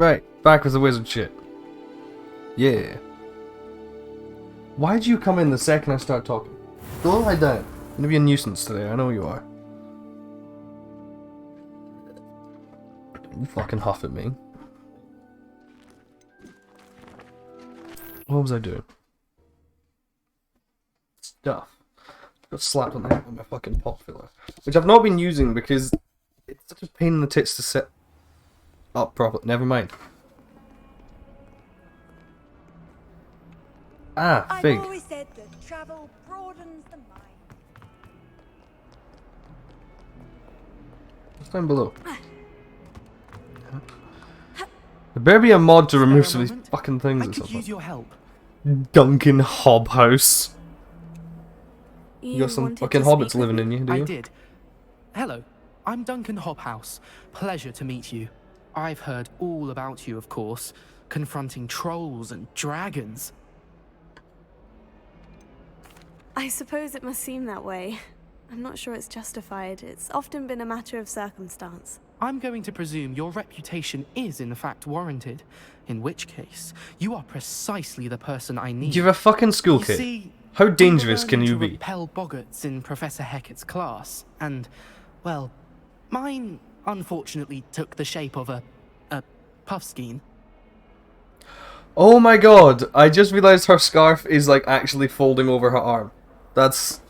Right, back with the wizard shit. Yeah. Why'd you come in the second I start talking? Go lie down. You're gonna be a nuisance today, I know you are. You fucking huff at me. What was I doing? Stuff. Got slapped on the head with my fucking pot filler. Which I've not been using because it's such a pain in the tits to set up properly. Never mind. Ah, fig. I've always said that travel broadens the mind. What's down below? There better be a mod to remove some of these fucking things or something. Use your help. Duncan Hobhouse. You got some wanted fucking to speak hobbits with living me? in you, do you? I did. Hello, I'm Duncan Hobhouse. Pleasure to meet you. I've heard all about you, of course, confronting trolls and dragons. I suppose it must seem that way. I'm not sure it's justified. It's often been a matter of circumstance. I'm going to presume your reputation is in fact warranted, in which case, you are precisely the person I need. You're a fucking school You kid. see, How we were dangerous can learning you to be? repel boggarts in Professor Hecat's class, and, well, mine unfortunately took the shape of a puffskein. Oh my god, I just realized her scarf is like actually folding over her arm. That's...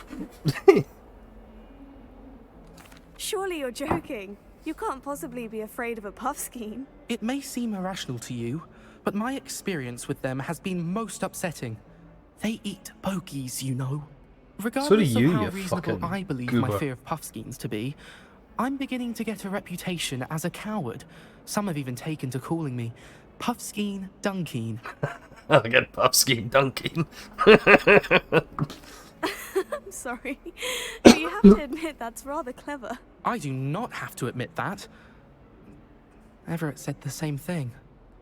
Surely you're joking. You can't possibly be afraid of a puffskein. It may seem irrational to you, but my experience with them has been most upsetting. They eat bogies, you know. Regardless you, of how you reasonable fucking I believe goober. my fear of puffskeins to be, I'm beginning to get a reputation as a coward. Some have even taken to calling me Puffskein Dunkeen. I'll get Puffskein Duncan. I'm sorry. But you have to admit that's rather clever. I do not have to admit that. Everett said the same thing.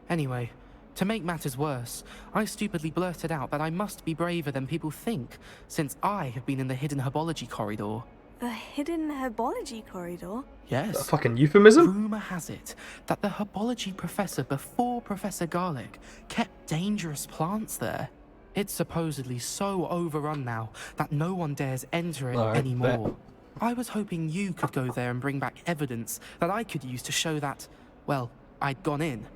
Anyway, to make matters worse, I stupidly blurted out that I must be braver than people think, since I have been in the hidden herbology corridor. The hidden herbology corridor? Yes. A fucking euphemism? Rumour has it that the herbology professor before Professor Garlic kept dangerous plants there. It's supposedly so overrun now that no one dares enter it Alright, anymore. bet. I was hoping you could go there and bring back evidence that I could use to show that, well, I'd gone in.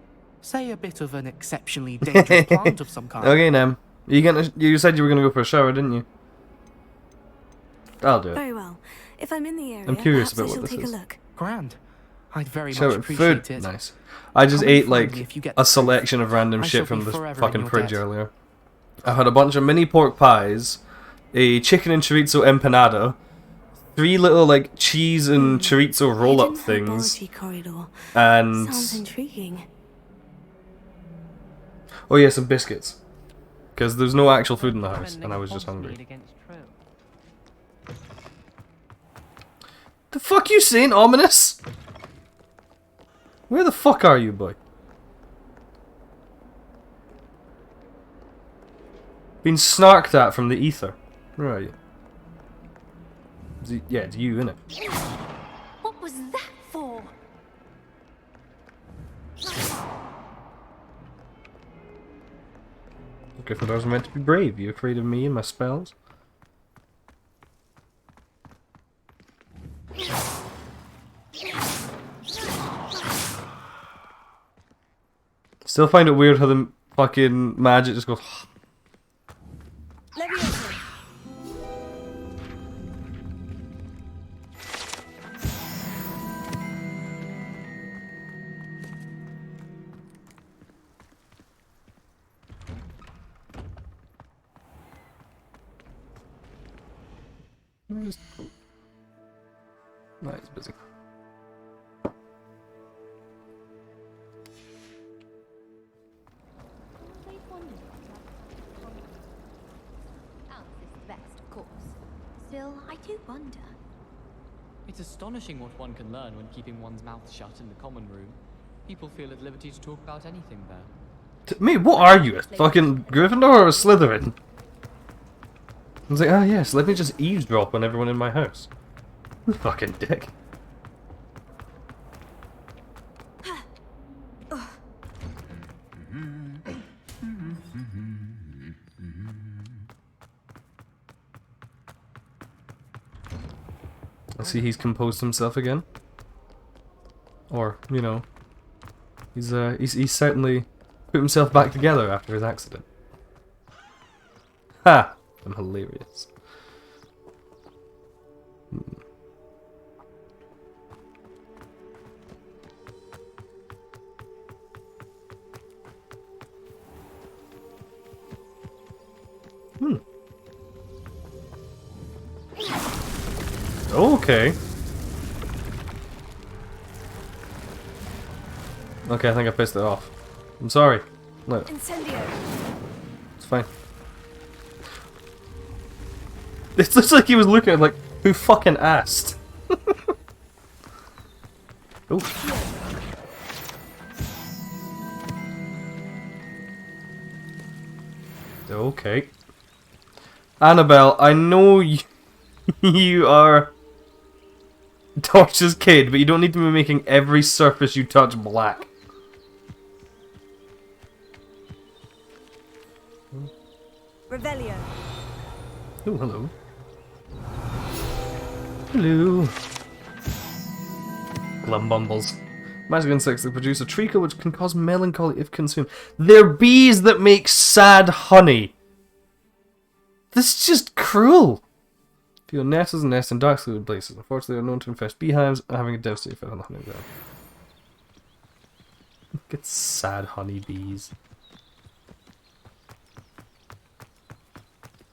Say a bit of an exceptionally dangerous plant of some kind. Okay, Nam. You said you were gonna go for a shower, didn't you? I'll do it. Very well. If I'm in the area, I'm curious perhaps about I what shall this take is. a look. Grand. I'd very Shower, much appreciate food, it. nice. I just Come and ate find me like if you get a the selection of random I shit shall from be the forever in fucking your fridge debt. earlier. I had a bunch of mini pork pies, a chicken and chorizo empanada, 3 little like cheese and chorizo roll-up Hidden things, herbology corridor. and Sounds intriguing. oh yeah, some biscuits. Because there's no actual food in the house, and I was just hungry. The fuck you saying, ominous? Where the fuck are you, boy? Been snarked at from the ether. Where are you? Yeah, it's you, innit? What was that for? Gryffindors are meant to be brave. You afraid of me and my spells? Still find it weird how the fucking magic just goes. Leviosa. No, he's busy. Alice is the best, of course. Still, I do wonder. It's astonishing what one can learn when keeping one's mouth shut in the common room. People feel at liberty to talk about anything there. Mate, what are you? A fucking Gryffindor or a Slytherin? I was like, oh yes, let me just eavesdrop on everyone in my house. You fucking dick. I see he's composed himself again. Or, you know, he's certainly put himself back together after his accident. Ha! I'm hilarious. Okay. Okay, I think I pissed it off. I'm sorry. Look, Incendio. it's fine. It looks like he was looking at like, who fucking asked? Oh. Okay. Annabelle, I know you are Torch's kid, but you don't need to be making every surface you touch black. Revelio. Oh, hello. Hello. Glumbumbles. Magic insects that produce a treacle which can cause melancholy if consumed. They're bees that make sad honey. This is just cruel. Feel nests and nests in dark secluded places. Unfortunately, they're known to infest beehives, having a devastating effect on the honey ground. Get sad honeybees.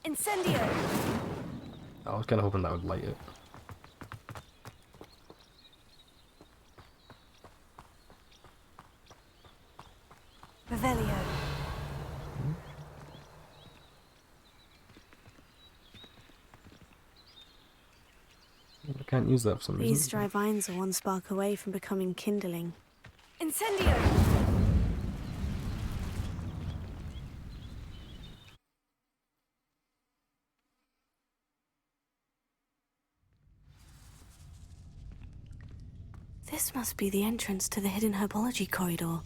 Incendio. I was kind of hoping that would light it. Revelio. I can't use that for some reason. These dry vines are one spark away from becoming kindling. Incendio. This must be the entrance to the hidden herbology corridor.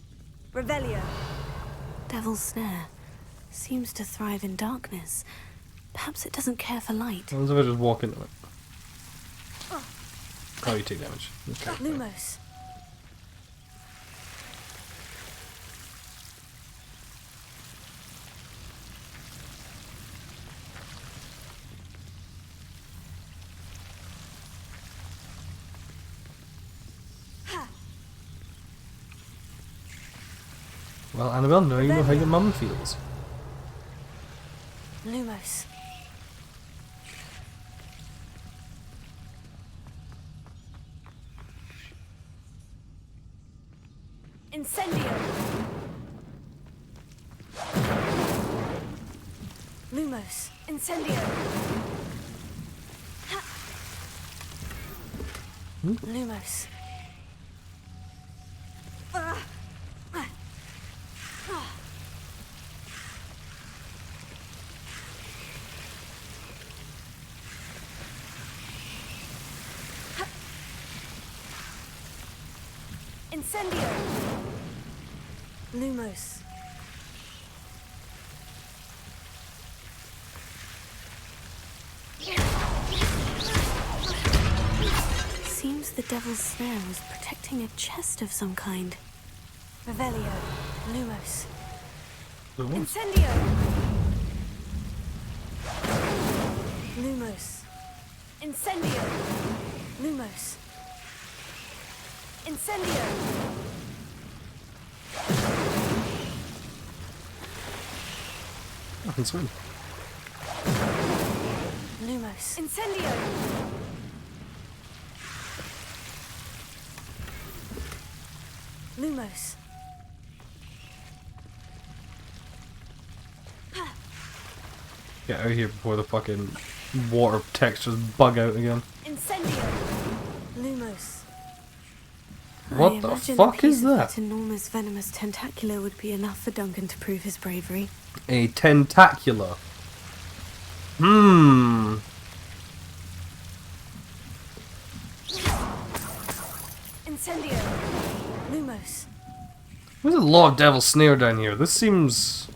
Revelio. Devil's Snare. Seems to thrive in darkness. Perhaps it doesn't care for light. What if I just walk into it? Oh, you take damage. Okay. Lumos. Well, Annabelle, now you know how your mum feels. Lumos. Incendio. Lumos. Incendio. Ha. Lumos. Incendio. Lumos. Seems the Devil's Snare was protecting a chest of some kind. Revelio. Lumos. Incendio. Lumos. Incendio. Lumos. Incendio. I can swim. Lumos. Incendio. Lumos. Get out of here before the fucking water textures bug out again. Incendio. Lumos. What the fuck is that? That enormous venomous tentacula would be enough for Duncan to prove his bravery. A tentacula. Hmm. Incendio. Lumos. There's a lot of Devil's Snare down here. This seems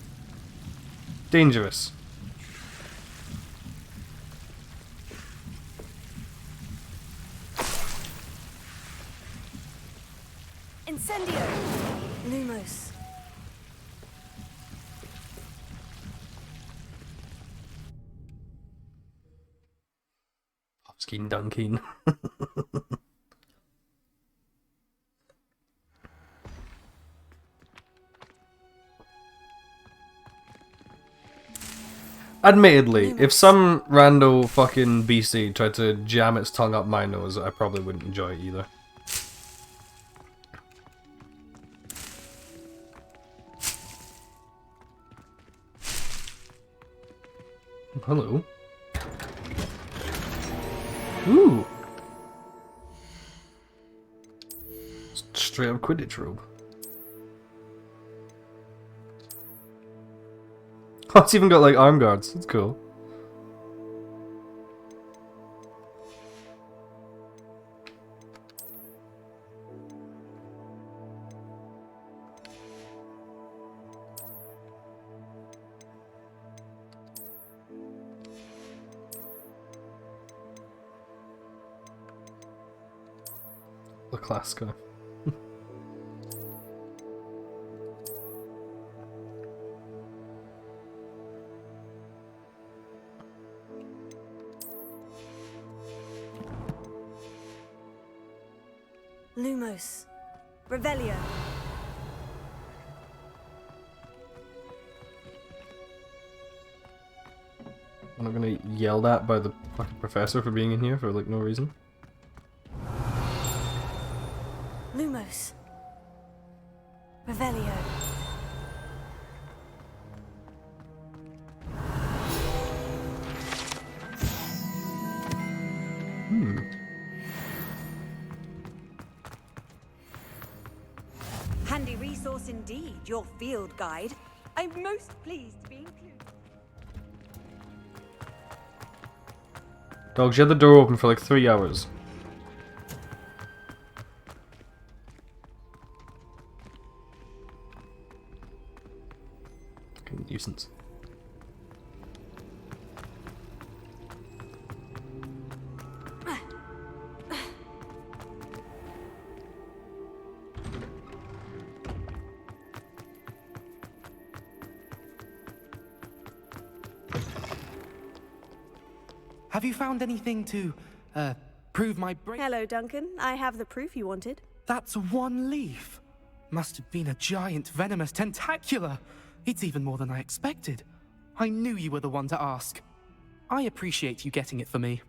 dangerous. Lumos. Skin dunking. Admittedly, if some rando fucking beastie tried to jam its tongue up my nose, I probably wouldn't enjoy it either. Hello. Ooh. Straight up Quidditch robe. Oh, it's even got like arm guards. That's cool. The class guy. Lumos. Revelio. I'm not gonna get yelled at by the fucking professor for being in here for like no reason. Lumos. Revelio. Handy resource indeed, your field guide. I'm most pleased to be included. Dogs, you had the door open for like 3 hours. Fucking nuisance. Have you found anything to, prove my break? Hello, Duncan. I have the proof you wanted. That's one leaf. Must have been a giant venomous tentacula. It's even more than I expected. I knew you were the one to ask. I appreciate you getting it for me.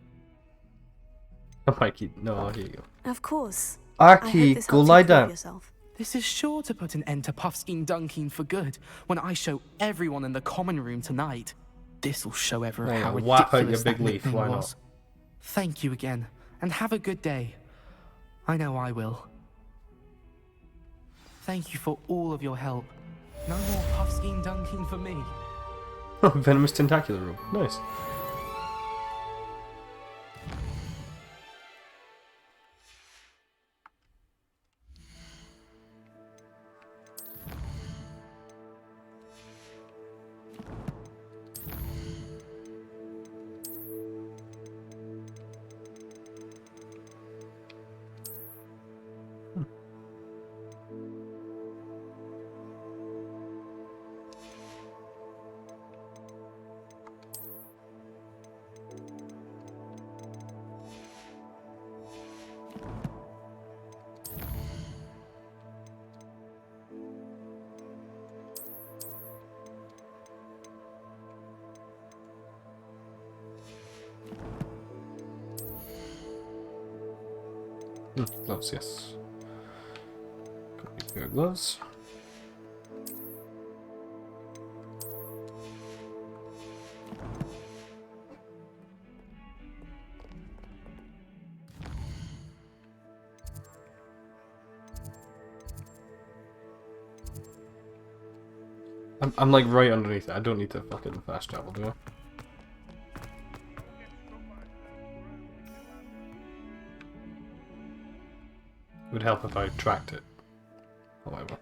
Oh, Mikey, no, here you go. Of course. I hope Arky, this go helps lie improve down. yourself. This is sure to put an end to Puffskein Dunking for good when I show everyone in the common room tonight. This'll show everyone Yeah, how whap out your ridiculous big that leaf, nickname why not? was. Thank you again, and have a good day. I know I will. Thank you for all of your help. No more Puffskein Dunking for me. Venomous tentacular robe. Nice. Gloves, yes. Got a pair of gloves. I'm like right underneath it. I don't need to fucking fast travel, do I? It would help if I tracked it, however.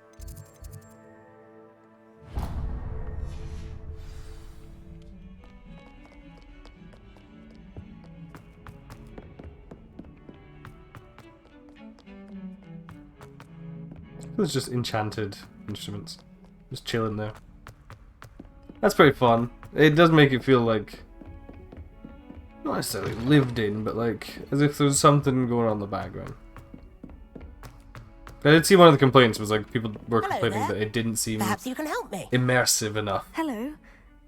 It was just enchanted instruments. Just chilling there. That's pretty fun. It does make it feel like, not necessarily lived in, but like as if there's something going on in the background. I did see one of the complaints was like people were Hello complaining there. that it didn't seem Perhaps you can help me. immersive enough. Hello?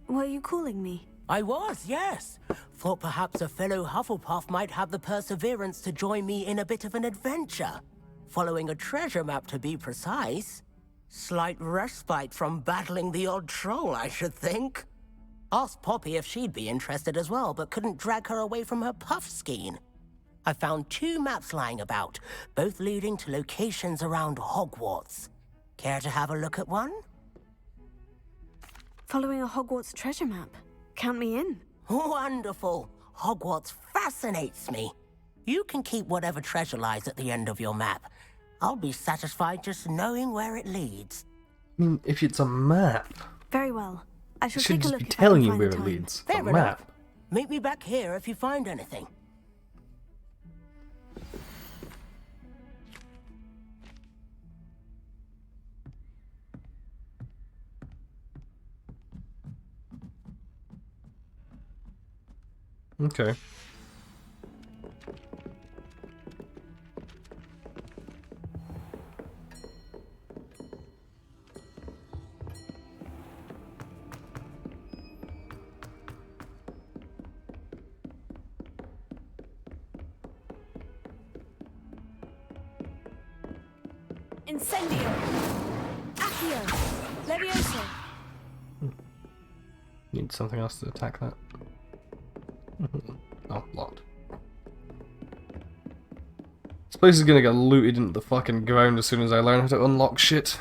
Were you calling me? I was, yes. Thought perhaps a fellow Hufflepuff might have the perseverance to join me in a bit of an adventure. Following a treasure map, to be precise. Slight respite from battling the odd troll, I should think. Asked Poppy if she'd be interested as well, but couldn't drag her away from her puff skein. I found 2 maps lying about, both leading to locations around Hogwarts. Care to have a look at one? Following a Hogwarts treasure map. Count me in. Wonderful. Hogwarts fascinates me. You can keep whatever treasure lies at the end of your map. I'll be satisfied just knowing where it leads. I mean, if it's a map, Very well. I it shall should take a just look be if I telling can you find where the it time. leads. A Fair map. enough. Meet me back here if you find anything. Okay. Incendio! Accio! Levioso! Need something else to attack that. Oh, locked. This place is gonna get looted into the fucking ground as soon as I learn how to unlock shit.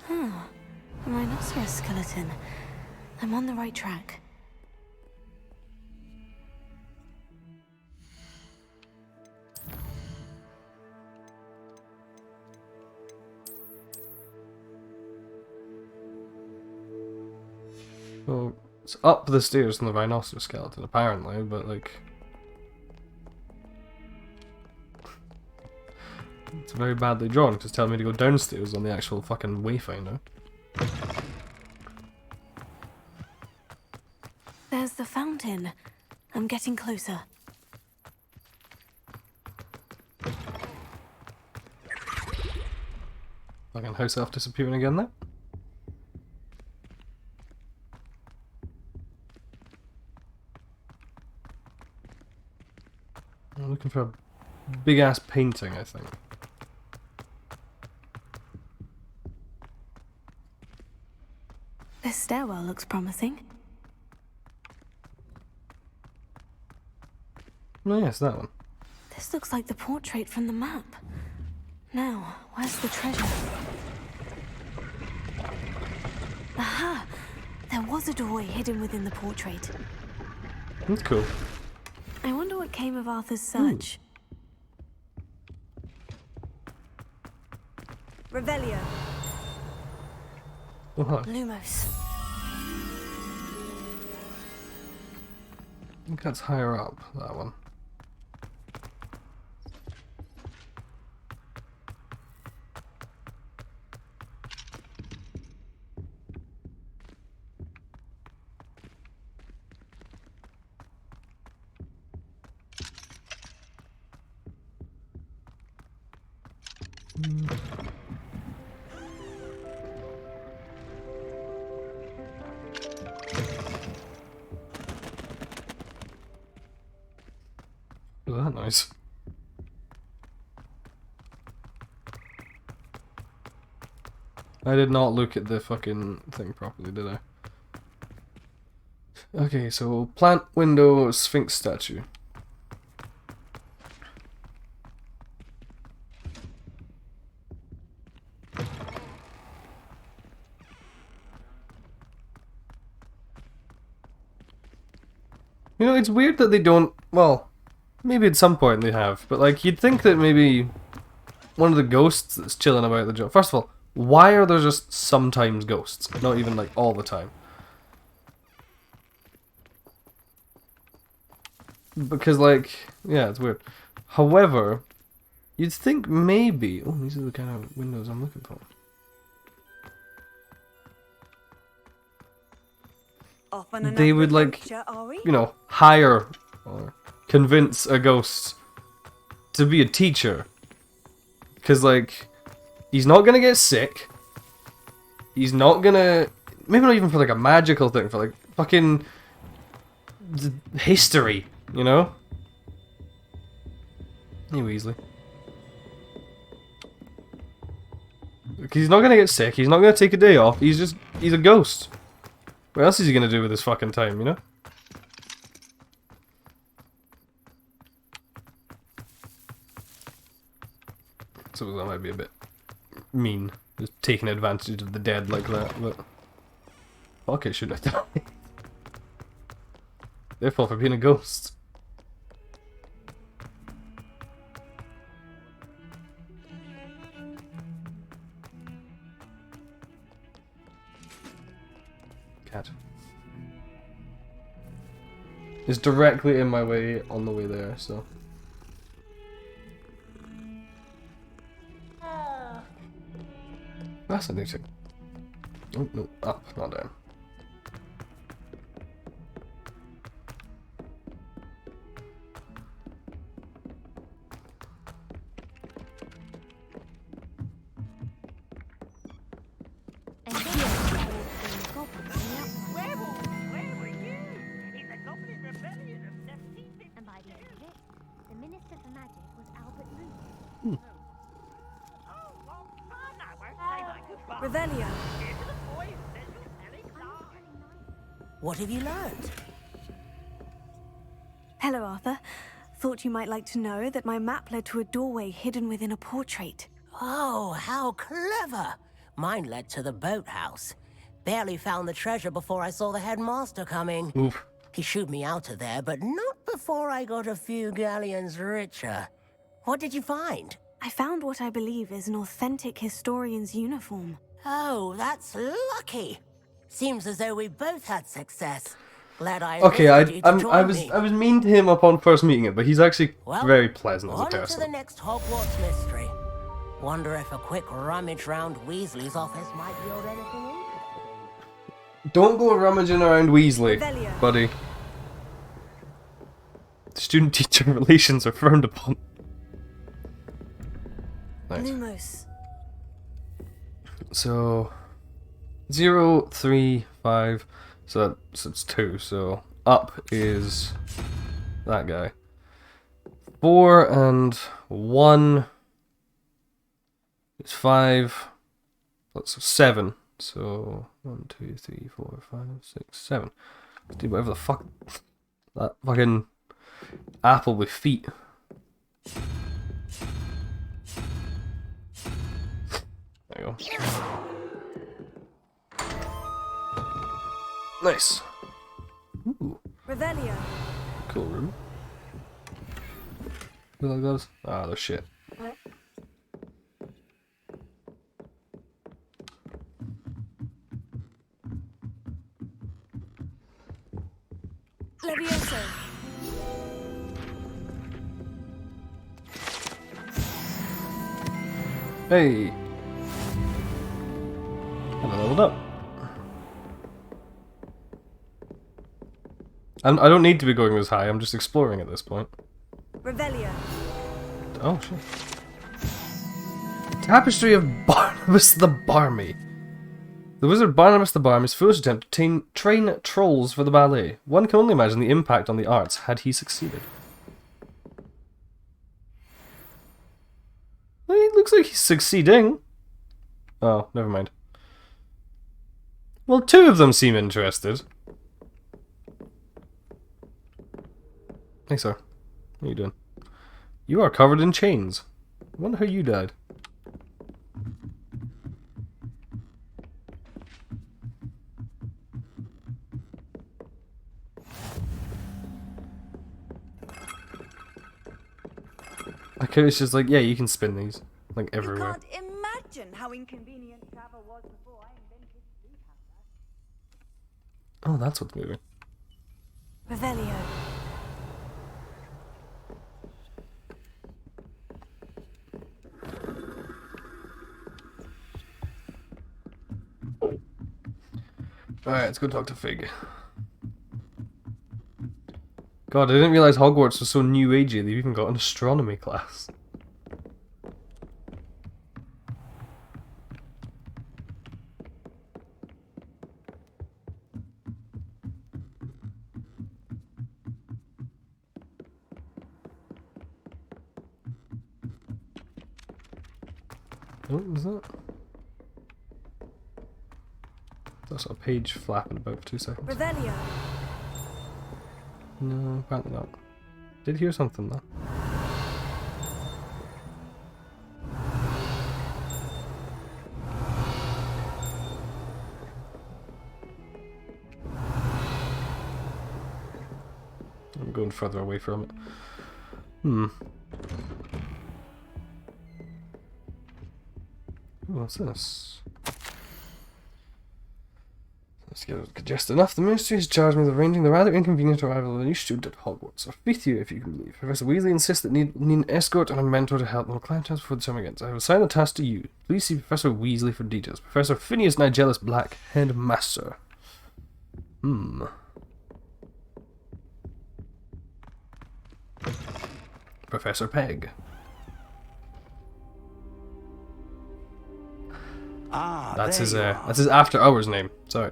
A rhinoceros skeleton. I'm on the right track. Well, it's up the stairs from the rhinoceros skeleton, apparently, but like... It's very badly drawn, because it's telling me to go downstairs on the actual fucking wayfinder. There's the fountain. I'm getting closer. Fucking house elf disappearing again there. I'm looking for a big ass painting, I think. This stairwell looks promising. Oh yes, that one. This looks like the portrait from the map. Now, where's the treasure? Aha! There was a doorway hidden within the portrait. That's cool. I wonder what came of Arthur's search. Revelio. Oh, hi. Lumos. I think that's higher up, that one. Oh, that nice. I did not look at the fucking thing properly, did I? Okay, so plant, window, sphinx statue. You know, it's weird that they don't, well, maybe at some point they have, but like, you'd think that maybe one of the ghosts that's chilling about the job. First of all, why are there just sometimes ghosts? Not even like all the time. Because like, yeah, it's weird. However, you'd think maybe... Oh, these are the kind of windows I'm looking for. Off on They another would like, adventure, are we? you know, hire or convince a ghost to be a teacher. Because like, he's not gonna get sick. He's not gonna... Maybe not even for like a magical thing, for like fucking history, you know? Hey, Weasley. He's not gonna get sick, he's not gonna take a day off, he's a ghost. What else is he gonna do with his fucking time, you know? So that might be a bit mean, just taking advantage of the dead like that, but... Fuck it, should I die? Therefore, for being a ghost. Cat. It's directly in my way on the way there, so... That's a new thing. Oh, no, up, not down. And here, there is the goblin on the outside. Where were you? In the Goblin Rebellion of 1752. And by the end of it, the Minister for Magic was Albert Moon. Oh, what fun! I won't say my goodbye. Revelio. Here to the boy who says you're telling lies. What have you learned? Hello, Arthur. Thought you might like to know that my map led to a doorway hidden within a portrait. Oh, how clever! Mine led to the boathouse. Barely found the treasure before I saw the headmaster coming. Oof. He shooed me out of there, but not before I got a few galleons richer. What did you find? I found what I believe is an authentic historian's uniform. Oh, that's lucky. Seems as though we both had success. Glad I Okay, enlisted you to I join was me. I was mean to him upon first meeting it, but he's actually Well, very pleasant as a on to the person. next Hogwarts mystery. Wonder if a quick rummage round Weasley's office might yield anything interesting. Don't go rummaging around Weasley, Revelio. buddy. Student-teacher relations are frowned upon. Nice. Lumos. So 0, 3, 5. So it's 2. So up is that guy. 4 and 1 is 5. That's 7. So 1, 2, 3, 4, 5, 6, 7. Let's do whatever the fuck that fucking apple with feet. There you go. Nice. Ooh, Revelio. cool room. Who like those? Ah, they're shit. Levioso. Hey! And I leveled up. I don't need to be going this high, I'm just exploring at this point. Revelio. Oh, shit. Tapestry of Barnabas the Barmy. The wizard Barnabas the Barmy's foolish attempt to train trolls for the ballet. One can only imagine the impact on the arts had he succeeded. Well, it looks like he's succeeding. Oh, never mind. Well, 2 of them seem interested. Hey, sir. How you doing? You are covered in chains. I wonder how you died. Okay, it's just like, yeah, you can spin these. like everywhere. You can't imagine how inconvenient travel was before I invented food Oh, that's what's moving. Revelio. Alright, let's go talk to Fig. God, I didn't realize Hogwarts was so new agey. They've even got an astronomy class. What was that? That's a page flapping about for 2 seconds. Revelio. No, apparently not. Did hear something though. I'm going further away from it. What's this? Let's get just enough. The Ministry has charged me with arranging the rather inconvenient arrival of a new student at Hogwarts. A fifth year, if you can believe. Professor Weasley insists that need an escort and a mentor to help them climb times before the term begins. I will assign the task to you. Please see Professor Weasley for details. Professor Phineas Nigellus Black, Headmaster. Professor Peg. That's his after hours name. Sorry.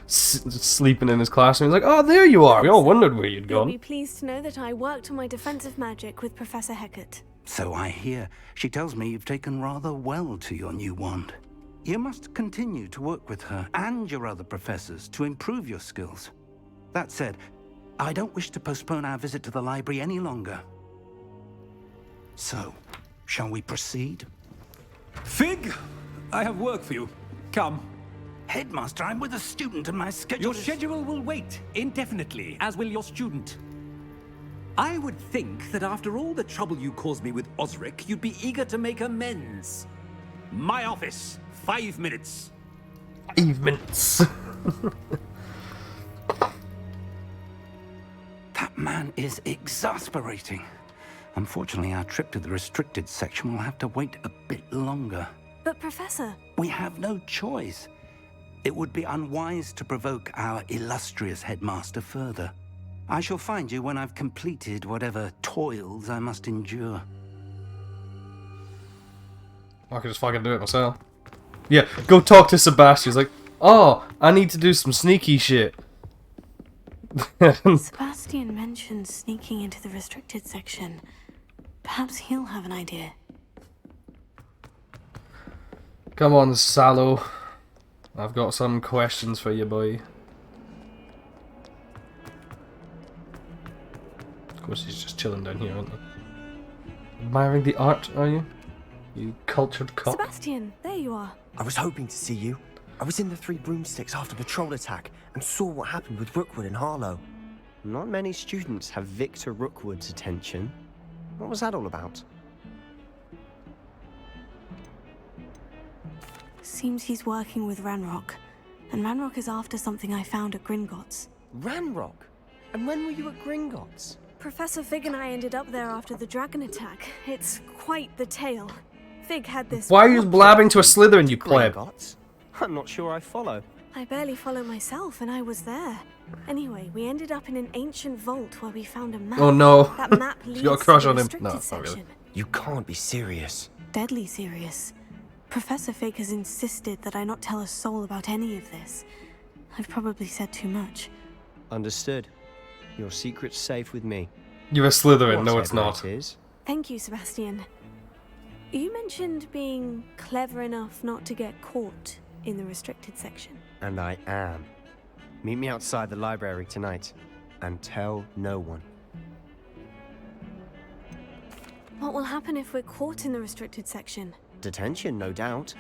Sleeping in his classroom. He's like, oh, there you are. We all wondered where you'd You'll gone. be pleased to know that I worked on my defensive magic with Professor Hecat. So I hear. She tells me you've taken rather well to your new wand. You must continue to work with her and your other professors to improve your skills. That said, I don't wish to postpone our visit to the library any longer. So, shall we proceed? Fig! I have work for you. Come. Headmaster, I'm with a student and my schedule Your is... schedule will wait indefinitely, as will your student. I would think that after all the trouble you caused me with Osric, you'd be eager to make amends. My office. 5 minutes. 5 minutes. That man is exasperating. Unfortunately, our trip to the restricted section will have to wait a bit longer. But Professor... We have no choice. It would be unwise to provoke our illustrious headmaster further. I shall find you when I've completed whatever toils I must endure. I could just fucking do it myself. Yeah, go talk to Sebastian. He's like, oh, I need to do some sneaky shit. Sebastian mentioned sneaking into the restricted section. Perhaps he'll have an idea. Come on, Sallow. I've got some questions for you, boy. Of course, he's just chilling down here, aren't he? Admiring the art, are you? You cultured cop. Sebastian, there you are. I was hoping to see you. I was in the Three Broomsticks after the troll attack and saw what happened with Rookwood and Harlow. Not many students have Victor Rookwood's attention. What was that all about? Seems he's working with Ranrock. And Ranrock is after something I found at Gringotts. Ranrock? And when were you at Gringotts? Professor Fig and I ended up there after the dragon attack. It's quite the tale. Fig had this... Why are you blabbing to a Slytherin, you pleb? Gringotts? I'm not sure I follow. I barely follow myself, and I was there. Anyway, we ended up in an ancient vault where we found a map. Oh no. That map leads She's got a crush to the on him. restricted No, not section. really. You can't be serious. Deadly serious. Professor Fig has insisted that I not tell a soul about any of this. I've probably said too much. Understood. Your secret's safe with me. You're a Slytherin. No, it's Whatever not. it is. Thank you, Sebastian. You mentioned being clever enough not to get caught in the restricted section. And I am. Meet me outside the library tonight. And tell no one. What will happen if we're caught in the restricted section? Detention, no doubt.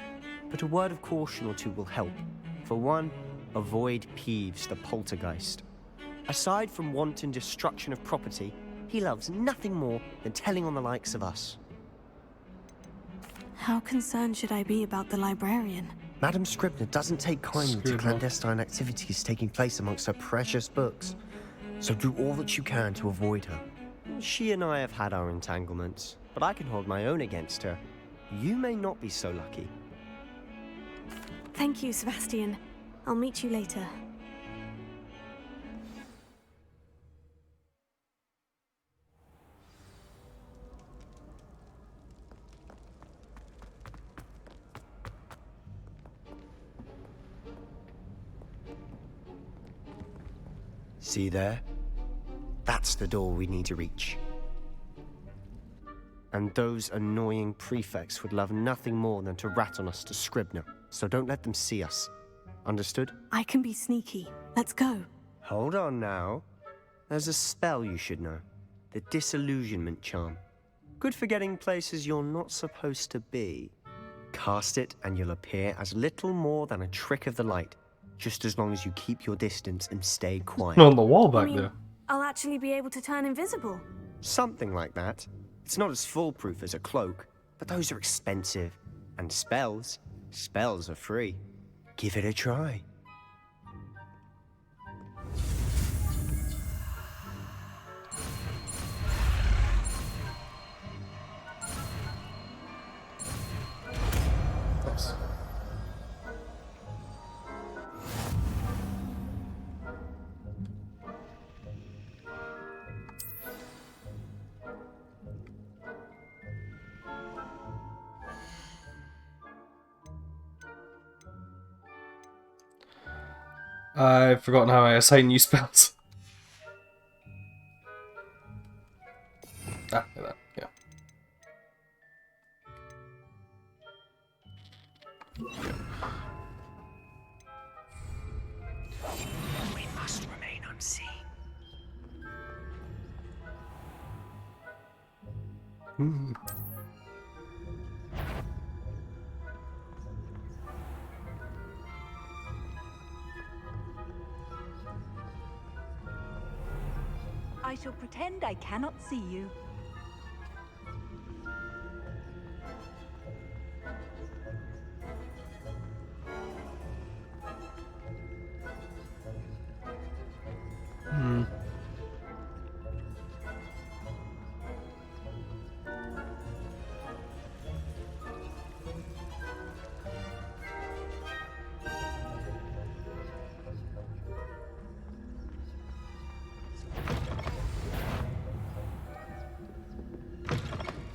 But a word of caution or two will help. For one, avoid Peeves, the poltergeist. Aside from wanton destruction of property, he loves nothing more than telling on the likes of us. How concerned should I be about the librarian? Madam Scribner doesn't take kindly to Scribner. clandestine activities taking place amongst her precious books. So do all that you can to avoid her. She and I have had our entanglements, but I can hold my own against her. You may not be so lucky. Thank you, Sebastian. I'll meet you later. See there? That's the door we need to reach. And those annoying prefects would love nothing more than to rat on us to Scribner, so don't let them see us. Understood? I can be sneaky. Let's go. Hold on now. There's a spell you should know. The Disillusionment Charm. Good for getting places you're not supposed to be. Cast it and you'll appear as little more than a trick of the light, just as long as you keep your distance and stay quiet. On the wall You back mean there. I'll actually be able to turn invisible? Something like that. It's not as foolproof as a cloak, but those are expensive. And spells are free. Give it a try. Nice. I've forgotten how I assign new spells. Ah, like that, yeah. We must remain unseen. I shall pretend I cannot see you.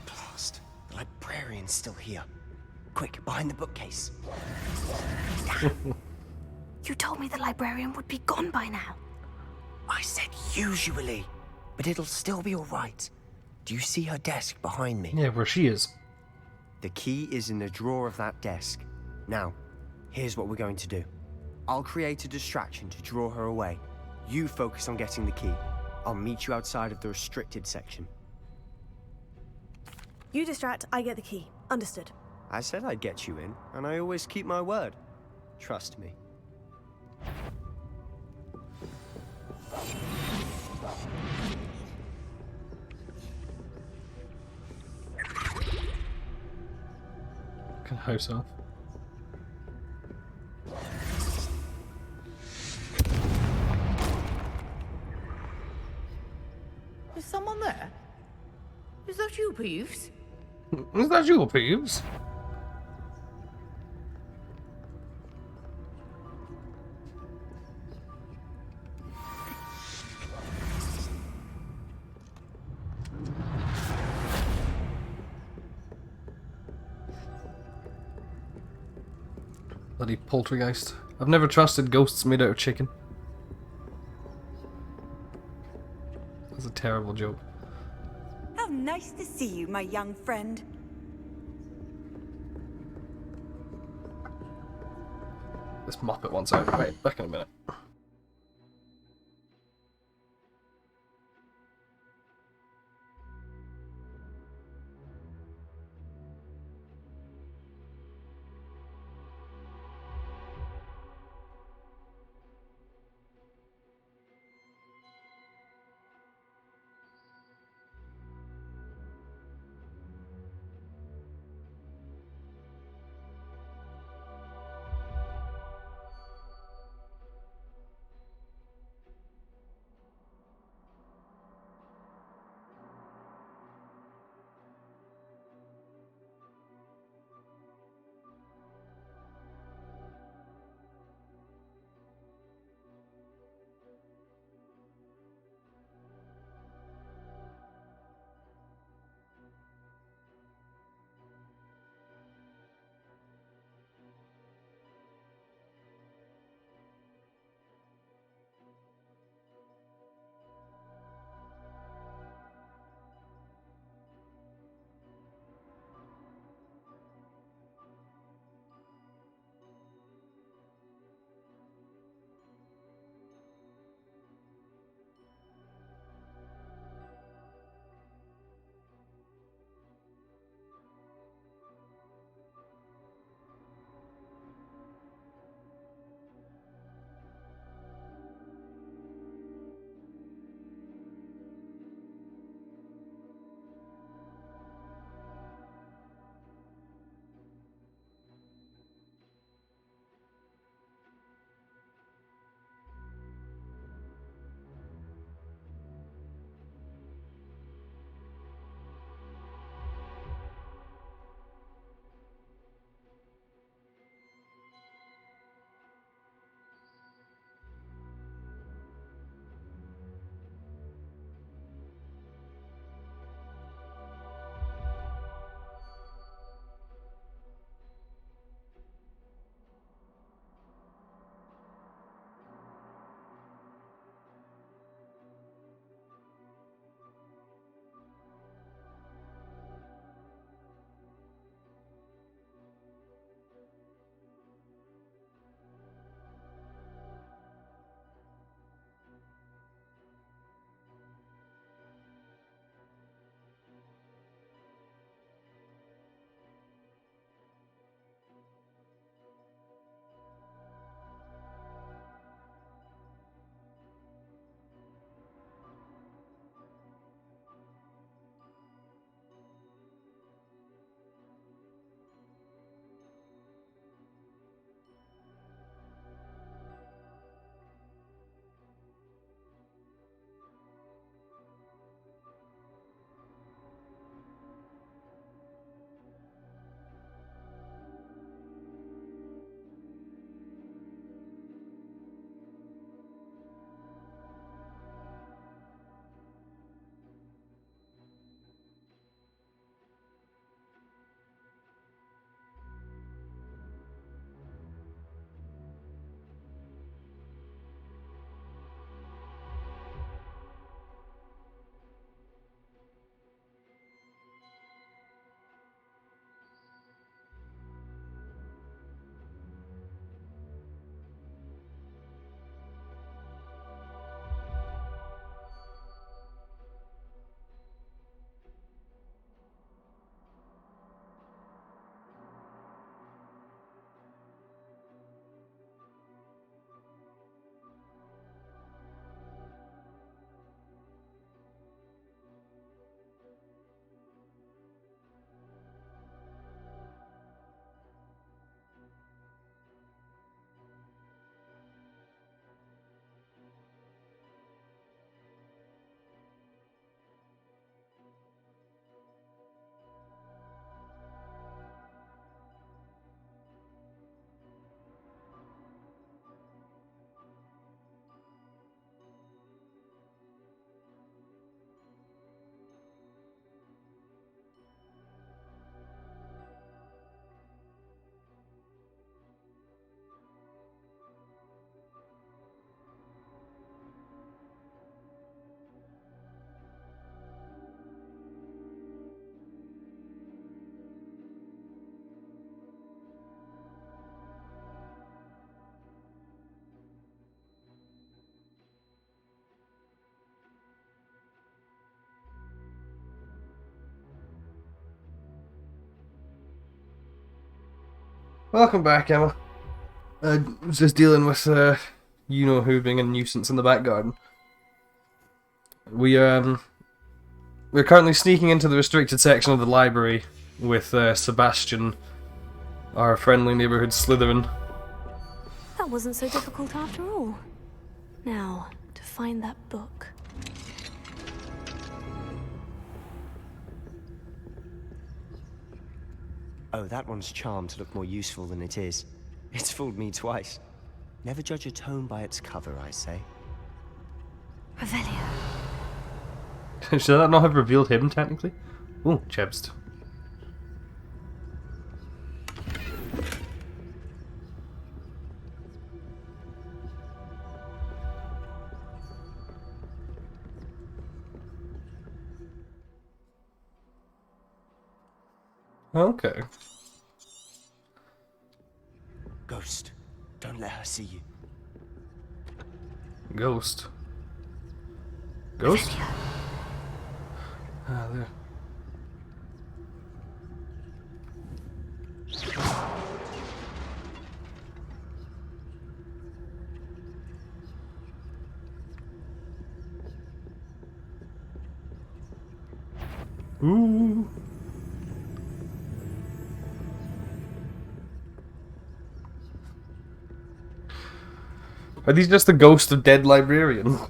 Blast. The librarian's still here. Quick, behind the bookcase. You told me the librarian would be gone by now. I said usually, but it'll still be all right. Do you see her desk behind me? Yeah, where she is. The key is in the drawer of that desk. Now, here's what we're going to do. I'll create a distraction to draw her away. You focus on getting the key. I'll meet you outside of the restricted section. You distract, I get the key. Understood. I said I'd get you in, and I always keep my word. Trust me. Can house off. Is someone there? Is that you, Peeves? Is that you, Peeves? Bloody poltergeist. I've never trusted ghosts made out of chicken. That's a terrible joke. How nice to see you, my young friend. This Muppet wants out. Wait, back in a minute. Welcome back, Emma. Just dealing with, you know who being a nuisance in the back garden. We're currently sneaking into the restricted section of the library with, Sebastian, our friendly neighborhood Slytherin. That wasn't so difficult after all. Now, to find that book. Oh, that one's charmed to look more useful than it is. It's fooled me twice. Never judge a tome by its cover, I say. Revelio. Should that not have revealed him, technically? Ooh, Chebst. Okay. Ghost, don't let her see you. Ghost. Ghost? Ah, there. Ooh. Are these just the ghosts of dead librarians?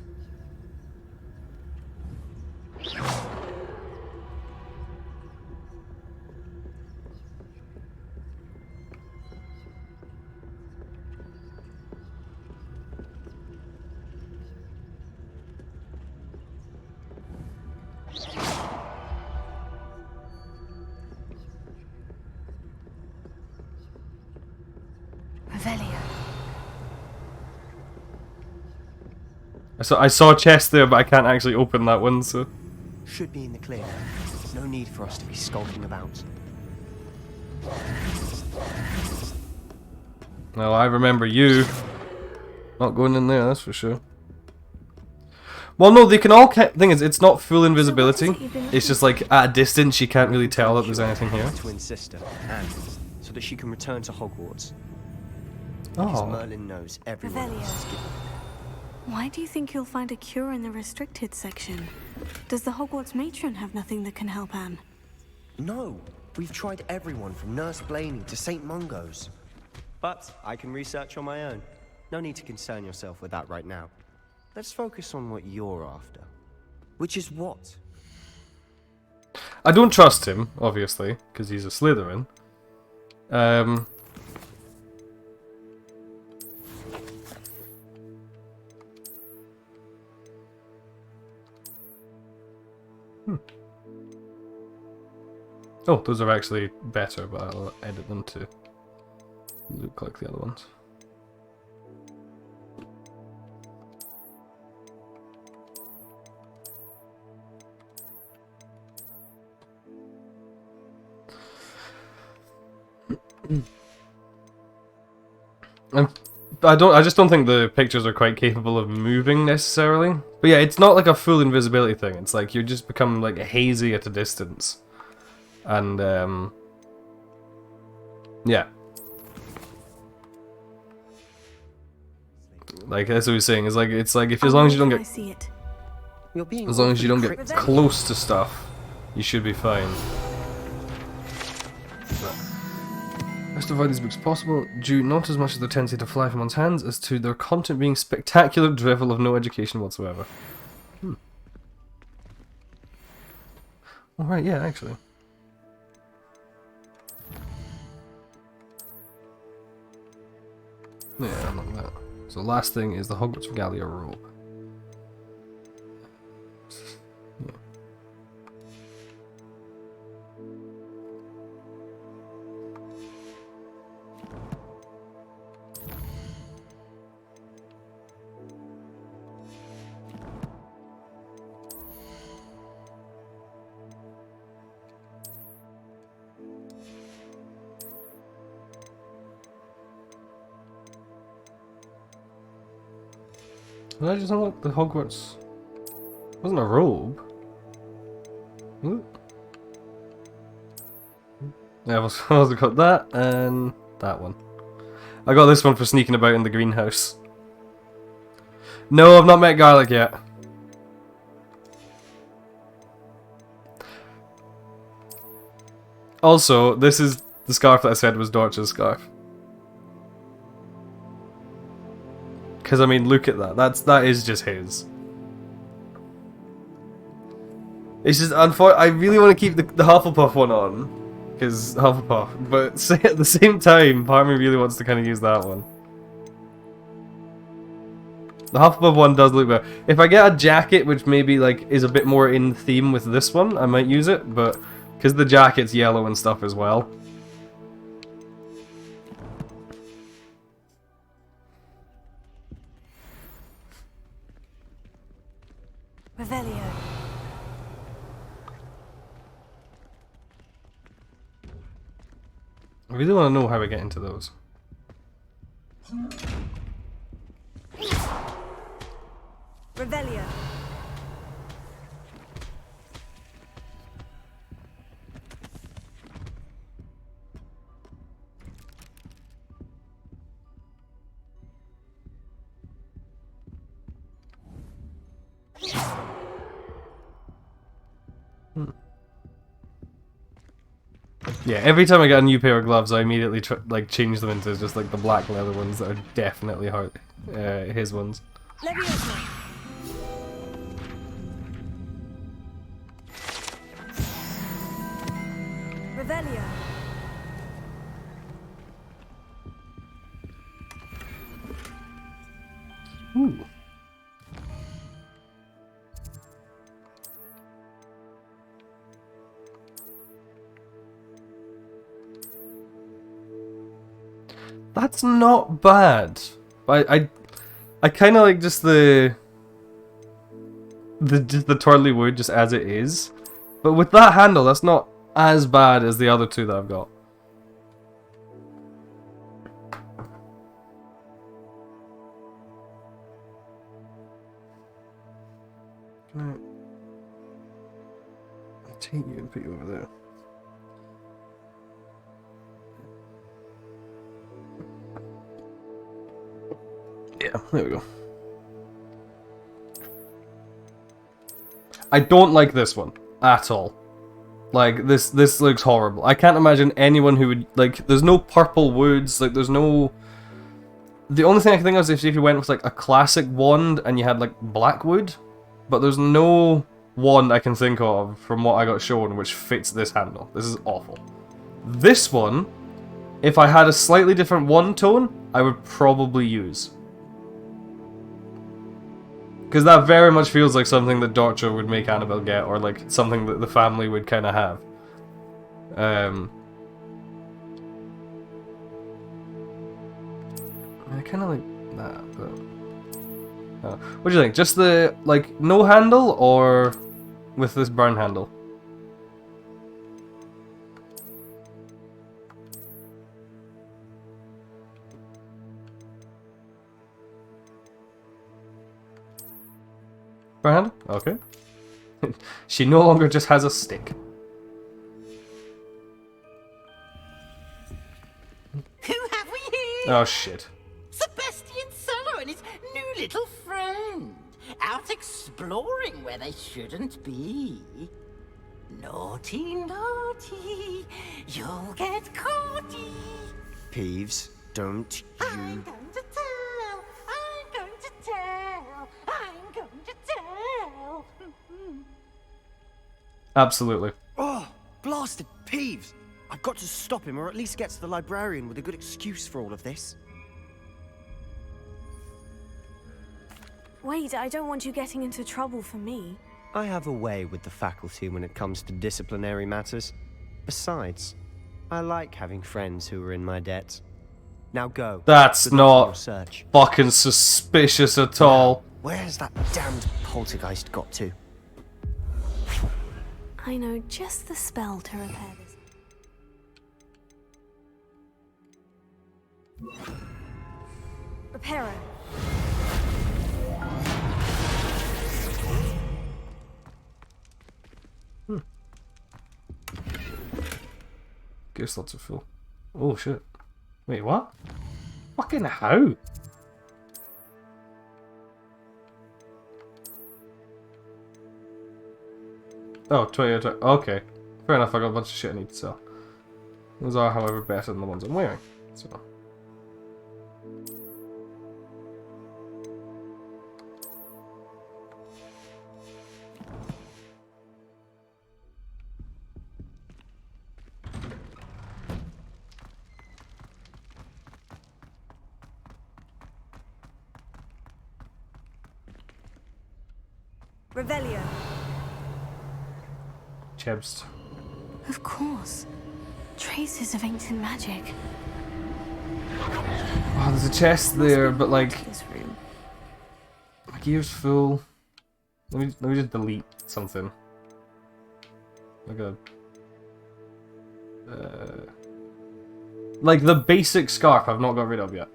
Revelio. I saw a chest there, but I can't actually open that one, so... Should be in the clear. No need for us to be skulking about. Well, I remember you not going in there, that's for sure. Well, no, they can all... Thing is, it's not full invisibility. It's just like, at a distance, you can't really tell that there's anything here. Twin sister, Anne, so that she can return to Hogwarts. Oh. Because Merlin knows everyone Revelio. else is given. Why do you think you'll find a cure in the restricted section? Does the Hogwarts matron have nothing that can help Anne? No, we've tried everyone from Nurse Blaney to St. Mungo's. But I can research on my own. No need to concern yourself with that right now. Let's focus on what you're after. Which is what? I don't trust him, obviously, because he's a Slytherin. Oh, those are actually better, but I'll edit them to look like the other ones. I just don't think the pictures are quite capable of moving necessarily. But yeah, it's not like a full invisibility thing. It's like you just become like hazy at a distance. And yeah. Like that's what he's saying. It's like if as long as you don't get as long as you don't get close to stuff, you should be fine. Best to avoid these books possible, due not as much to their tendency to fly from one's hands as to their content being spectacular drivel of no education whatsoever. Alright, yeah, actually. Yeah, unlock that. So last thing is the Hogwarts Regalia robe. Yeah. Did I just unlock the Hogwarts? It wasn't a robe. Was it? Yeah, I've also got that, and That one. I got this one for sneaking about in the greenhouse. No, I've not met Garlic yet. Also, this is the scarf that I said was Dorch's scarf. Because, I mean, look at that. That is just his. It's just, I really want to keep the Hufflepuff one on. Because Hufflepuff. But at the same time, part of me really wants to kind of use that one. The Hufflepuff one does look better. If I get a jacket, which maybe like is a bit more in theme with this one, I might use it. But because the jacket's yellow and stuff as well. Revelio. I really want to know how we get into those. Revelio. Yeah, every time I get a new pair of gloves, I immediately change them into just like the black leather ones that are definitely his ones. Leviosa. Revelio. Ooh. That's not bad. I kind of like just the twirly wood just as it is, but with that handle, that's not as bad as the other two that I've got. Can I take you and put you over there? Yeah, there we go. I don't like this one at all. Like this looks horrible. I can't imagine anyone who would like. There's no purple woods. Like there's no. The only thing I can think of is if you went with like a classic wand and you had like black wood, but there's no wand I can think of from what I got shown which fits this handle. This is awful. This one, if I had a slightly different wand tone, I would probably use. Because that very much feels like something that Dorcha would make Annabelle get, or like something that the family would kind of have. I kind of like that, but... what do you think? Just the, like, no handle, or with this burn handle? Burn handle? Okay. She no longer just has a stick. Who have we here? Oh shit. Sebastian Solo and his new little friend. Out exploring where they shouldn't be. Naughty, naughty. You'll get caughty. Peeves, don't I'm you... going to tell. I'm going to tell. I'm going to tell. Absolutely. Oh, blasted Peeves! I've got to stop him, or at least get to the librarian with a good excuse for all of this. Wait, I don't want you getting into trouble for me. I have a way with the faculty when it comes to disciplinary matters. Besides, I like having friends who are in my debt. Now go. That's Good luck on your not search. fucking suspicious at all. Where's that damned poltergeist got to? I know just the spell to repair this. Reparo. Gear slots are full. Oh shit. Wait, what? Fucking how? Oh, 20. Okay. Fair enough, I got a bunch of shit I need to sell. Those are, however, better than the ones I'm wearing. So. Revelio. Chebs. Of course. Traces of ancient magic. Oh, there's a chest there, but like... This room. My gear's full. Let me just delete something. Like a... like the basic scarf I've not got rid of yet.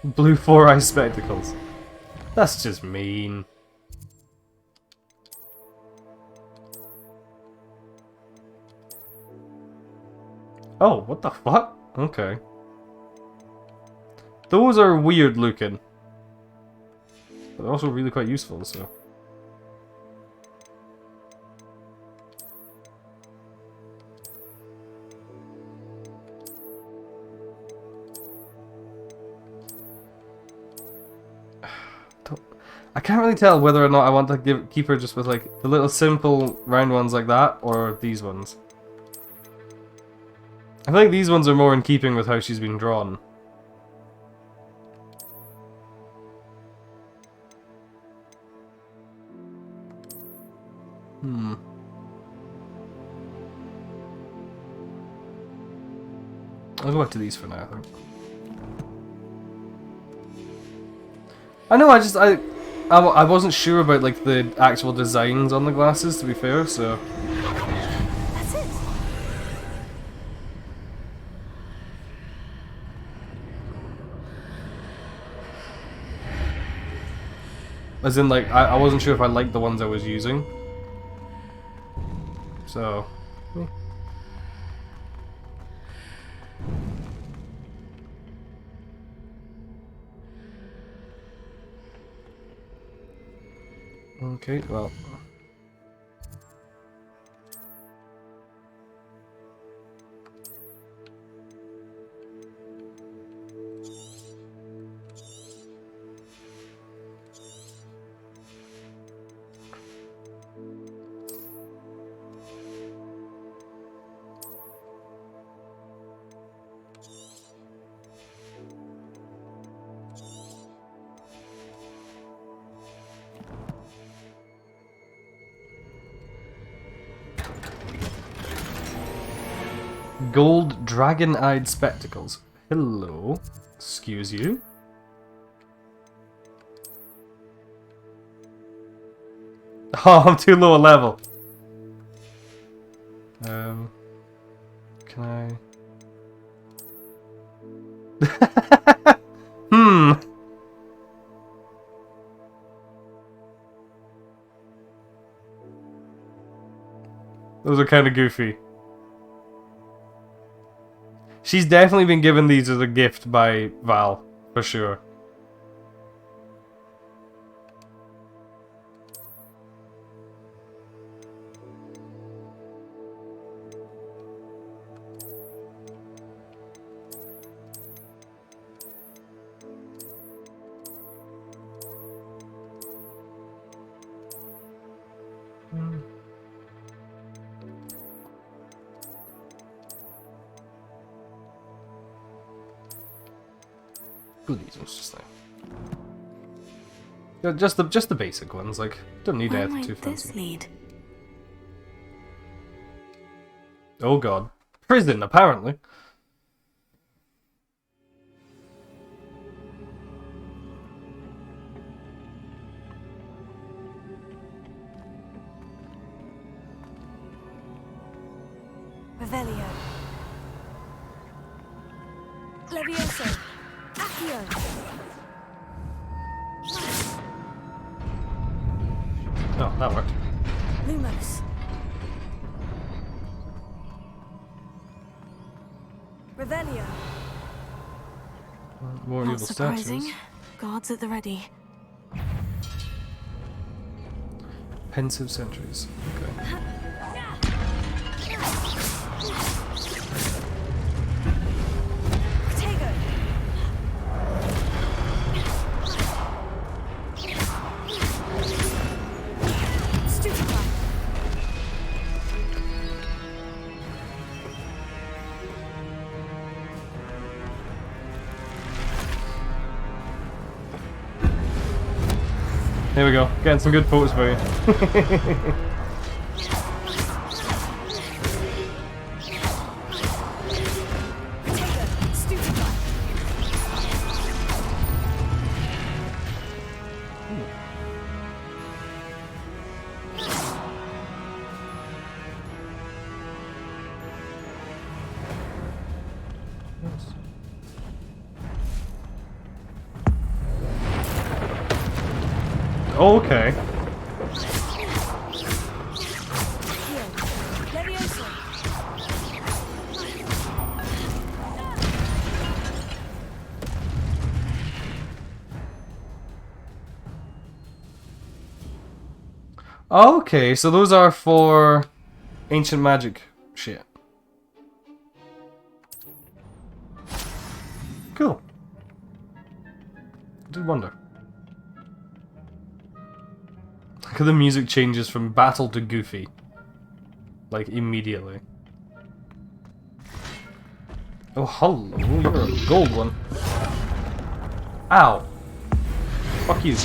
Blue 4-eye spectacles. That's just mean. Oh, what the fuck? Okay. Those are weird looking. But they're also really quite useful, so... I can't really tell whether or not I want to keep her just with like the little simple round ones like that, or these ones. I think these ones are more in keeping with how she's been drawn. I'll go back to these for now, I think. I know, I wasn't sure about like the actual designs on the glasses, to be fair, so... That's it. As in, like, I wasn't sure if I liked the ones I was using. So... yeah. Okay, well... Gold dragon-eyed spectacles. Hello. Excuse you. Oh, I'm too low a level. Can I... Those are kind of goofy. She's definitely been given these as a gift by Val, for sure. These ones just there. Just the basic ones, like don't need anything too fancy. This lead? Oh god. Prison, apparently. Revelio. Levioso. Accio. Oh, that worked. Lumos. Revelio. More Not evil surprising. statues. Guards at the ready. Pensive sentries. Okay. Here we go. Getting some good photos for you. Okay. Okay, so those are for ancient magic shit. Cool. I did wonder. Look at the music changes from battle to goofy. Like, immediately. Oh, hello, you're a gold one. Ow. Fuck you.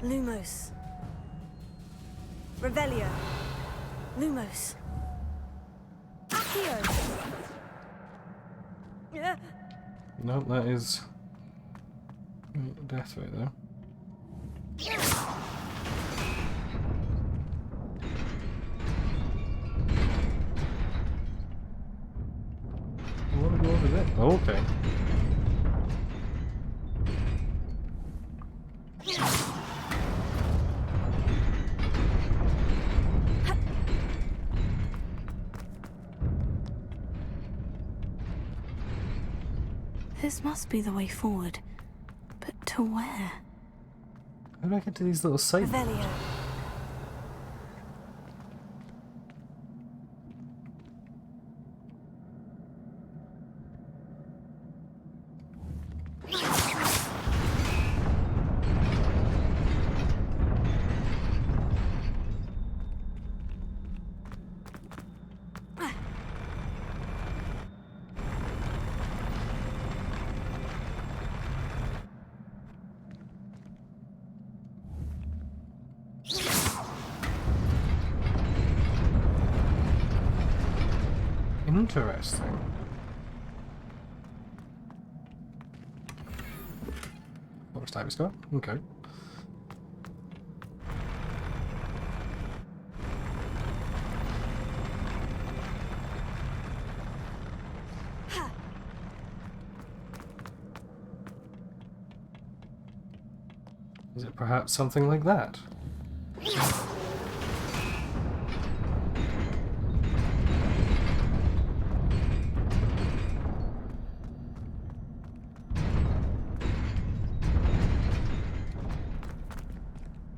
Lumos. Revelio. Lumos. Accio. Nope, that is death right there. I want to go over there. Oh, okay. This must be the way forward. But to where? How do I get to these little side doors? Revelio. Interesting. What type it's got? Okay. Is it perhaps something like that?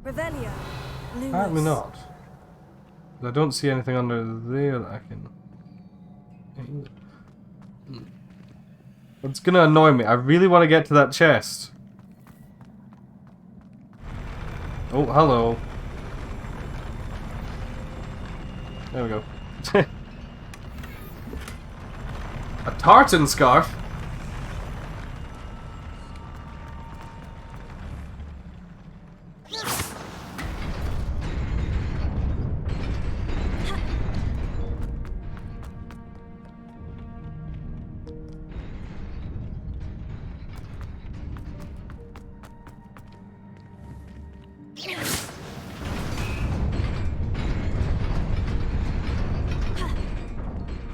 Revelio. Apparently not. I don't see anything under there that I can... It's gonna annoy me. I really want to get to that chest. Oh, hello. There we go. A tartan scarf?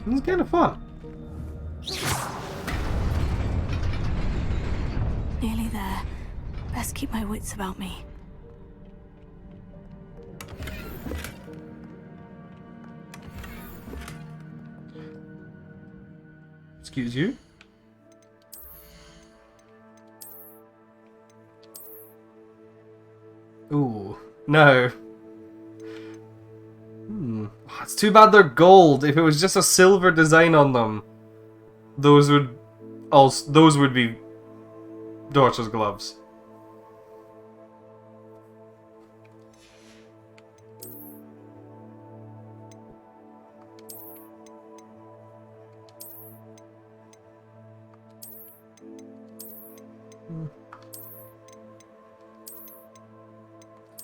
It's kind of fun. Best keep my wits about me. Excuse you? Ooh, no. It's too bad they're gold. If it was just a silver design on them, those would be Dorch's gloves.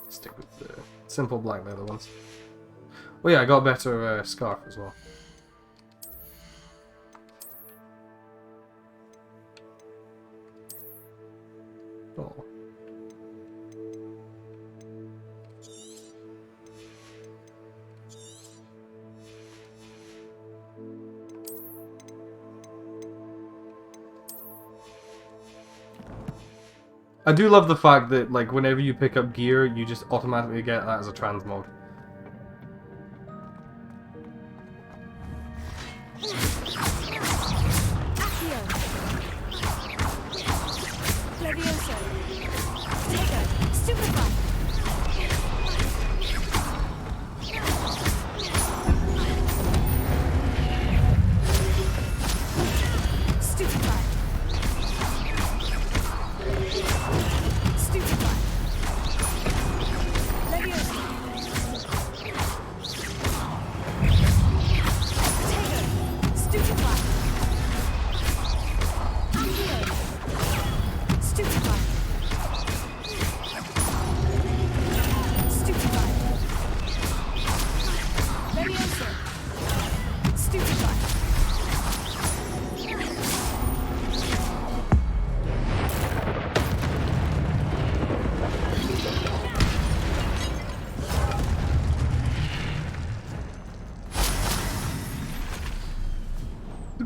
Stick with the simple black leather ones. Oh yeah, I got a better scarf as well. Oh. I do love the fact that, like, whenever you pick up gear, you just automatically get that as a transmog.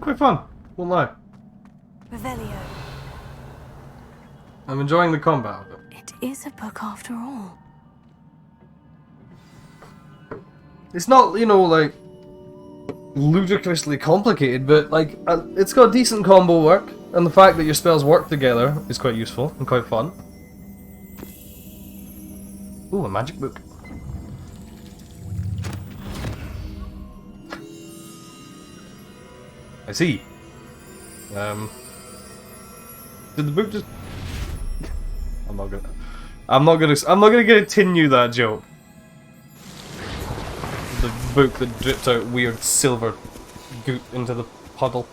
Quite fun, won't lie. Revelio. I'm enjoying the combat of it. It is a book after all. It's not, you know, like, ludicrously complicated, but, like, it's got decent combo work, and the fact that your spells work together is quite useful and quite fun. Ooh, a magic book. I see. Did the book just... I'm not gonna continue that joke. The book that dripped out weird silver goop into the puddle.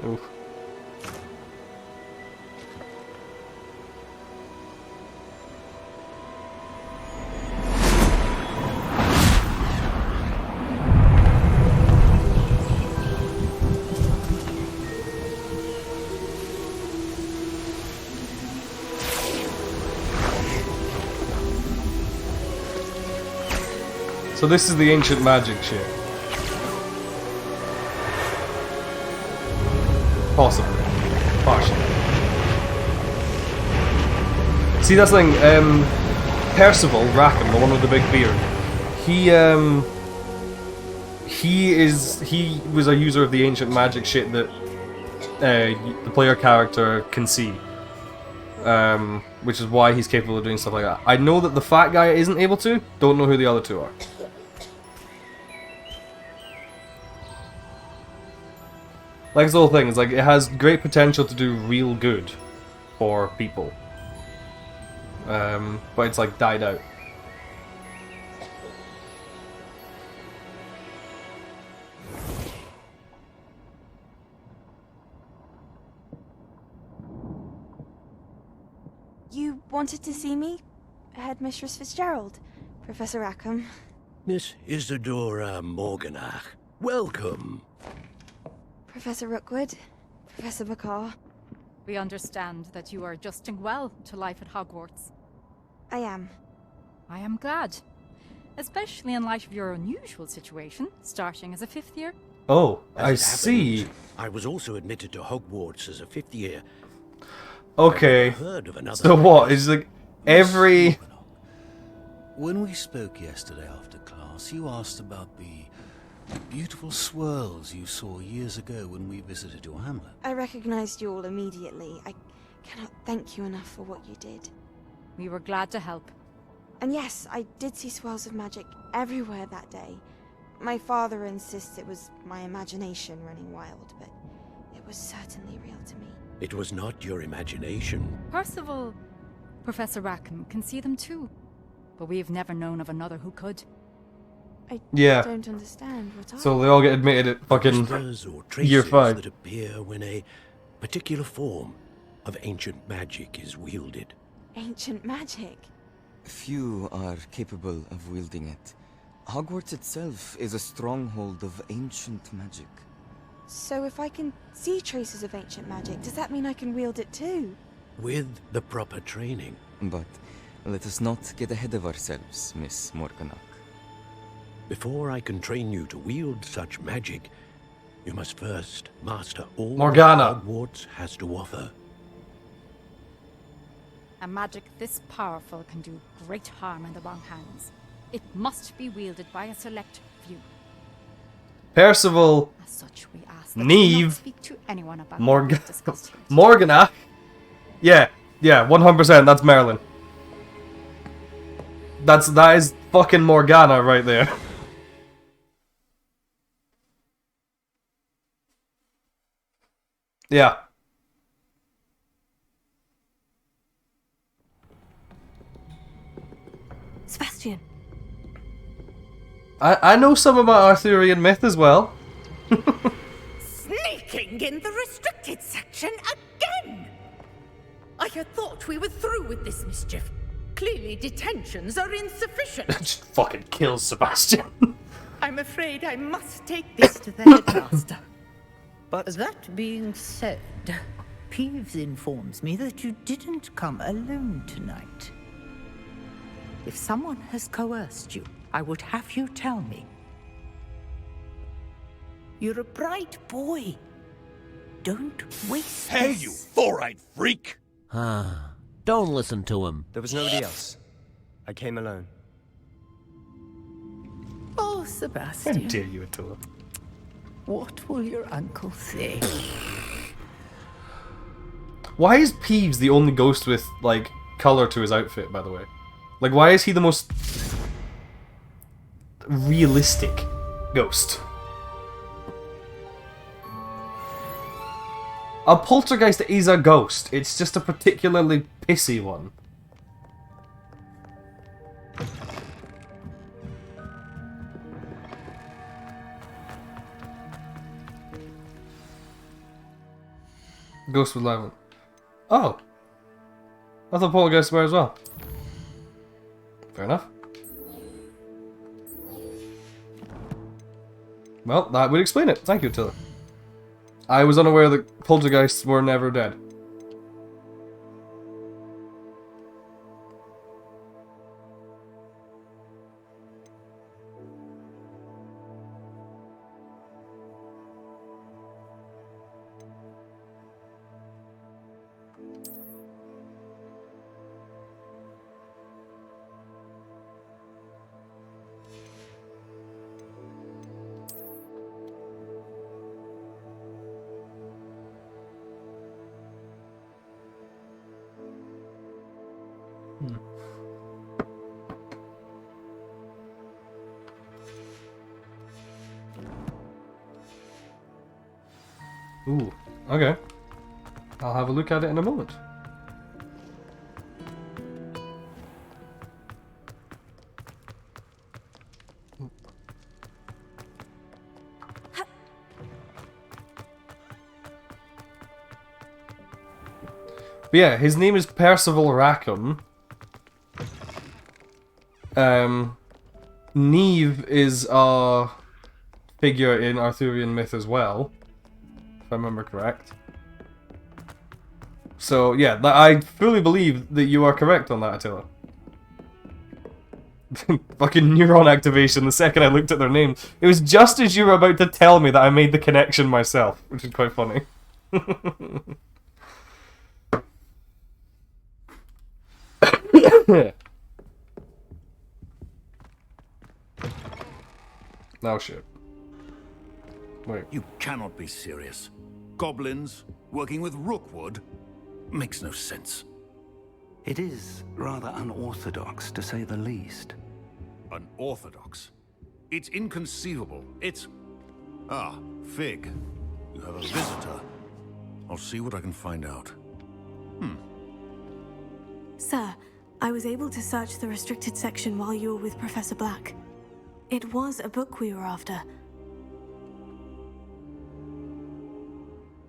Oof. So this is the ancient magic shit. Possibly. Partially. See, that's the thing, Percival, Rackham, the one with the big beard, he was a user of the ancient magic shit that the player character can see. Which is why he's capable of doing stuff like that. I know that the fat guy isn't able to, don't know who the other two are. Like, this whole thing is like, it has great potential to do real good for people. But it's like died out. You wanted to see me? Headmistress Fitzgerald, Professor Rackham. Miss Isadora Morganach. Welcome. Professor Rookwood, Professor Bakar. We understand that you are adjusting well to life at Hogwarts. I am. I am glad. Especially in light of your unusual situation, starting as a 5th year. Oh, As I it see. happens, I was also admitted to Hogwarts as a 5th year. Okay. I've never heard of another So what? place. Is like every... When we spoke yesterday after class, you asked about the beautiful swirls you saw years ago when we visited your hamlet. I recognized you all immediately. I cannot thank you enough for what you did. We were glad to help. And yes, I did see swirls of magic everywhere that day. My father insists it was my imagination running wild, but it was certainly real to me. It was not your imagination. Percival, Professor Rackham can see them too. But we've never known of another who could. I Yeah. don't understand what are So they all get admitted at fucking Crystals or year traces 5. that appear when a particular form of ancient magic is wielded. ancient magic? Few are capable of wielding it. Hogwarts itself is a stronghold of ancient magic. So if I can see traces of ancient magic, does that mean I can wield it too? With the proper training. But let us not get ahead of ourselves, Miss Morganach. Before I can train you to wield such magic, you must first master all Morgana. that Hogwarts has to offer. A magic this powerful can do great harm in the wrong hands. It must be wielded by a select few. Percival, As such, we ask that you not Neve, speak to anyone about what we've discussed here. Morgana. Yeah, 100%. That's Merlin. That is fucking Morgana right there. Yeah. Sebastian. I know some about Arthurian myth as well. Sneaking in the restricted section again! I had thought we were through with this mischief. Clearly detentions are insufficient. Just fucking kills Sebastian. I'm afraid I must take this to the headmaster. But that being said, Peeves informs me that you didn't come alone tonight. If someone has coerced you, I would have you tell me. You're a bright boy. Don't waste Hey, this. you four-eyed freak! Ah, don't listen to him. There was nobody else. I came alone. Oh, How Sebastian. dare you, Attila? What will your uncle say? Why is Peeves the only ghost with, like, colour to his outfit, by the way? Like, why is he the most realistic ghost? A poltergeist is a ghost. It's just a particularly pissy one. Ghost with live. Oh. I thought poltergeists were as well. Fair enough. Well, that would explain it. Thank you, Attila. I was unaware that poltergeists were never dead. Ooh, okay. I'll have a look at it in a moment. But yeah, his name is Percival Rackham. Neve is a figure in Arthurian myth as well, if I remember correct. So yeah, I fully believe that you are correct on that, Attila. Fucking neuron activation the second I looked at their names. It was just as you were about to tell me that I made the connection myself, which is quite funny. Oh shit. Wait. You cannot be serious. Goblins working with Rookwood makes no sense. It is rather unorthodox, to say the least. Unorthodox? It's inconceivable. It's... Ah, Fig. You have a visitor. I'll see what I can find out. Sir, I was able to search the restricted section while you were with Professor Black. It was a book we were after.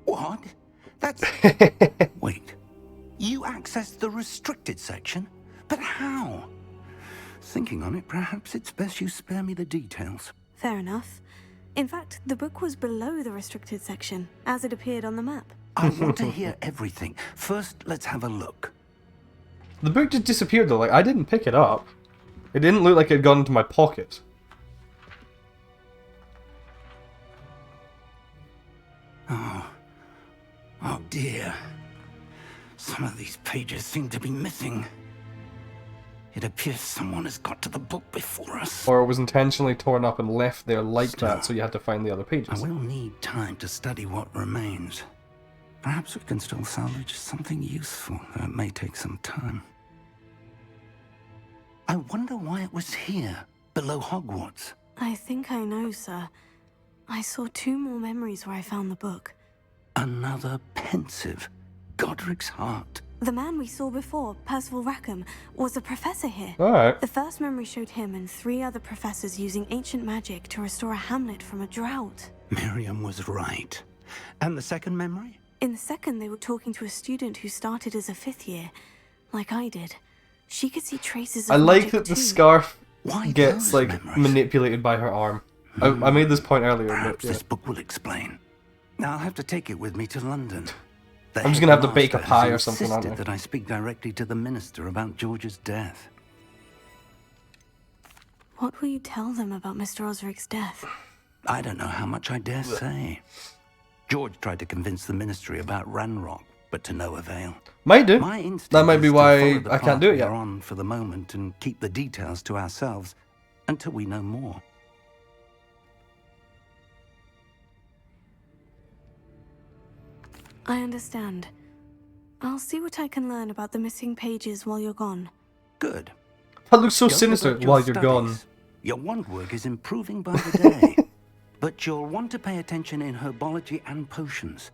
What? That's... Wait. You accessed the restricted section? But how? Thinking on it, perhaps it's best you spare me the details. Fair enough. In fact, the book was below the restricted section, as it appeared on the map. I want to hear everything. First, let's have a look. The book just disappeared though, like, I didn't pick it up. It didn't look like it had gone into my pocket. Oh dear. Some of these pages seem to be missing. It appears someone has got to the book before us. Or it was intentionally torn up and left there like that, so you had to find the other pages. I will need time to study what remains. Perhaps we can still salvage something useful, though it may take some time. I wonder why it was here, below Hogwarts. I think I know, sir. I saw 2 more memories where I found the book. Another pensive. Godric's heart. The man we saw before, Percival Rackham, was a professor here. Alright. The first memory showed him and 3 other professors using ancient magic to restore a hamlet from a drought. Miriam was right. And the second memory? In the second, they were talking to a student who started as a 5th year, like I did. She could see traces of I like magic that the too. scarf Why gets, those like, memories? manipulated by her arm. I made this point earlier, Perhaps but yeah. this book will explain. Now I'll have to take it with me to London. The I'm just gonna have to bake a headmaster pie has or something, aren't I? insisted that I speak directly to the minister about George's death. What will you tell them about Mr. Osric's death? I don't know how much I dare say. George tried to convince the ministry about Ranrock, but to no avail. Might do. My instinct That might is be to why follow the I can't path do it we yet. are on for the moment and keep the details to ourselves until we know more. I understand. I'll see what I can learn about the missing pages while you're gone. Good. That looks so Don't sinister neglect your while you're gone. studies. Your wand work is improving by the day. But you'll want to pay attention in herbology and potions.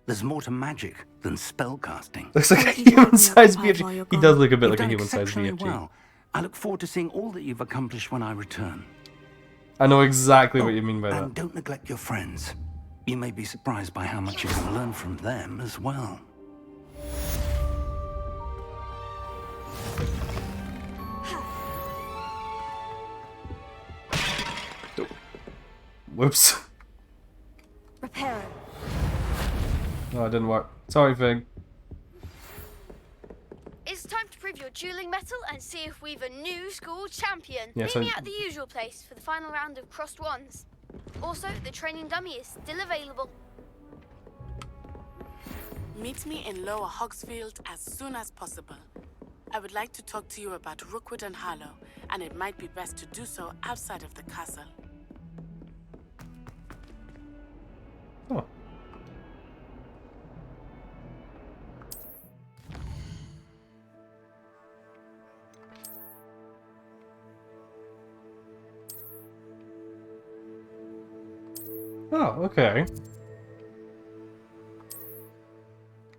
There's more to magic than spellcasting. Looks like a human-sized BFG. He does look a bit You've like a done human-sized exceptionally BFG. well. I look forward to seeing all that you've accomplished when I return. I know exactly what you mean by And that. don't neglect your friends. You may be surprised by how much you can learn from them as well. Whoops. Repair. No, it didn't work. Sorry, Fig. It's time to prove your dueling mettle and see if we've a new school champion. Yes, Meet me at the usual place for the final round of crossed wands. Also, the training dummy is still available. Meet me in Lower Hogsfield as soon as possible. I would like to talk to you about Rookwood and Harlow, and it might be best to do so outside of the castle. Oh. Oh, okay.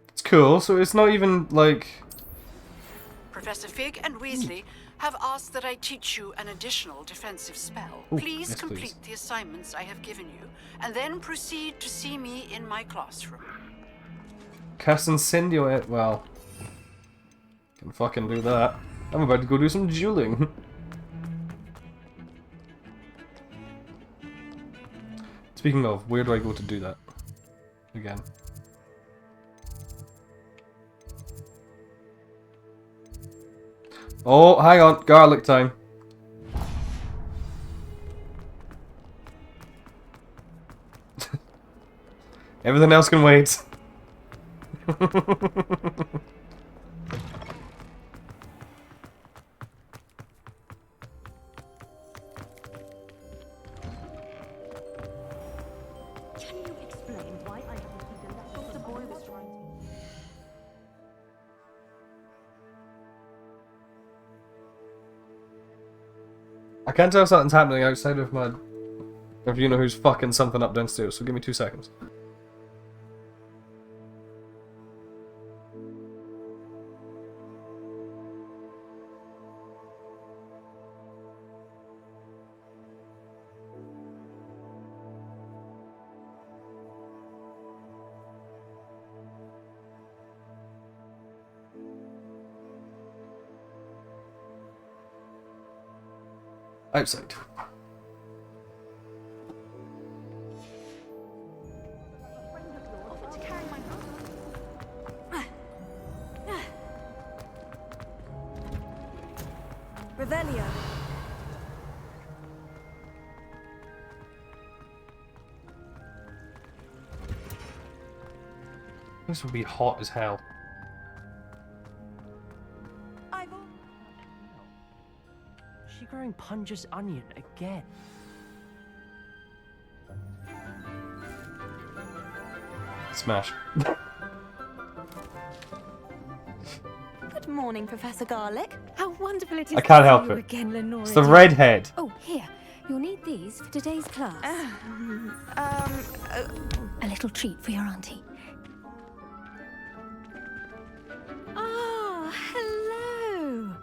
It's cool, so it's not even, like... Professor Fig and Weasley have asked that I teach you an additional defensive spell. Ooh, Please yes, complete please. the assignments I have given you, and then proceed to see me in my classroom. Cast Incendio it. Well, can fucking do that. I'm about to go do some dueling. Speaking of, where do I go to do that? Again. Oh, hang on. Garlic time. Everything else can wait. Can you explain why I haven't eaten that book the boy was trying to... I can't tell if something's happening outside of my... If you know who's fucking something up downstairs, so give me 2 seconds. Outside. Revelio. This will be hot as hell. She growing Punja's onion again. Smash. Good morning, Professor Garlic. How wonderful it is I can't to help see you it. again, Lenora. It's the dear. redhead. Oh, here. You'll need these for today's class. A little treat for your auntie. Ah, hello.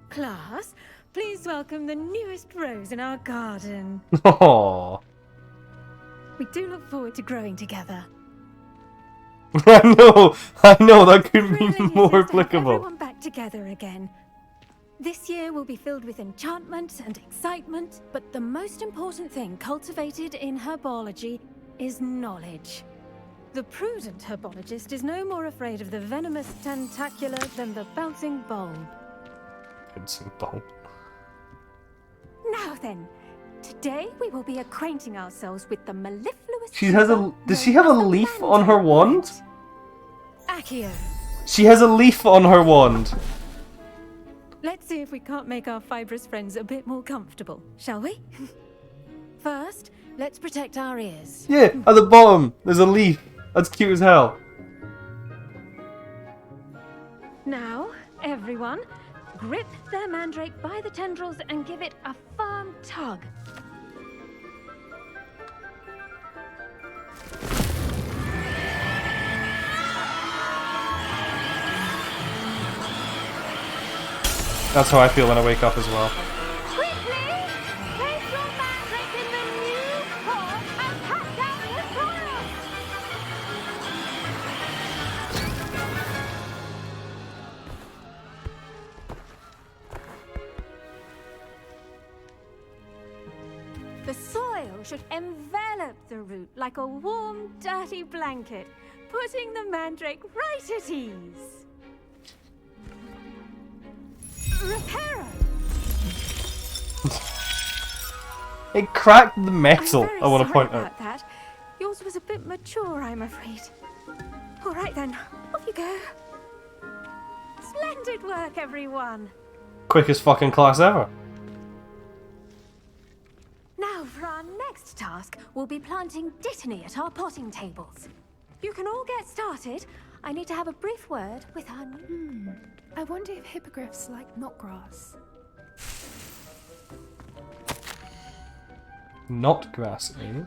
Class, please welcome the newest rose in our garden. Aww. We do look forward to growing together. I know, that couldn't be more Have applicable. everyone back together again. This year will be filled with enchantment and excitement, but the most important thing cultivated in herbology is knowledge. The prudent herbologist is no more afraid of the venomous tentacular than the bouncing bulb. Bouncing bulb. Now then, today we will be acquainting ourselves with the mellifluous... She has a. Does she have a leaf on her wand? Accio. She has a leaf on her wand. Let's see if we can't make our fibrous friends a bit more comfortable, shall we? First, let's protect our ears. Yeah, at the bottom, there's a leaf. That's cute as hell. Now, everyone, grip their mandrake by the tendrils and give it a firm tug. That's how I feel when I wake up as well. The soil should envelop the root like a warm, dirty blanket, putting the mandrake right at ease. Reparo! It cracked the metal, I'm very I want to sorry point out. about that. Yours was a bit mature, I'm afraid. All right then, off you go. Splendid work, everyone. Quickest fucking class ever. Now for our next task, we'll be planting dittany at our potting tables. You can all get started. I need to have a brief word with our new... I wonder if hippogriffs like knotgrass. Not grass, eh?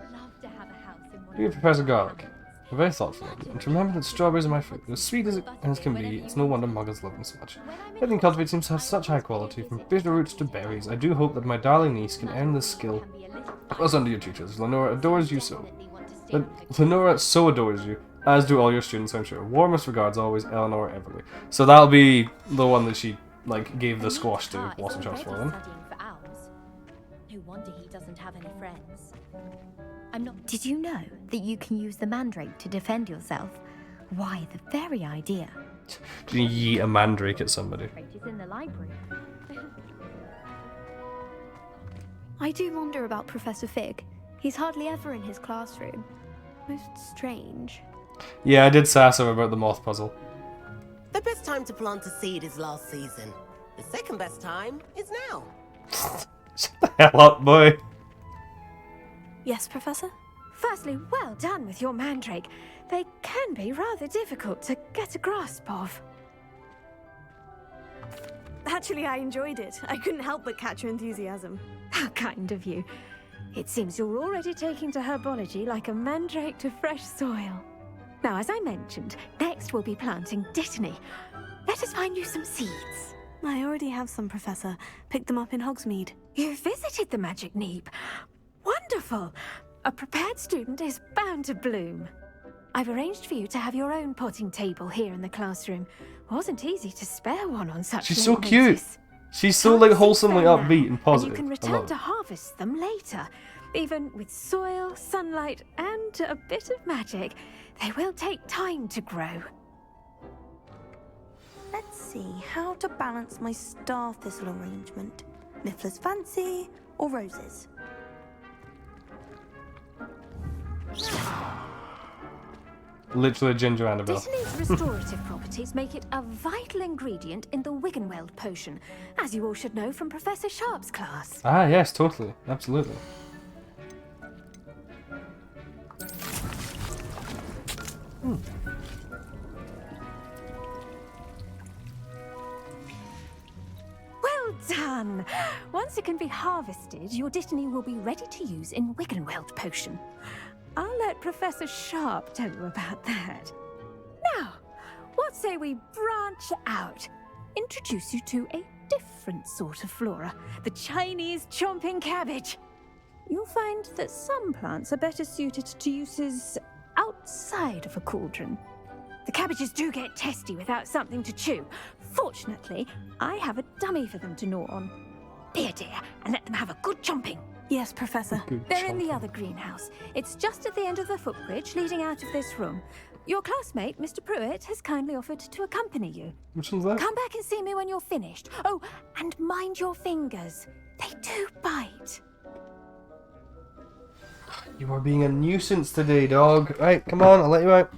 Dear Professor Garlic, you're very thoughtful, and to remember that strawberries are my fruit. As sweet as can be, it's no wonder muggles love them so much. Everything cultivated seems to have such high quality, from bitter roots to berries. I do hope that my darling niece can earn this skill. What's under your teachers? Lenora adores you so. Lenora so adores you, as do all your students, I'm sure. Warmest regards always, Eleanor Everly. So that'll be the one that she, like, gave the squash to Blossom Chops for then. No wonder he doesn't have any friends. I'm not. Did you know that you can use the mandrake to defend yourself? Why, the very idea. Do you yeet a mandrake at somebody? It's in the library. I do wonder about Professor Fig. He's hardly ever in his classroom. Most strange. Yeah, I did sass him about the moth puzzle. The best time to plant a seed is last season. The second best time is now. Shut the hell up, boy. Yes, Professor? Firstly, well done with your mandrake. They can be rather difficult to get a grasp of. Actually, I enjoyed it. I couldn't help but catch your enthusiasm. How kind of you. It seems you're already taking to herbology like a mandrake to fresh soil. Now, as I mentioned, next we'll be planting dittany. Let us find you some seeds. I already have some, Professor. Picked them up in Hogsmeade. You visited the Magic Neep. Wonderful! A prepared student is bound to bloom. I've arranged for you to have your own potting table here in the classroom. Wasn't easy to spare one on such She's late so cute. notice. She's so like wholesomely Now, upbeat and positive. And you can I return love to it. harvest them later. Even with soil, sunlight, and a bit of magic, they will take time to grow. Let's see how to balance my star thistle arrangement. Niffler's Fancy or roses? Literally a ginger Annabelle. Dittany's restorative properties make it a vital ingredient in the Wiggenweld potion, as you all should know from Professor Sharp's class. Ah, yes, totally. Absolutely. Well done! Once it can be harvested, your Dittany will be ready to use in Wiggenweld potion. I'll let Professor Sharp tell you about that. Now, what say we branch out? Introduce you to a different sort of flora, the Chinese chomping cabbage. You'll find that some plants are better suited to uses outside of a cauldron. The cabbages do get testy without something to chew. Fortunately, I have a dummy for them to gnaw on. Be a dear and let them have a good chomping. Yes, Professor. They're in the other greenhouse. It's just at the end of the footbridge leading out of this room. Your classmate, Mr. Pruitt, has kindly offered to accompany you. Which one's that? Come back and see me when you're finished. Oh, and mind your fingers. They do bite. You are being a nuisance today, dog. Right, come on, I'll let you out.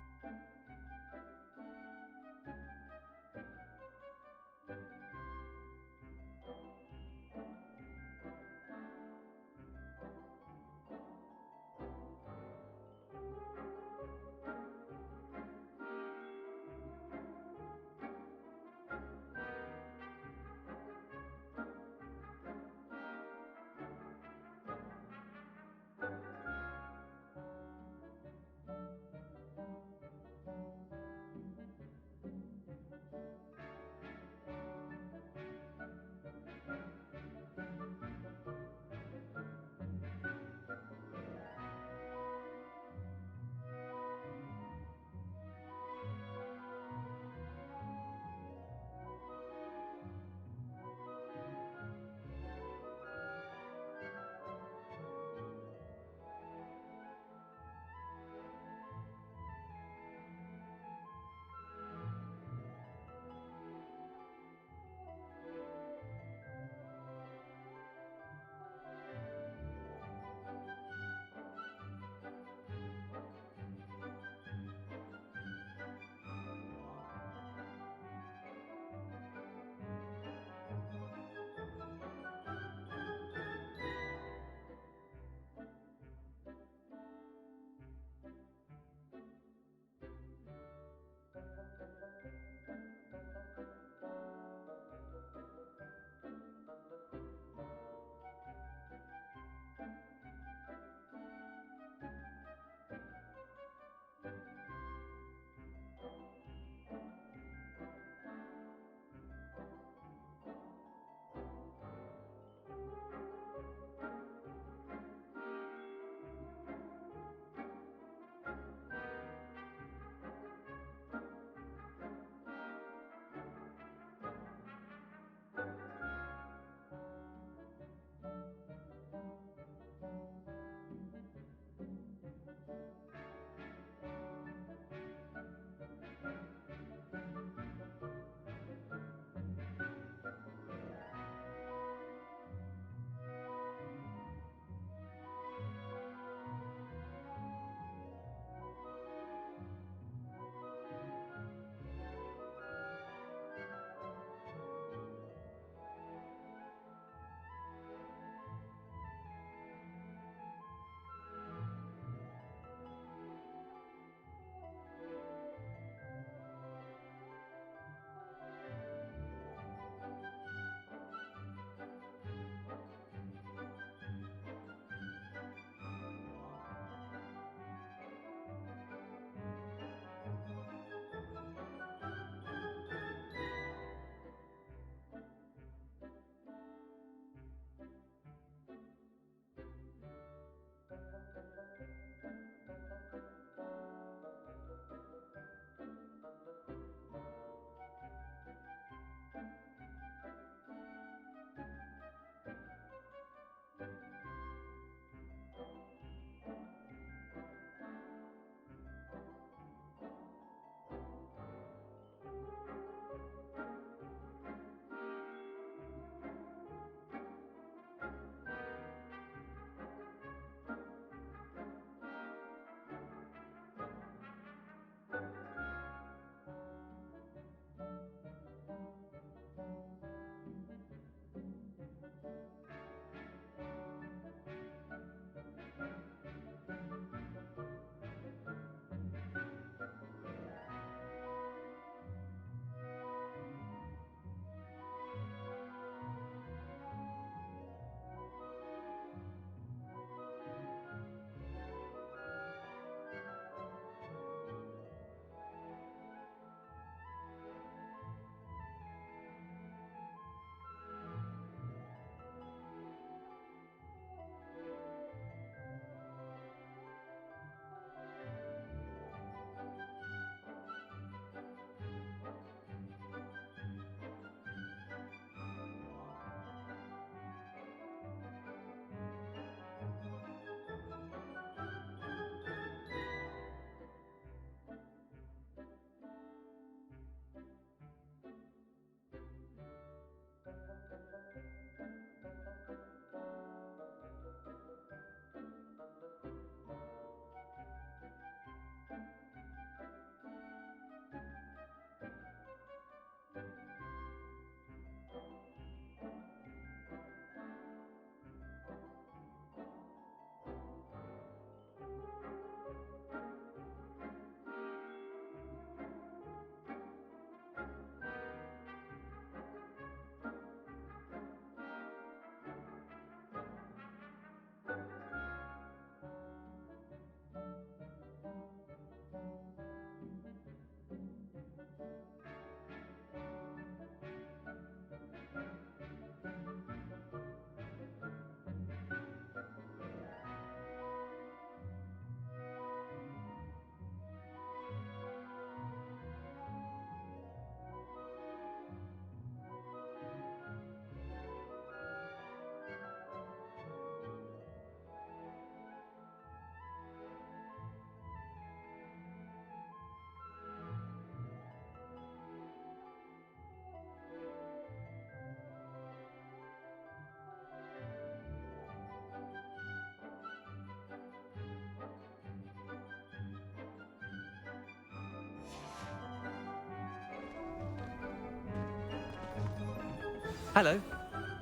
Hello.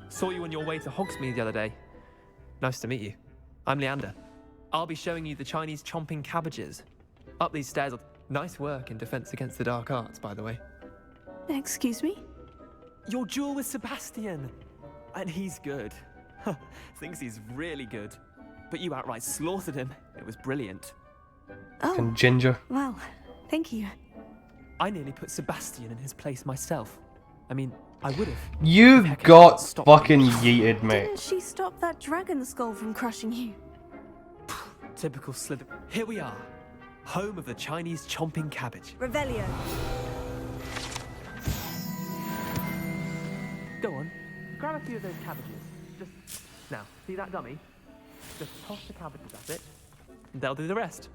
Saw you on your way to Hogsmeade the other day. Nice to meet you. I'm Leander. I'll be showing you the Chinese chomping cabbages. Up these stairs. Nice work in Defense Against the Dark Arts, by the way. Excuse me? Your duel with Sebastian. And he's good. Thinks he's really good. But you outright slaughtered him. It was brilliant. And Ginger. Well, thank you. I nearly put Sebastian in his place myself. I mean, I would have. You got fucking yeeted, mate. Didn't she stop that dragon skull from crushing you? Typical Slither. Here we are. Home of the Chinese chomping cabbage. Revelio. Go on. Grab a few of those cabbages. Just... Now, see that dummy? Just toss the cabbages at it. And they'll do the rest.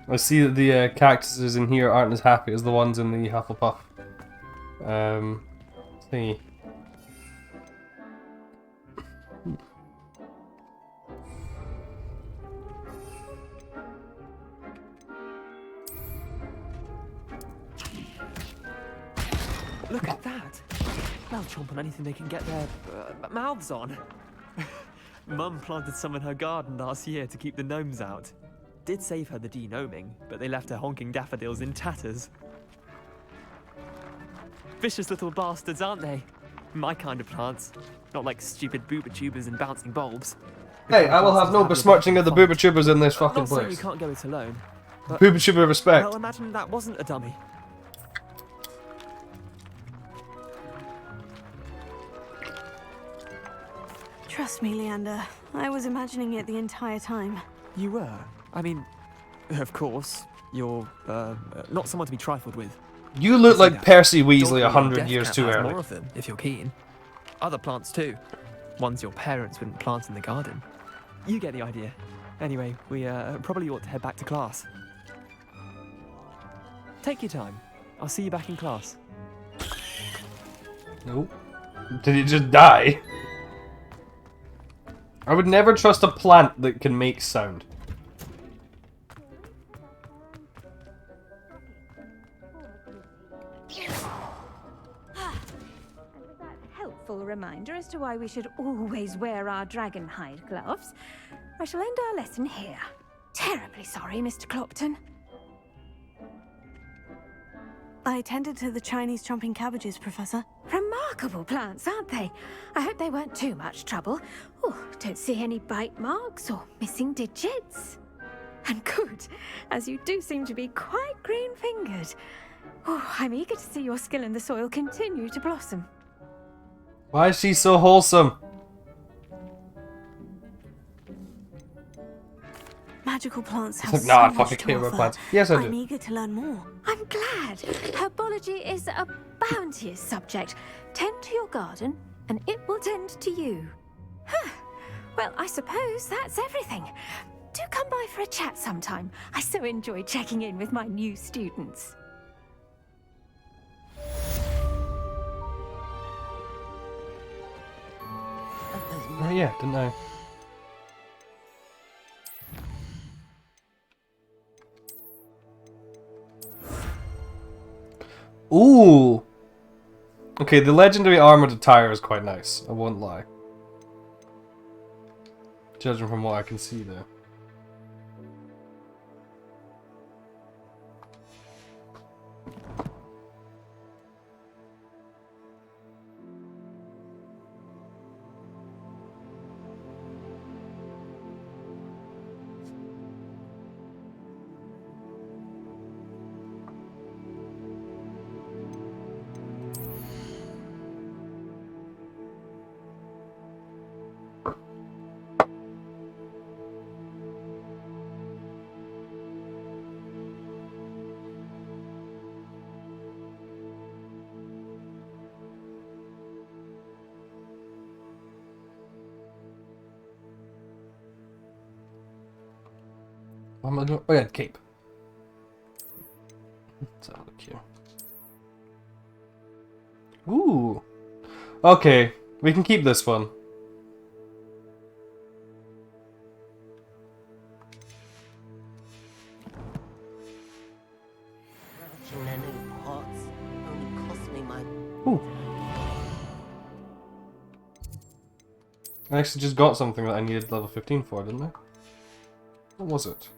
I see that the cactuses in here aren't as happy as the ones in the Hufflepuff thingy. Look at that! They'll chomp on anything they can get their mouths on. Mum planted some in her garden last year to keep the gnomes out. Did save her the de-gnoming, but they left her honking daffodils in tatters. Vicious little bastards, aren't they? My kind of plants. Not like stupid booba-tubers and bouncing bulbs. Hey, I will have no besmirching of the booba-tubers in this fucking Not saying you place. can't go it alone. But, Booba-tuber respect. well, imagine that wasn't a dummy. Trust me, Leander. I was imagining it the entire time. You were? I mean, of course, you're not someone to be trifled with. You look like Percy Don't Weasley worry, 100 Death years Cat too has early. more of them, if you're keen. Other plants too. Ones your parents wouldn't plant in the garden. You get the idea. Anyway, we probably ought to head back to class. Take your time. I'll see you back in class. Nope. Did he just die? I would never trust a plant that can make sound. Helpful reminder as to why we should always wear our dragon hide gloves, I shall end our lesson here. Terribly sorry, Mr. Clopton. I tended to the Chinese chomping cabbages, Professor. Remarkable plants, aren't they? I hope they weren't too much trouble. Oh, don't see any bite marks or missing digits. And good, as you do seem to be quite green-fingered. Oh, I'm eager to see your skill in the soil continue to blossom. Why is she so wholesome? Magical plants have Like, so nah, I much fucking to care about offer. plants. Yes, I I'm do. eager to learn more. I'm glad. Herbology is a bounteous subject. Tend to your garden, and it will tend to you. Huh. Well, I suppose that's everything. Do come by for a chat sometime. I so enjoy checking in with my new students. Oh yeah, didn't I? Ooh! Okay, the legendary armored attire is quite nice, I won't lie. Judging from what I can see there. What am I doing? Oh yeah, cape. Let's have a look here. Ooh. Okay, we can keep this one. Ooh. I actually just got something that I needed level 15 for, didn't I? What was it?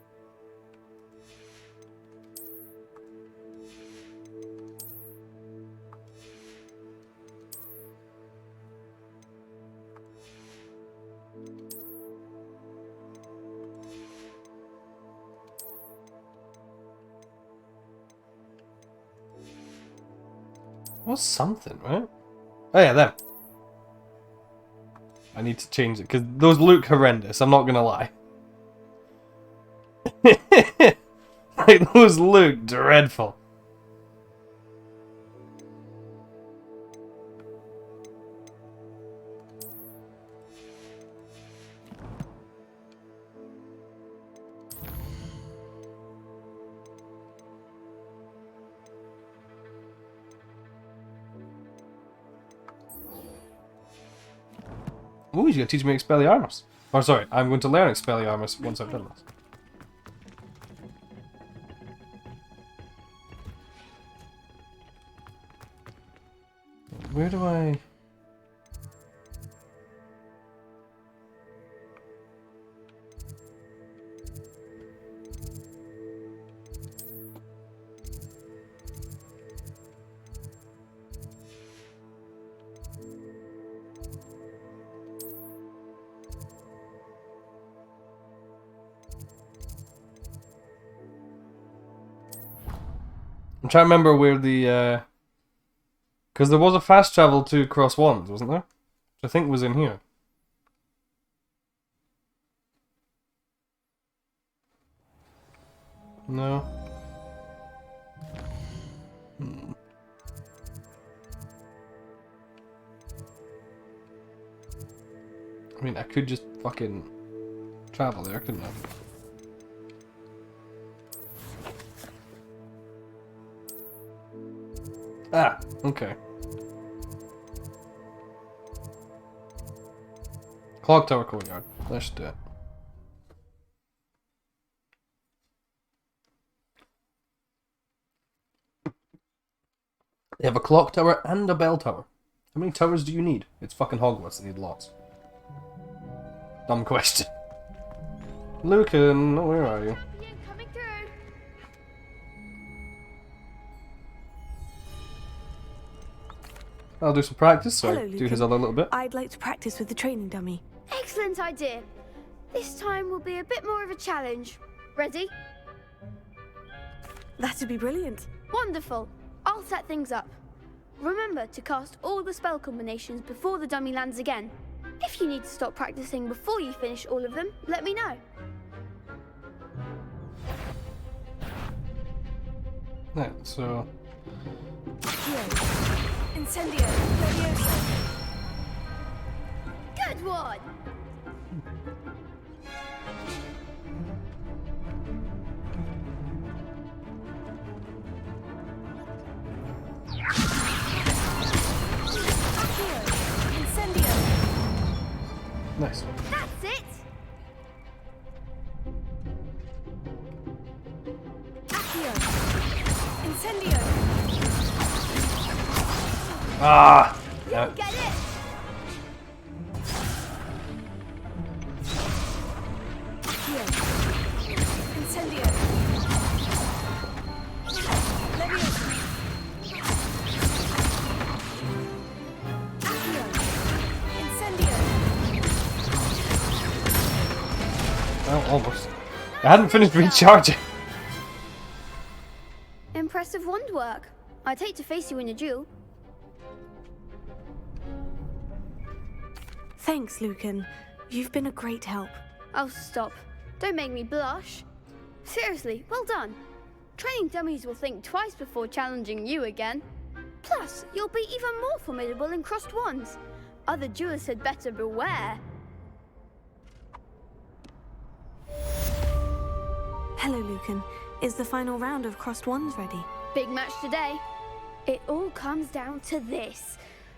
Was something, right? Oh yeah, them. I need to change it because those look horrendous. I'm not gonna lie. Like those look dreadful. Ooh, he's gonna teach me Expelliarmus. Oh, sorry, I'm going to learn Expelliarmus once I've done this. Where do I... I'm trying to remember where the, because there was a fast travel to Cross Wands, wasn't there? Which I think was in here. No. I mean, I could just fucking travel there, couldn't I? Ah, okay. Clock Tower Courtyard. Let's do it. They have a clock tower and a bell tower. How many towers do you need? It's fucking Hogwarts, they need lots. Dumb question. Lucan, where are you? I'll do some practice, so Hello, I do Lucan. his other little bit. I'd like to practice with the training dummy. Excellent idea. This time will be a bit more of a challenge. Ready? That'd be brilliant. Wonderful. I'll set things up. Remember to cast all the spell combinations before the dummy lands again. If you need to stop practicing before you finish all of them, let me know. Right, so... Incendio. Levioso. Good one! Incendio. Nice. That's it! Accio. Incendio. Ah! You'll get it! Accio. Incendio. Levioso. Accio. Incendio. Well, almost. I hadn't finished recharging. Impressive wand work. I'd hate to face you in a duel. Thanks, Lucan. You've been a great help. Oh, stop. Don't make me blush. Seriously, well done. Training dummies will think twice before challenging you again. Plus, you'll be even more formidable in crossed wands. Other duelists had better beware. Hello, Lucan. Is the final round of crossed wands ready? Big match today. It all comes down to this.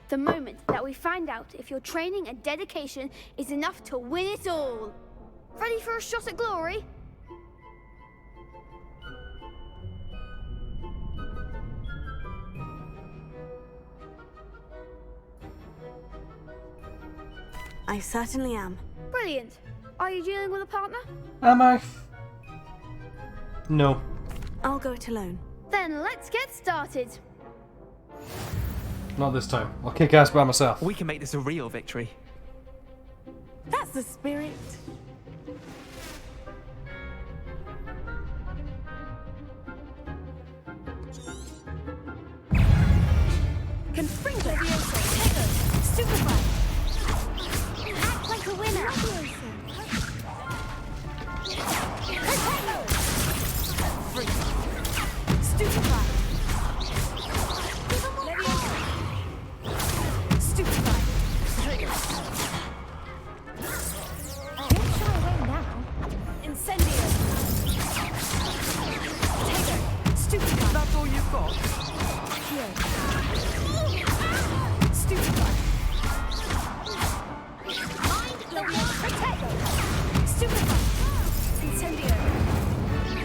The moment that we find out if your training and dedication is enough to win it all. Ready for a shot at glory? I certainly am. Brilliant. Are you dealing with a partner? Am I? No. I'll go it alone. Then let's get started. Not this time. I'll kick ass by myself. We can make this a real victory. That's the spirit. Confringo! Levioso! Superfly! Act like a winner! Stupefy! Levioso! Stupefy! Don't shy away now. Incendio! Potato! Stupefy! That's all you've got? Stupefy! Mind the wall! Potato! Stupefy! Incendio!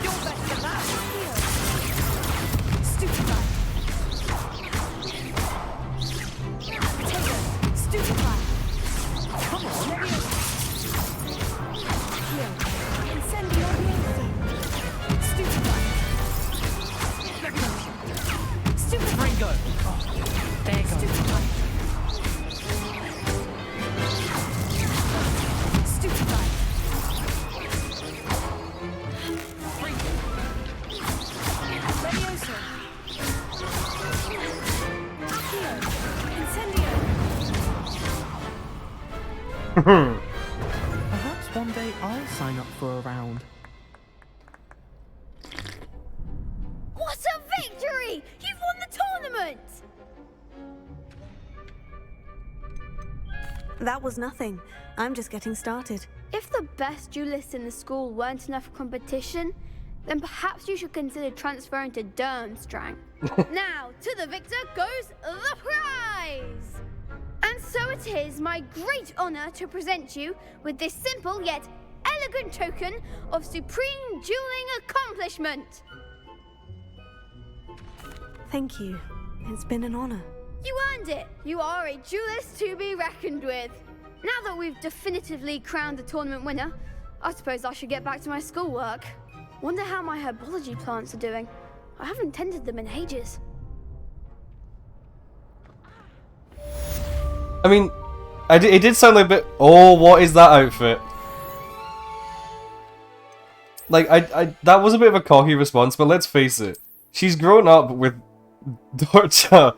You're better than that! Stupefy! Potato! Stupefy! Come on! Here! Incendio! Stupefy! Stupefy! Ringo! Oh, there you go. Stupefy! Stupefy! Levioso! Accio! Incendio! Perhaps one day I'll sign up for a round. What a victory! You've won the tournament! That was nothing. I'm just getting started. If the best duelists in the school weren't enough for competition, then perhaps you should consider transferring to Durmstrang. Now, to the victor goes the prize! And so it is my great honor to present you with this simple yet elegant token of supreme dueling accomplishment. Thank you. It's been an honor. You earned it! You are a duelist to be reckoned with. Now that we've definitively crowned the tournament winner, I suppose I should get back to my schoolwork. Wonder how my herbology plants are doing. I haven't tended them in ages. I mean, it did sound like a bit... Oh, what is that outfit? Like, that was a bit of a cocky response, but let's face it. She's grown up with Dorcha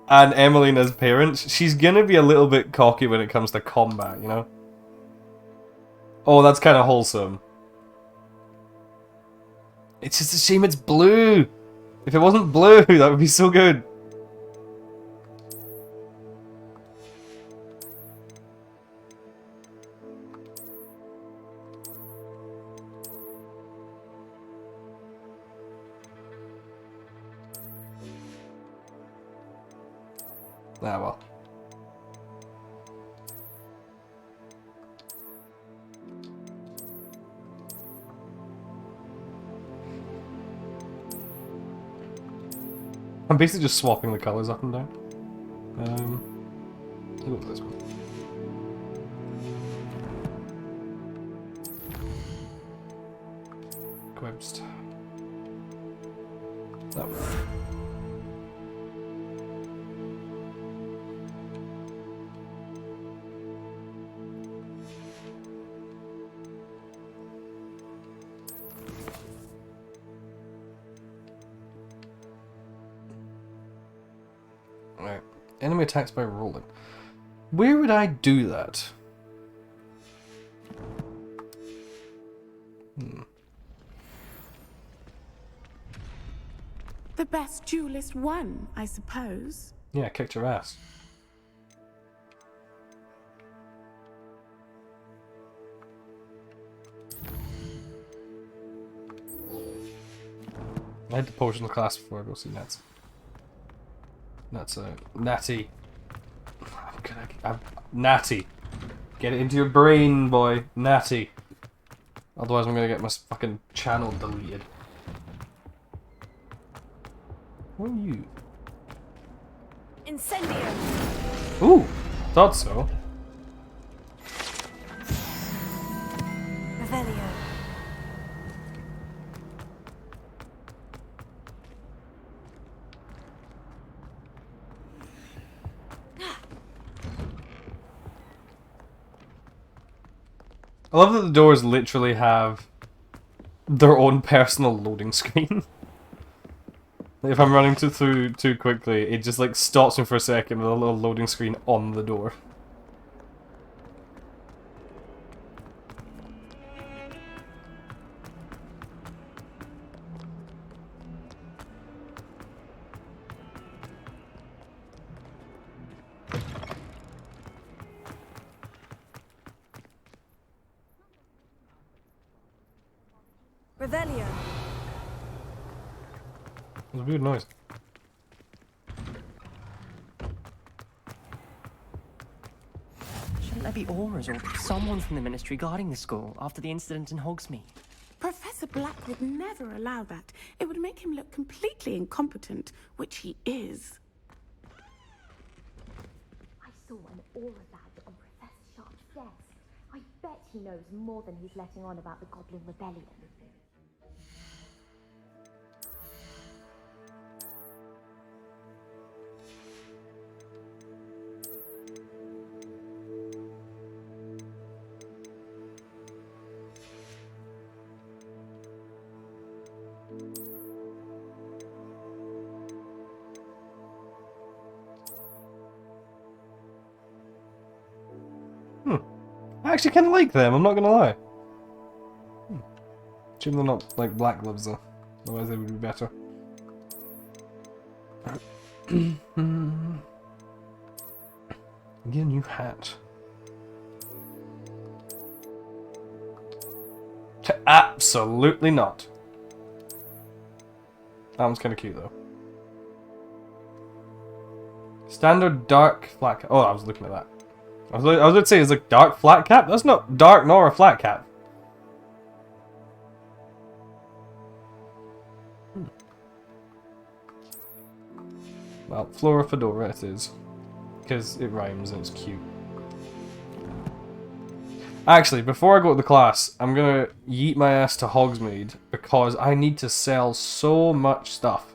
and Emmeline as parents. She's gonna be a little bit cocky when it comes to combat, you know? Oh, that's kind of wholesome. It's just a shame it's blue! If it wasn't blue, that would be so good. Ah, well. I'm basically just swapping the colours up and down. I'll go for this one. Equipped. That one. Alright. Enemy attacks by rolling. Where would I do that? The best duelist won, I suppose. Yeah, I kicked your ass. I had the potion class before I go see Nats. That's a Natty. I'm Natty. Get it into your brain, boy. Natty. Otherwise I'm gonna get my fucking channel deleted. What are you? Incendio! Ooh! Thought so. I love that the doors literally have their own personal loading screen. If I'm running through too quickly, it just like stops me for a second with a little loading screen on the door. Revelio. It was a weird noise. Shouldn't there be auras or someone from the Ministry guarding the school after the incident in Hogsmeade? Professor Black would never allow that. It would make him look completely incompetent, which he is. I saw an aura badge on Professor Sharp's desk. I bet he knows more than he's letting on about the Goblin Rebellion. I actually kind of like them, I'm not gonna lie. Assume they're not like black gloves though, otherwise they would be better. Get a new hat. Absolutely not. That one's kind of cute though. Standard dark flat cap. Oh, I was looking at that. I was going to say, it's like dark flat cap? That's not dark nor a flat cap. Well, Flora Fedora it is. Because it rhymes and it's cute. Actually, before I go to the class, I'm going to yeet my ass to Hogsmeade because I need to sell so much stuff.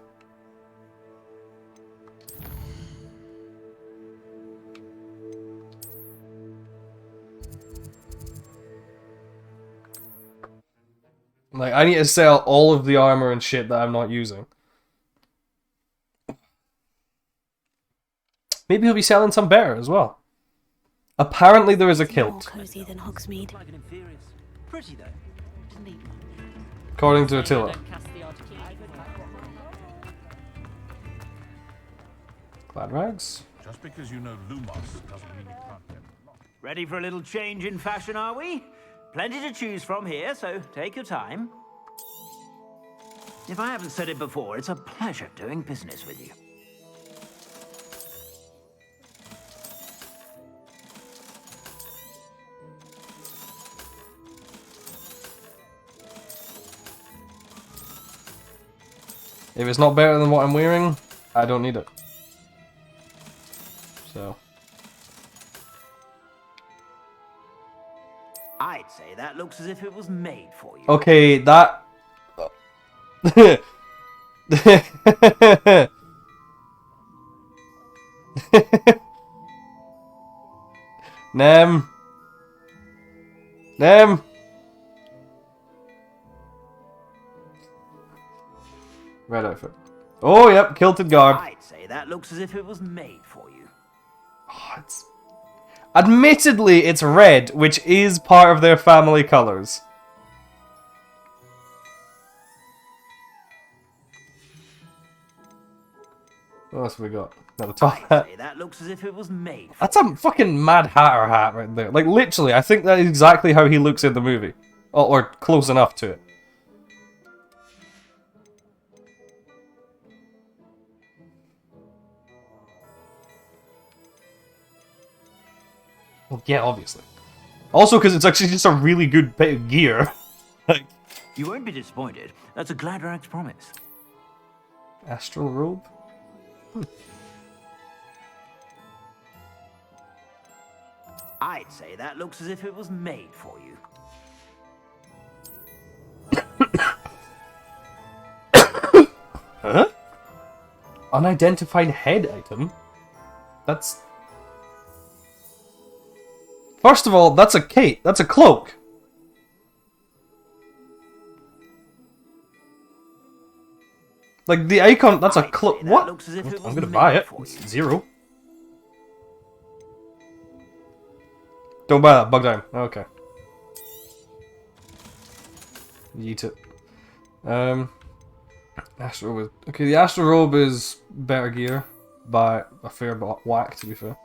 Like, I need to sell all of the armor and shit that I'm not using. Maybe he'll be selling some better as well. Apparently there is a kilt. More cozy than Hogsmeade. Pretty though. According to Attila. Glad rags. Just because you know Lumos doesn't mean you can't get lost. Ready for a little change in fashion, are we? Plenty to choose from here, so take your time. If I haven't said it before, it's a pleasure doing business with you. If it's not better than what I'm wearing, I don't need it. So. I'd say that looks as if it was made for you. Okay, that... Nem. Red outfit. Oh, yep, kilted garb. I'd say that looks as if it was made for you. Oh, it's... Admittedly, it's red, which is part of their family colours. What else have we got? Now the top hat. That looks as if it was made for That's a fucking Mad Hatter hat right there. Like, literally, I think that is exactly how he looks in the movie. Or close enough to it. Well, yeah, obviously. Also, because it's actually just a really good bit of gear. Like, You won't be disappointed. That's a Gladrag's promise. astral robe? I'd say that looks as if it was made for you. Huh? Unidentified head item? That's... First of all, that's a cape. That's a cloak. Like, the icon, that's a clue. What? looks as if it was I'm gonna made buy it. for It's 0. Don't buy that, bug down. Okay. Yeet it. Astro Robe. Okay, the Astro Robe is better gear by a fair whack, to be fair.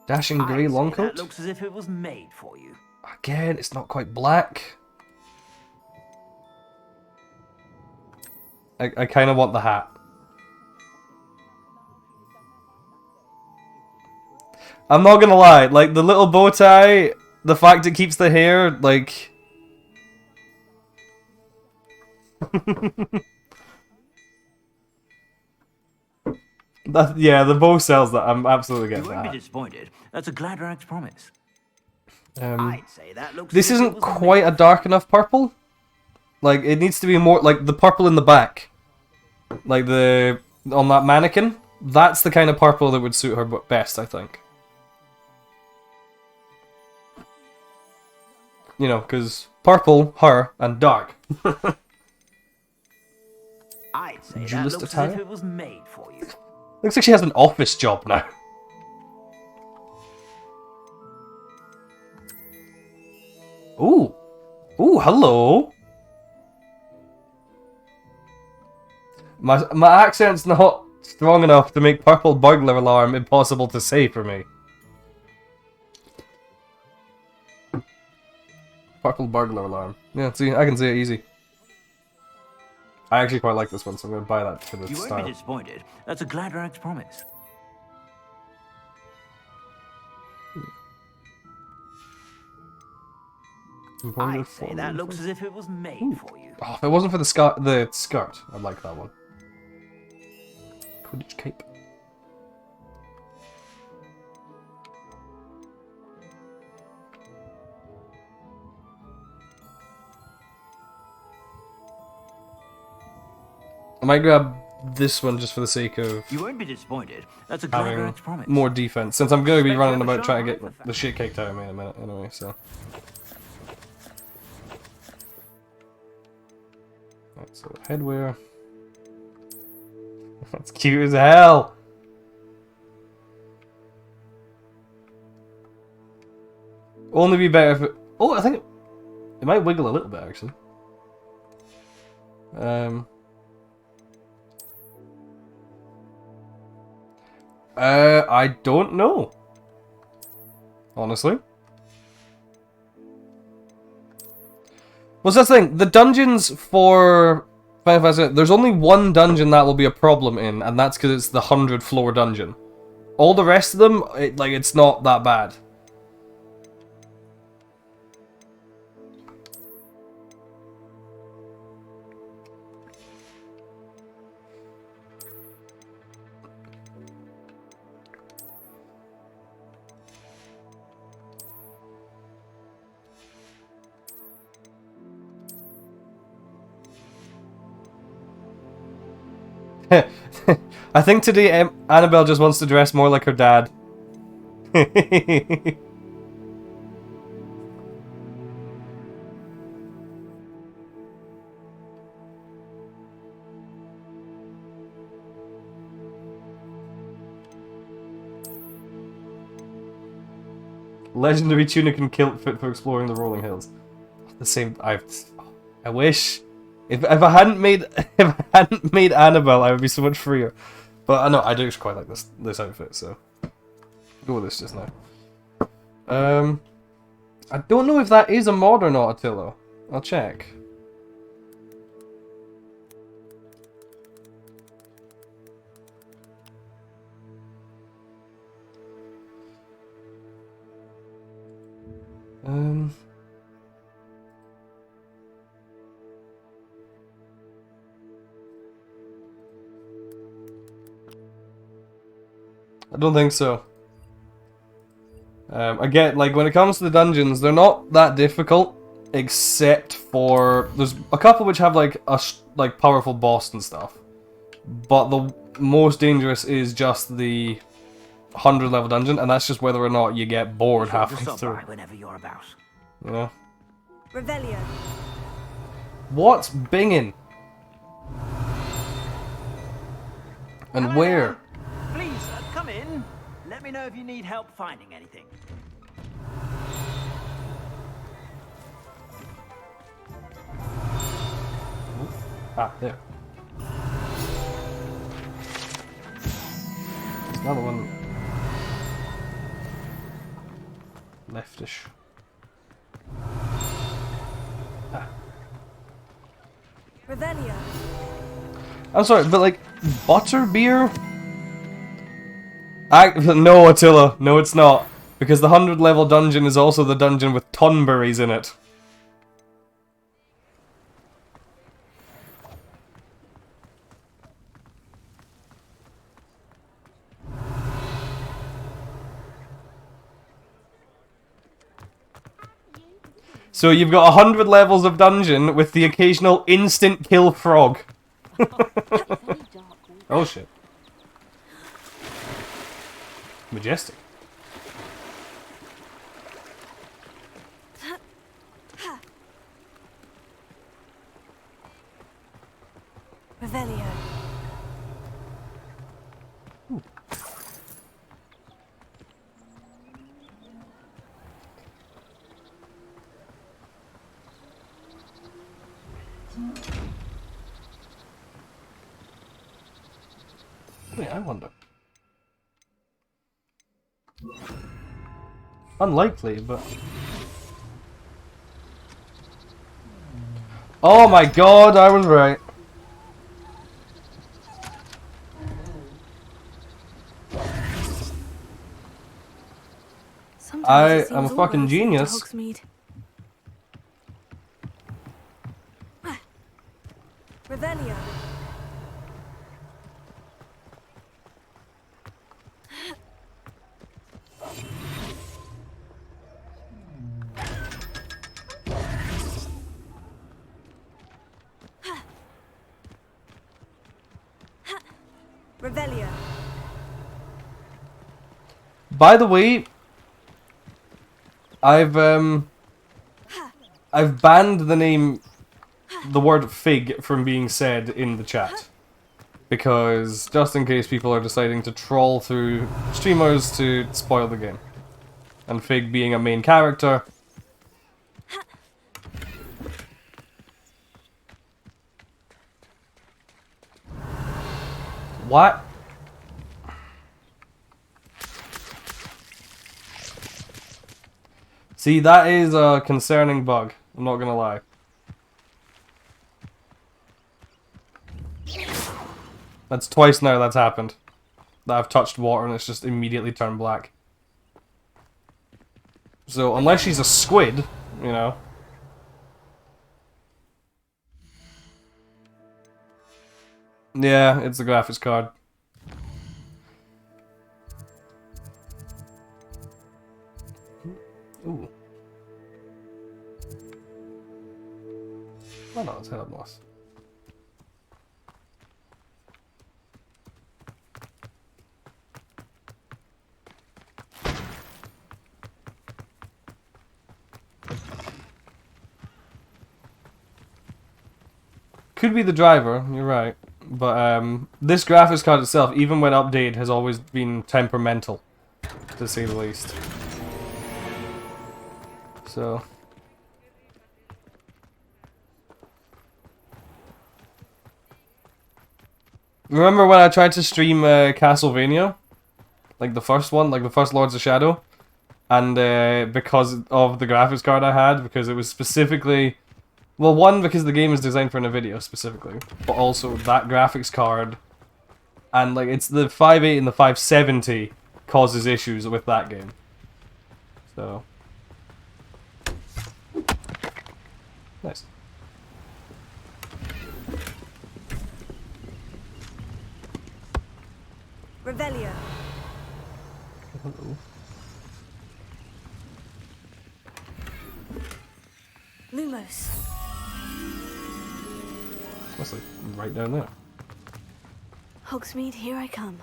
Dashing grey long coat. That looks as if it was made for you. Again, it's not quite black. I kind of want the hat. I'm not gonna lie, like, the little bow tie, the fact it keeps the hair, like... yeah, the bow sells that. I'm absolutely getting You won't that. be disappointed. That's a Gladrag's promise. I'd say that looks this as if it isn't was quite a dark enough purple. Like, it needs to be more like the purple in the back. Like the on that mannequin. That's the kind of purple that would suit her best, I think. You know, because purple, her, and dark. I'd say that Duelist looks as attire? if it was made for you. Looks like she has an office job now. Ooh. Ooh, hello. My accent's not strong enough to make purple burglar alarm impossible to say for me. Purple burglar alarm. Yeah, see, I can say it easy. I actually quite like this one, so I'm going to buy that for the You won't style. be disappointed. That's a Gladrag's promise. I'd say that looks as if it was made for you. Oh, if it wasn't for the skirt, I'd like that one. Quidditch cape. I might grab this one just for the sake of You won't be disappointed. That's a having Gladrag's promise. more defense, since I'm going to be Expect running you have a about trying to sharp get the shit kicked out of me in a minute anyway, so. Right, so headwear. That's cute as hell! Only be better if it... Oh, I think it might wiggle a little bit, actually. I don't know. Honestly. What's that thing? The dungeons for Final Fantasy, there's only one dungeon that will be a problem in, and that's because it's the 100 floor dungeon. All the rest of them, it's not that bad. I think today Annabelle just wants to dress more like her dad. Legendary tunic and kilt fit for exploring the rolling hills. The same. I wish. If I hadn't made Annabelle, I would be so much freer. But I know I do quite like this outfit, so go with this just now. I don't know if that is a mod or not, Attilo. I'll check. I don't think so. Again, like, when it comes to the dungeons, they're not that difficult, except for... There's a couple which have, like, a powerful boss and stuff. But the most dangerous is just the 100 level dungeon, and that's just whether or not you get bored halfway through. Whenever you're about. You know? Revelio. What's binging? And Hello where? there. Please, come in. Let me know if you need help finding anything. Ah, there. There's another one. Leftish. Ah. Revelio. I'm sorry, but like, butterbeer? No, Attila. No, it's not. Because the 100 level dungeon is also the dungeon with tonberries in it. So you've got 100 levels of dungeon with the occasional instant kill frog. Oh shit. Majestic. Revelio. Wait, I wonder. Unlikely, but... Oh my god, I was right. I am a fucking genius. Revelio. Revelio. By the way, I've banned the word fig from being said in the chat. Because, just in case people are deciding to troll through streamers to spoil the game. And Fig being a main character. What? See, that is a concerning bug. I'm not gonna lie. That's twice now that's happened. That I've touched water and it's just immediately turned black. So, unless she's a squid, you know. Yeah, it's the graphics card. Ooh. Oh no, it's hell moss. Could be the driver, you're right. But this graphics card itself, even when updated, has always been temperamental, to say the least. So... Remember when I tried to stream Castlevania? Like the first one, like the first Lords of Shadow? And because of the graphics card I had, because it was specifically... Well, one, because the game is designed for NVIDIA specifically, but also that graphics card, and like it's the 580 and the 570 causes issues with that game. So... Nice. Revelio. Hello. Lumos. That's like right down there. Hogsmeade, here I come.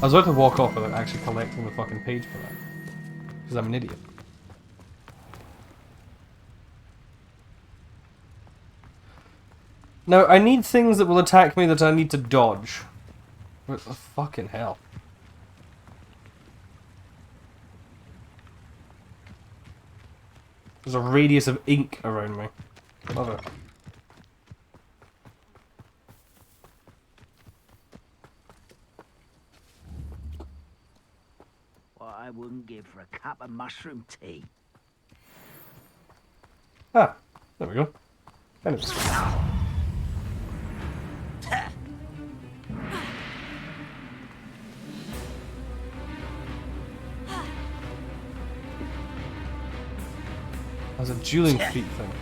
I was about to walk off without actually collecting the fucking page for that. Because I'm an idiot. Now, I need things that will attack me that I need to dodge. What the fucking hell? There's a radius of ink around me. Love it. What I wouldn't give for a cup of mushroom tea. Ah, there we go. Anyways. There's a dueling feet thing.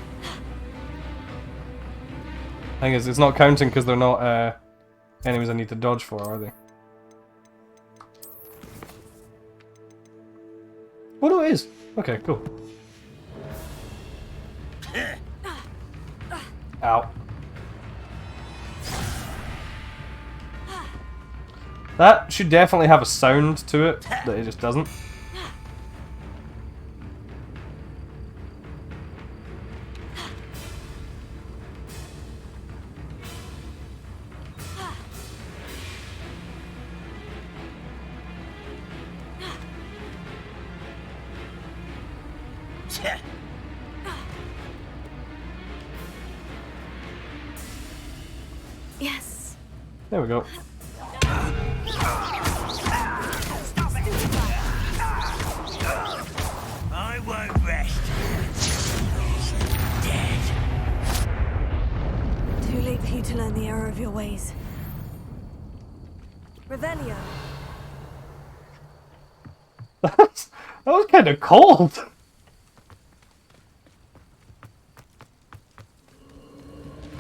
Thing is, it's not counting because they're not enemies I need to dodge for, are they? Oh no, it is! Okay, cool. Ow. That should definitely have a sound to it, that it just doesn't. Yes. There we go. I won't rest. Dead. Too late for you to learn the error of your ways. Revelio. That was kind of cold.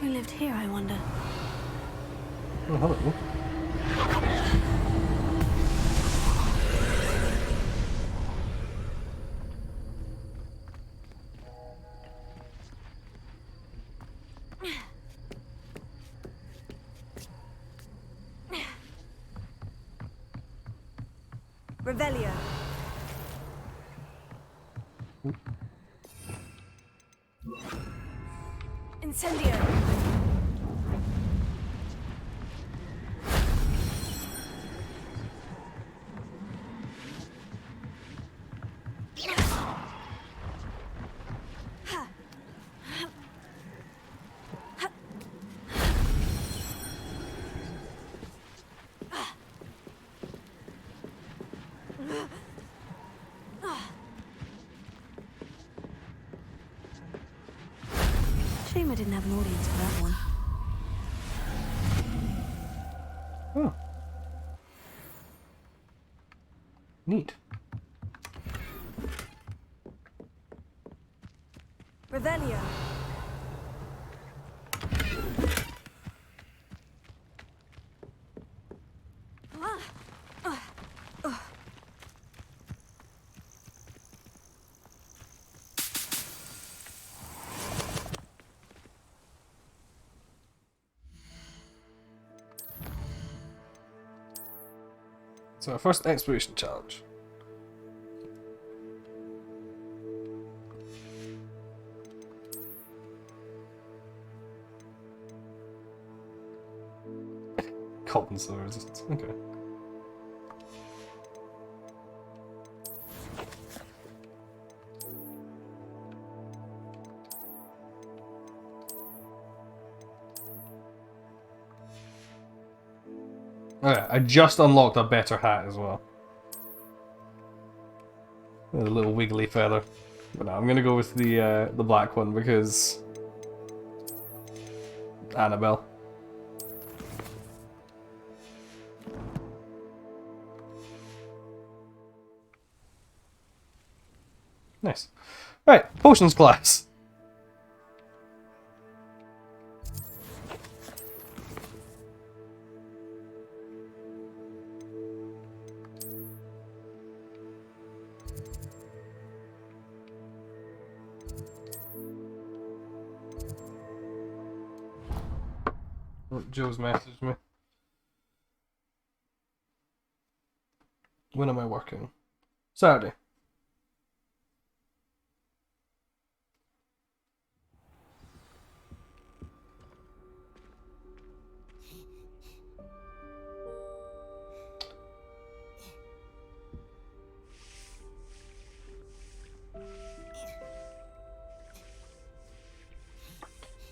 Who lived here, I wonder? Oh, hello. Revelio. Incendio. Shame I didn't have an audience for that one. Oh. Neat. Revelio. So our first exploration challenge. Cotton soil resistance. Okay. Okay, I just unlocked a better hat as well. With a little wiggly feather. But no, I'm gonna go with the black one because Annabelle. Nice. Right, potions class. Oh, Joe's messaged me. When am I working? Saturday.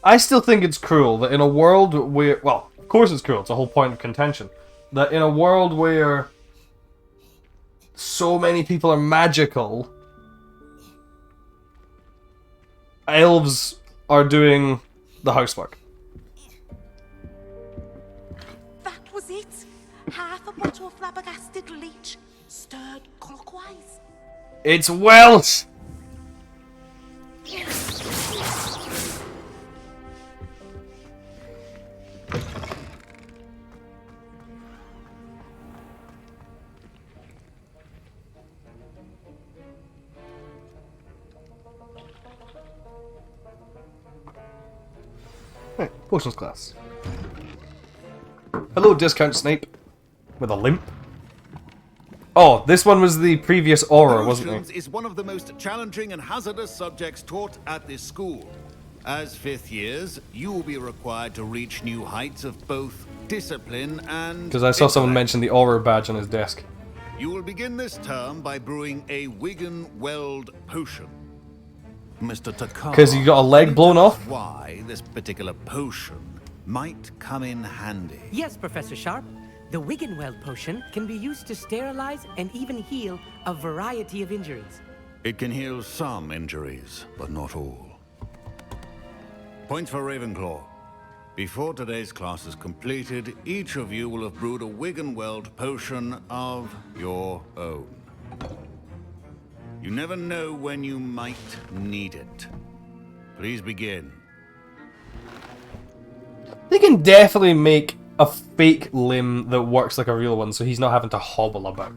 I still think it's cruel that in a world where... Well, of course it's cruel. It's the whole point of contention. That in a world where so many people are magical, elves are doing the housework. That was it. Half a bottle of flabbergasted leech, stirred clockwise. It's Welsh! Right, potions class. Hello, Discount Snape. With a limp. Oh, this one was the previous Auror, wasn't Potions it? is one of the most challenging and hazardous subjects taught at this school. As fifth years, you will be required to reach new heights of both discipline and... Because I saw someone mention the Auror badge on his desk. You will begin this term by brewing a Wigan-Weld potion. Mr. Takar, Because you got a leg blown off? why this particular potion might come in handy. Yes, Professor Sharp. The Wiggenweld potion can be used to sterilize and even heal a variety of injuries. It can heal some injuries, but not all. Points for Ravenclaw. Before today's class is completed, each of you will have brewed a Wiggenweld potion of your own. You never know when you might need it. Please begin. They can definitely make a fake limb that works like a real one, so he's not having to hobble about.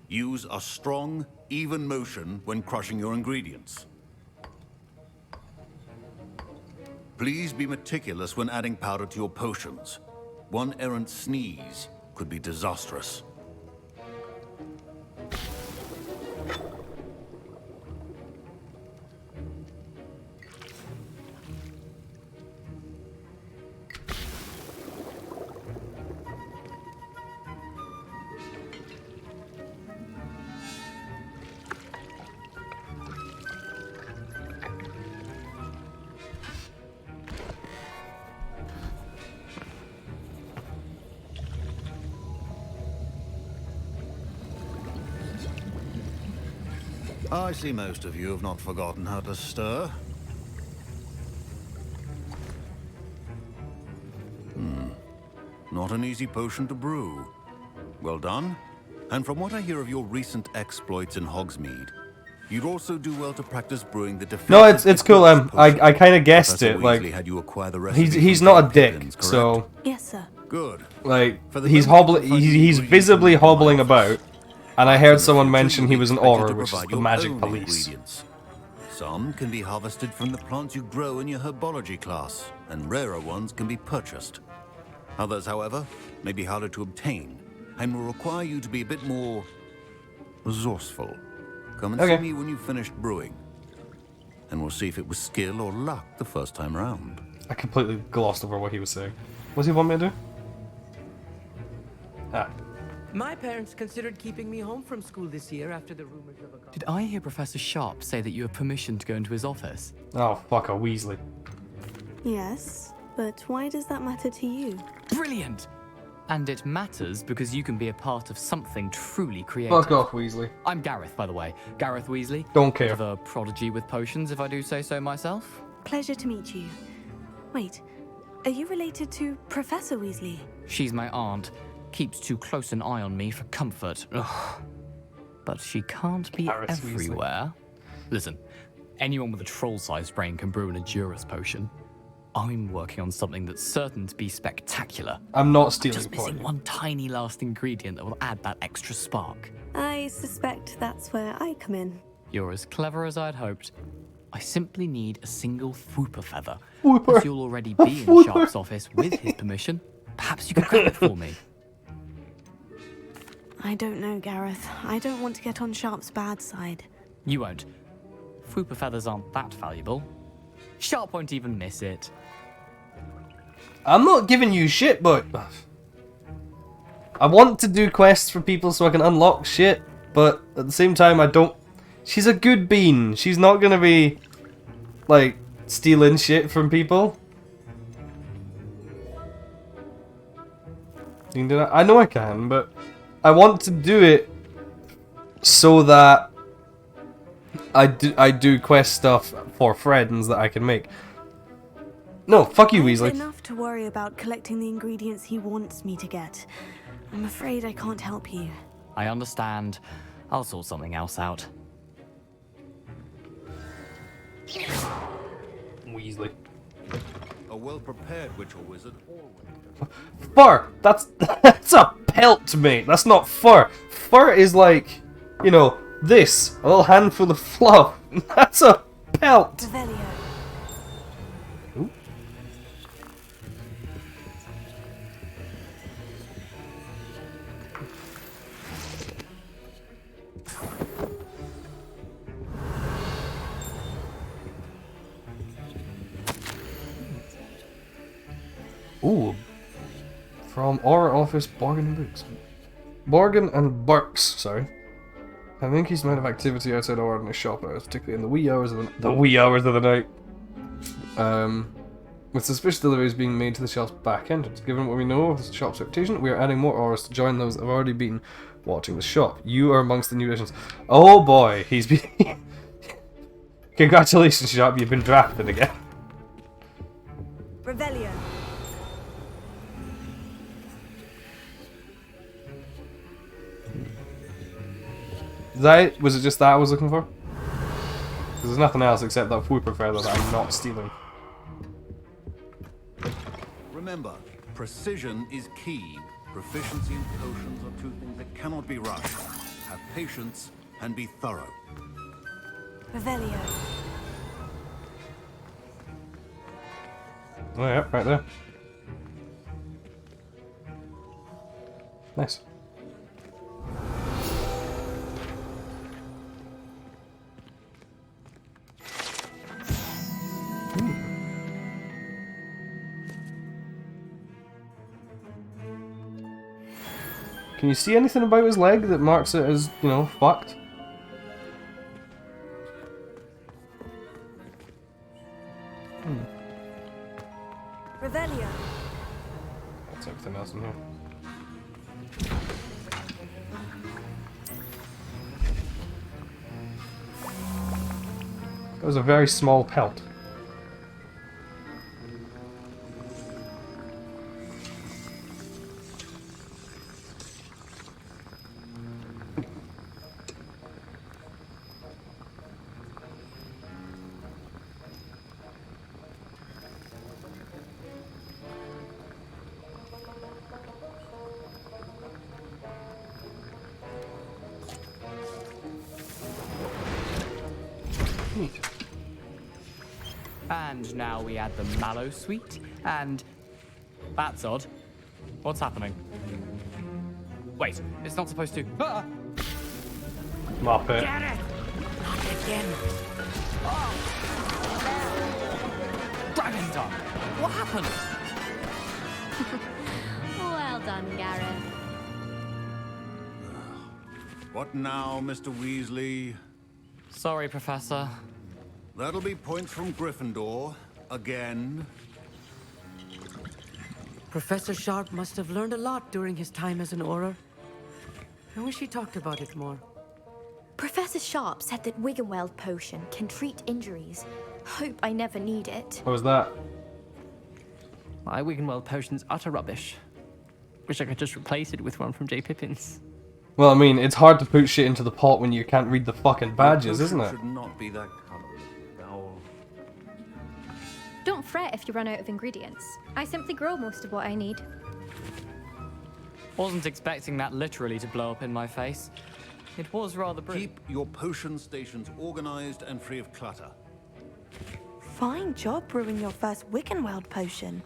Use a strong, even motion when crushing your ingredients. Please be meticulous when adding powder to your potions. One errant sneeze could be disastrous. I see most of you have not forgotten how to stir. Not an easy potion to brew. Well done. And from what I hear of your recent exploits in Hogsmeade, you'd also do well to practice brewing the defensive... No, it's cool. I kind of guessed Professor it. Like, Weasley had you acquire the recipe he's from not a Jane dick, Pippins, correct? so Yes, sir. Good. like For the he's moment, hobbling. find He's ingredients visibly in my hobbling office. about, and I heard someone You'll mention be he was an expected Auror, to which is provide the your magic own police. ingredients. Some can be harvested from the plants you grow in your herbology class, and rarer ones can be purchased. Others, however, may be harder to obtain, and will require you to be a bit more resourceful. Come and Okay. see me when you've finished brewing, and we'll see if it was skill or luck the first time round. I completely glossed over what he was saying. What does he want me to do? Ah. My parents considered keeping me home from school this year after the rumors of a... Did I hear Professor Sharp say that you have permission to go into his office? Oh, fuck a Weasley. Yes, but why does that matter to you? Brilliant! And it matters because you can be a part of something truly creative. Fuck off, Weasley. I'm Gareth, by the way. Gareth Weasley. Don't care. Bit of a prodigy with potions, if I do say so myself. Pleasure to meet you. Wait, are you related to Professor Weasley? She's my aunt. Keeps too close an eye on me for comfort. Ugh. But she can't be Harris Weasley. everywhere. Listen, anyone with a troll-sized brain can brew an Endurance potion. I'm working on something that's certain to be spectacular. I'm not stealing Just the point. missing one tiny last ingredient that will add that extra spark. I suspect that's where I come in. You're as clever as I'd hoped. I simply need a single Fwooper feather. Fwooper. As you'll already be in Sharp's office with his permission, perhaps you could grab it for me. I don't know, Gareth. I don't want to get on Sharp's bad side. You won't. Fwooper feathers aren't that valuable. Sharp won't even miss it. I'm not giving you shit, but I want to do quests for people so I can unlock shit, but at the same time I don't... She's a good bean. She's not gonna be, like, stealing shit from people. You can do that? I know I can, but I want to do it so that I do quest stuff for friends that I can make. No, fuck you, Weasley. Enough to worry about collecting the ingredients he wants me to get. I'm afraid I can't help you. I understand. I'll sort something else out. Weasley. A well-prepared witch or wizard always... Fur! That's a pelt, mate. That's not fur. Fur is like, you know, this. A little handful of fluff. That's a pelt. Revelio. Ooh. Ooh. From our office, Borgin and Books. Borgin and Burks, sorry. Have an increased amount of activity outside our ordinary shop hours, particularly in the wee hours of the night. With suspicious deliveries being made to the shop's back entrance. Given what we know of the shop's reputation, we are adding more hours to join those that have already been watching the shop. You are amongst the new additions. Oh boy, he's been... Congratulations, shop, you've been drafted again. Revelio. Was it just that I was looking for? Because there's nothing else except that Fwooper feather that I'm not stealing. Remember, precision is key. Proficiency and potions are two things that cannot be rushed. Have patience and be thorough. Revelio. Oh yeah, right there. Nice. Can you see anything about his leg that marks it as, you know, fucked? Revelio. That's everything else in here. That was a very small pelt. And now we add the mallow sweet, and... That's odd. What's happening? Wait, it's not supposed to... Ah! Muppet. Get it! Not again! Oh! Dragon tongue! What happened? Well done, Gareth. What now, Mr. Weasley? Sorry, Professor. That'll be points from Gryffindor. Again. Professor Sharp must have learned a lot during his time as an Auror. I wish he talked about it more. Professor Sharp said that Wiggenweld potion can treat injuries. Hope I never need it. What was that? My Wiggenweld potion's utter rubbish. Wish I could just replace it with one from J. Pippin's. Well, I mean, it's hard to put shit into the pot when you can't read the fucking badges, isn't it? Should not be that color. Now, Don't fret if you run out of ingredients. I simply grow most of what I need. Wasn't expecting that literally to blow up in my face. It was rather brief. keep your potion stations organized and free of clutter. Fine job brewing your first Wiggenweld potion.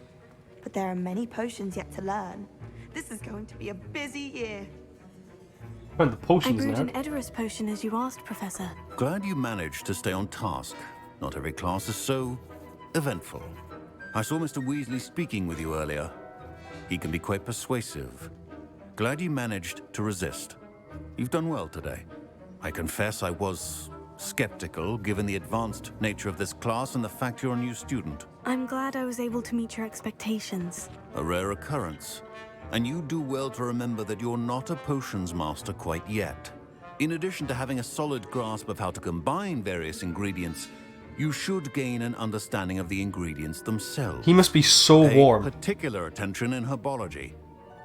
But there are many potions yet to learn. This is going to be a busy year. Find the I potions brewed now. an Edorus potion as you asked, Professor. Glad you managed to stay on task. Not every class is so eventful. I saw Mr. Weasley speaking with you earlier. He can be quite persuasive. Glad you managed to resist. You've done well today. I confess I was skeptical, given the advanced nature of this class and the fact you're a new student. I'm glad I was able to meet your expectations. A rare occurrence. And you do well to remember that you're not a potions master quite yet. In addition to having a solid grasp of how to combine various ingredients, you should gain an understanding of the ingredients themselves. He must be so Pay warm. particular attention in herbology.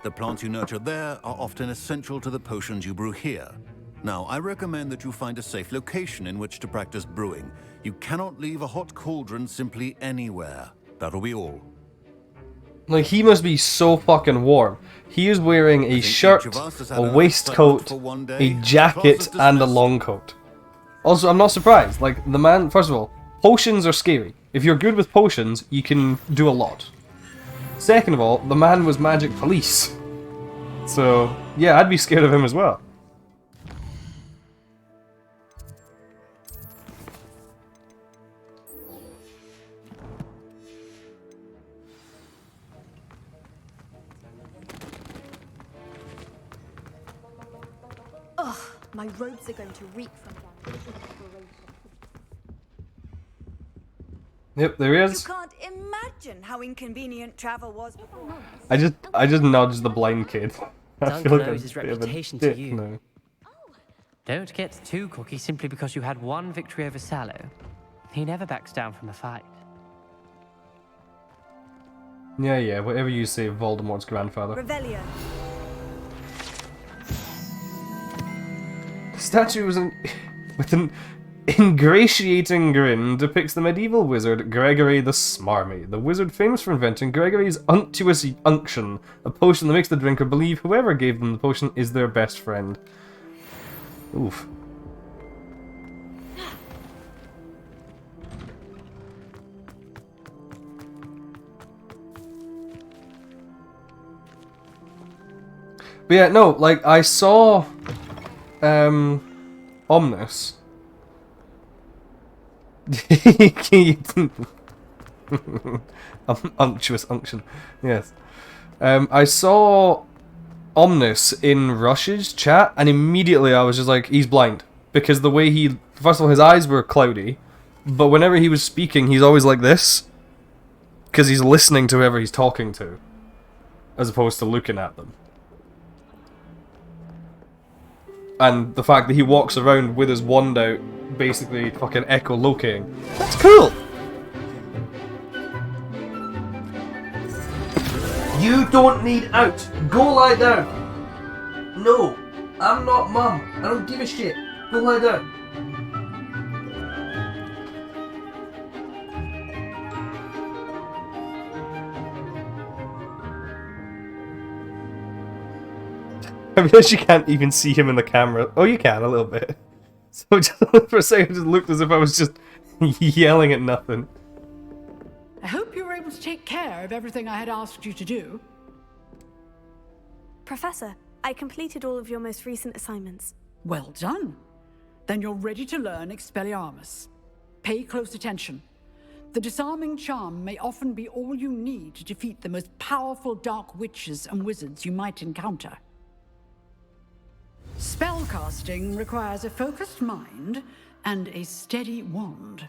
The plants you nurture there are often essential to the potions you brew here. Now, I recommend that you find a safe location in which to practice brewing. You cannot leave a hot cauldron simply anywhere. That'll be all. Like, he must be so fucking warm. He is wearing a shirt, a waistcoat, a jacket, and a long coat. Also, I'm not surprised. Like, the man, first of all, potions are scary. If you're good with potions, you can do a lot. Second of all, the man was magic police. So, yeah, I'd be scared of him as well. Ugh, my robes are going to reek from that. Yep, there he is. You can't imagine how inconvenient travel was before. I just nudged the blind kid. I Don't feel like lose a his bit of a reputation to dick you. now. Don't get too cocky simply because you had one victory over Sallow. He never backs down from a fight. Yeah, whatever you say, Voldemort's grandfather. Revelio. The statue was with an ingratiating grin depicts the medieval wizard Gregory the Smarmy, the wizard famous for inventing Gregory's unctuous unction, a potion that makes the drinker believe whoever gave them the potion is their best friend. Oof. But yeah, no, like, I saw Omnis. Unctuous unction. Yes. I saw Omnis in Rush's chat, and immediately I was just like, he's blind. Because the way he... First of all, his eyes were cloudy, but whenever he was speaking, he's always like this. Because he's listening to whoever he's talking to, as opposed to looking at them. And the fact that he walks around with his wand out, basically fucking echolocating. That's cool! You don't need out! Go lie down! No! I'm not mum! I don't give a shit! Go lie down! I realize you can't even see him in the camera. Oh, you can, a little bit. So just for a second, it just looked as if I was just yelling at nothing. I hope you were able to take care of everything I had asked you to do. Professor, I completed all of your most recent assignments. Well done. Then you're ready to learn Expelliarmus. Pay close attention. The disarming charm may often be all you need to defeat the most powerful dark witches and wizards you might encounter. Spellcasting requires a focused mind and a steady wand.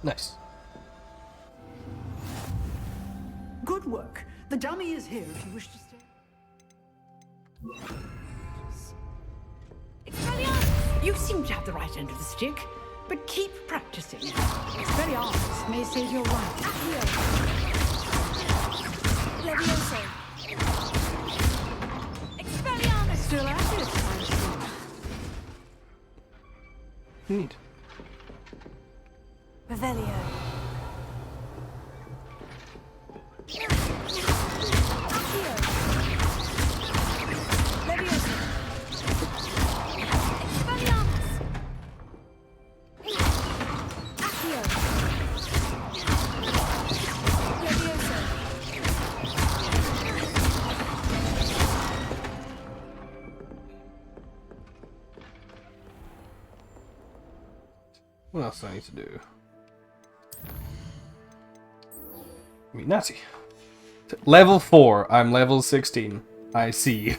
Nice. Good work. The dummy is here if you wish to stay. You seem to have the right end of the stick, but keep practicing. Expelliarmus may save your life. Levioso. Expelliarmus. Still at it, I'm sure. Neat. Revelio. What else do I need to do? Meet Natty. Level 4. I'm level 16. I see.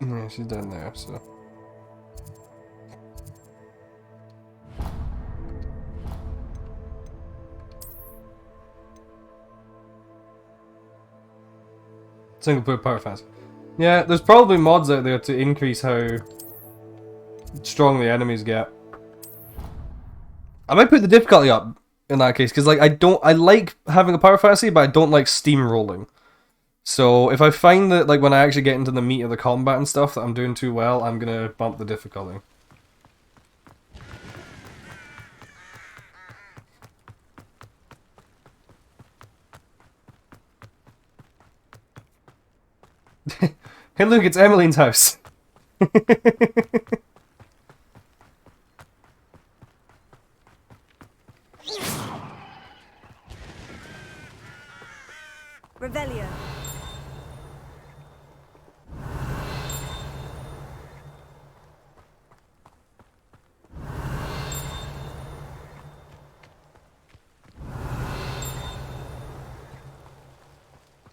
Yeah, she's down there, so... Single player power fans. Yeah, there's probably mods out there to increase how strong the enemies get. I might put the difficulty up in that case, because like I like having a power fantasy, but I don't like steamrolling. So if I find that like when I actually get into the meat of the combat and stuff that I'm doing too well, I'm gonna bump the difficulty. Hey look, it's Emmeline's house. Revelio.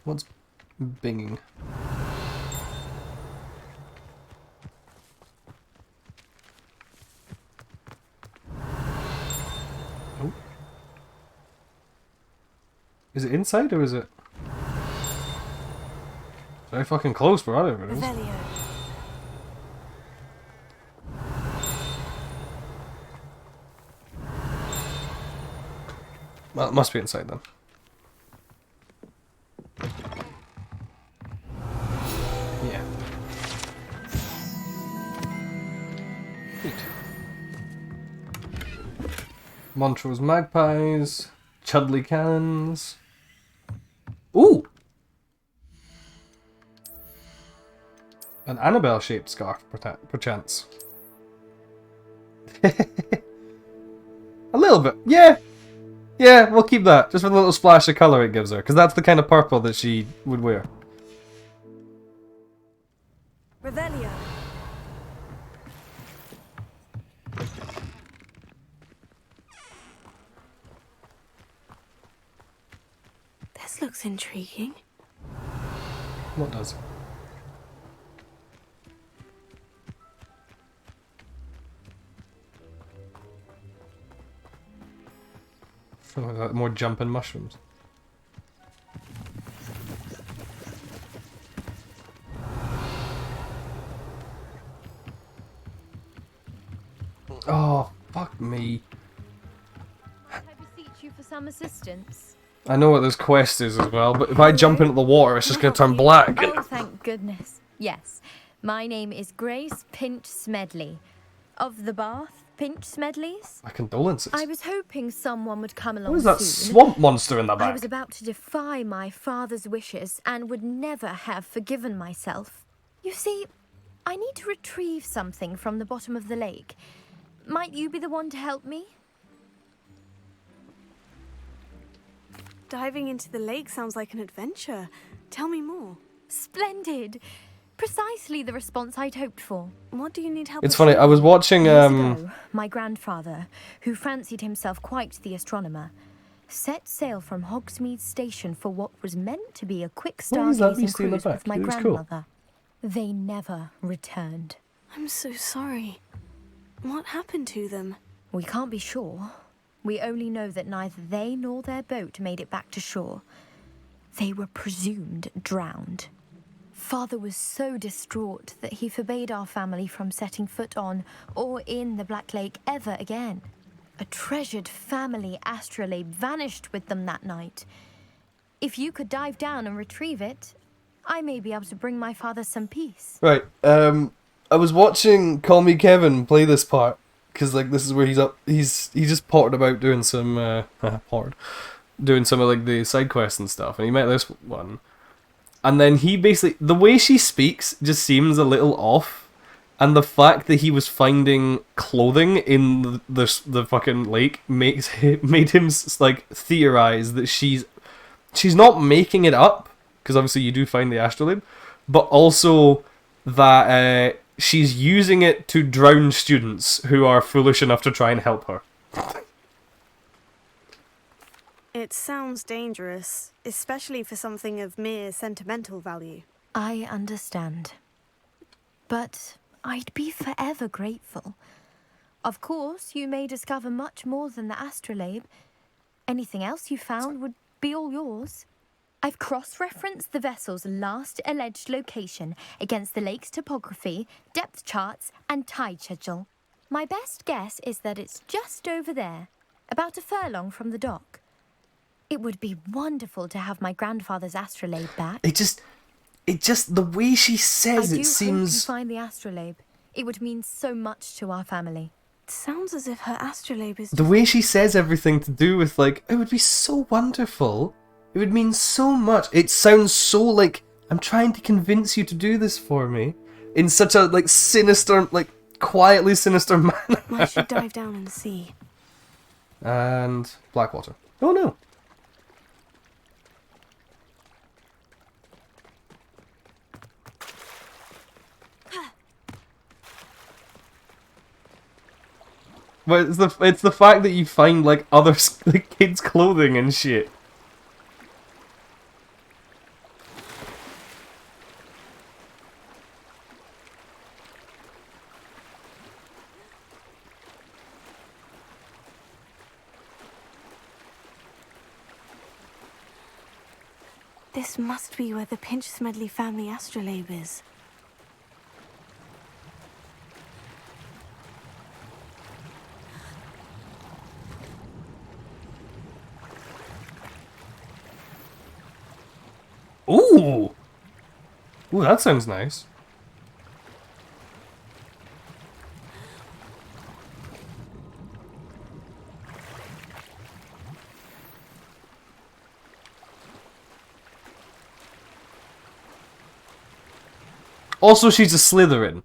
What's binging? Oh. Is it inside or is it? Very fucking close for whatever it is. Revelio. Well, it must be inside then. Yeah. Neat. Montrose magpies, Chudley cannons. Ooh! An Annabelle-shaped scarf, perchance. A little bit, yeah! Yeah, we'll keep that, just for the little splash of colour it gives her, because that's the kind of purple that she would wear. Revelio. This looks intriguing. What does? Something like more jumping mushrooms. Oh, fuck me. I beseech you for some assistance. I know what this quest is as well, but if I jump into the water, it's just going to turn black. Oh, thank goodness. Yes. My name is Grace Pinch Smedley. Of the Bath Pinch Smedleys. My condolences. I was hoping someone would come along What is that soon. swamp monster in the back? I was about to defy my father's wishes and would never have forgiven myself. You see, I need to retrieve something from the bottom of the lake. Might you be the one to help me? Diving into the lake sounds like an adventure. Tell me more. Splendid. Precisely the response I'd hoped for. What do you need help It's funny, I was watching, Years ago, my grandfather, who fancied himself quite the astronomer, set sail from Hogsmeade Station for what was meant to be a quick What is that stargazing beast in the cruise with back? my It was cool. grandmother. They never returned. I'm so sorry. What happened to them? We can't be sure. We only know that neither they nor their boat made it back to shore. They were presumed drowned. Father was so distraught that he forbade our family from setting foot on or in the Black Lake ever again. A treasured family astrolabe vanished with them that night. If you could dive down and retrieve it, I may be able to bring my father some peace. Right, I was watching Call Me Kevin play this part, because like this is where he just potted about doing some, doing some of like the side quests and stuff, and he met this one. And then he basically, the way she speaks just seems a little off. And the fact that he was finding clothing in the fucking lake made him like theorize that she's not making it up, because obviously you do find the astrolabe, but also that she's using it to drown students who are foolish enough to try and help her. It sounds dangerous, especially for something of mere sentimental value. I understand. But I'd be forever grateful. Of course, you may discover much more than the astrolabe. Anything else you found would be all yours. I've cross-referenced the vessel's last alleged location against the lake's topography, depth charts, and tide schedule. My best guess is that it's just over there, about a furlong from the dock. It would be wonderful to have my grandfather's astrolabe back. It just the way she says I it do seems. hope you find the astrolabe. It would mean so much to our family. It sounds as if her astrolabe is The way she says everything to do with, like, it would be so wonderful. It would mean so much. It sounds so like, I'm trying to convince you to do this for me. In such a, like, sinister, like, quietly sinister manner. I should dive down and see. And Blackwater. Oh no. But it's the fact that you find, like, other like, kids' clothing and shit. This must be where the Pinch-Smedley family astrolabe is. Ooh! Ooh, that sounds nice. Also, she's a Slytherin.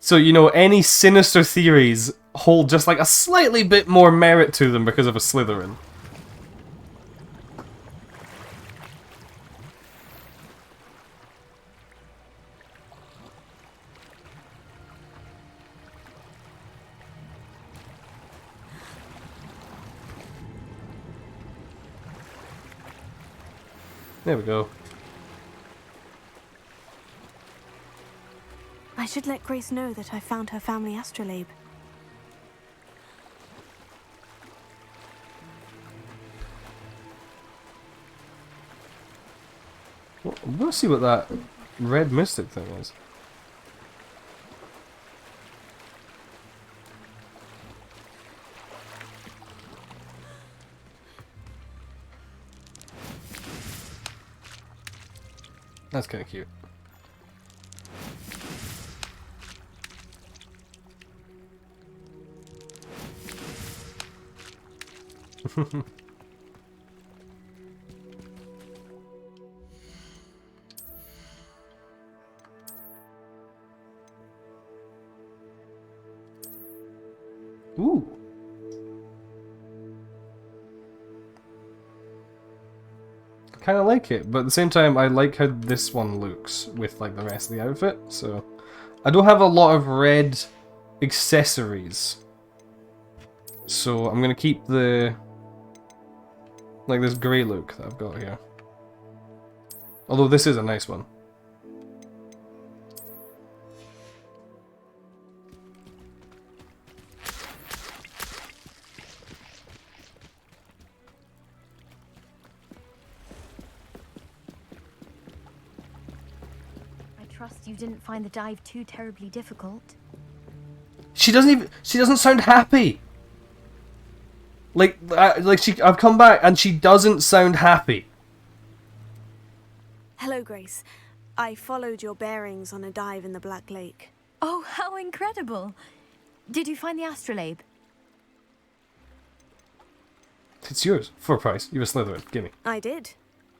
So, you know, any sinister theories hold just like a slightly bit more merit to them because of a Slytherin. There we go. I should let Grace know that I found her family astrolabe. Well, I'm gonna see what that red mystic thing is. That's kind of cute. Ooh. I kind of like it, but at the same time, I like how this one looks with like the rest of the outfit. So, I don't have a lot of red accessories, so I'm gonna keep the like this grey look that I've got here. Although this is a nice one. Trust you didn't find the dive too terribly difficult. She doesn't sound happy. I've come back and she doesn't sound happy. Hello, Grace. I followed your bearings on a dive in the Black Lake. Oh, how incredible! Did you find the astrolabe? It's yours, for a price. You're a Slytherin. Gimme. I did,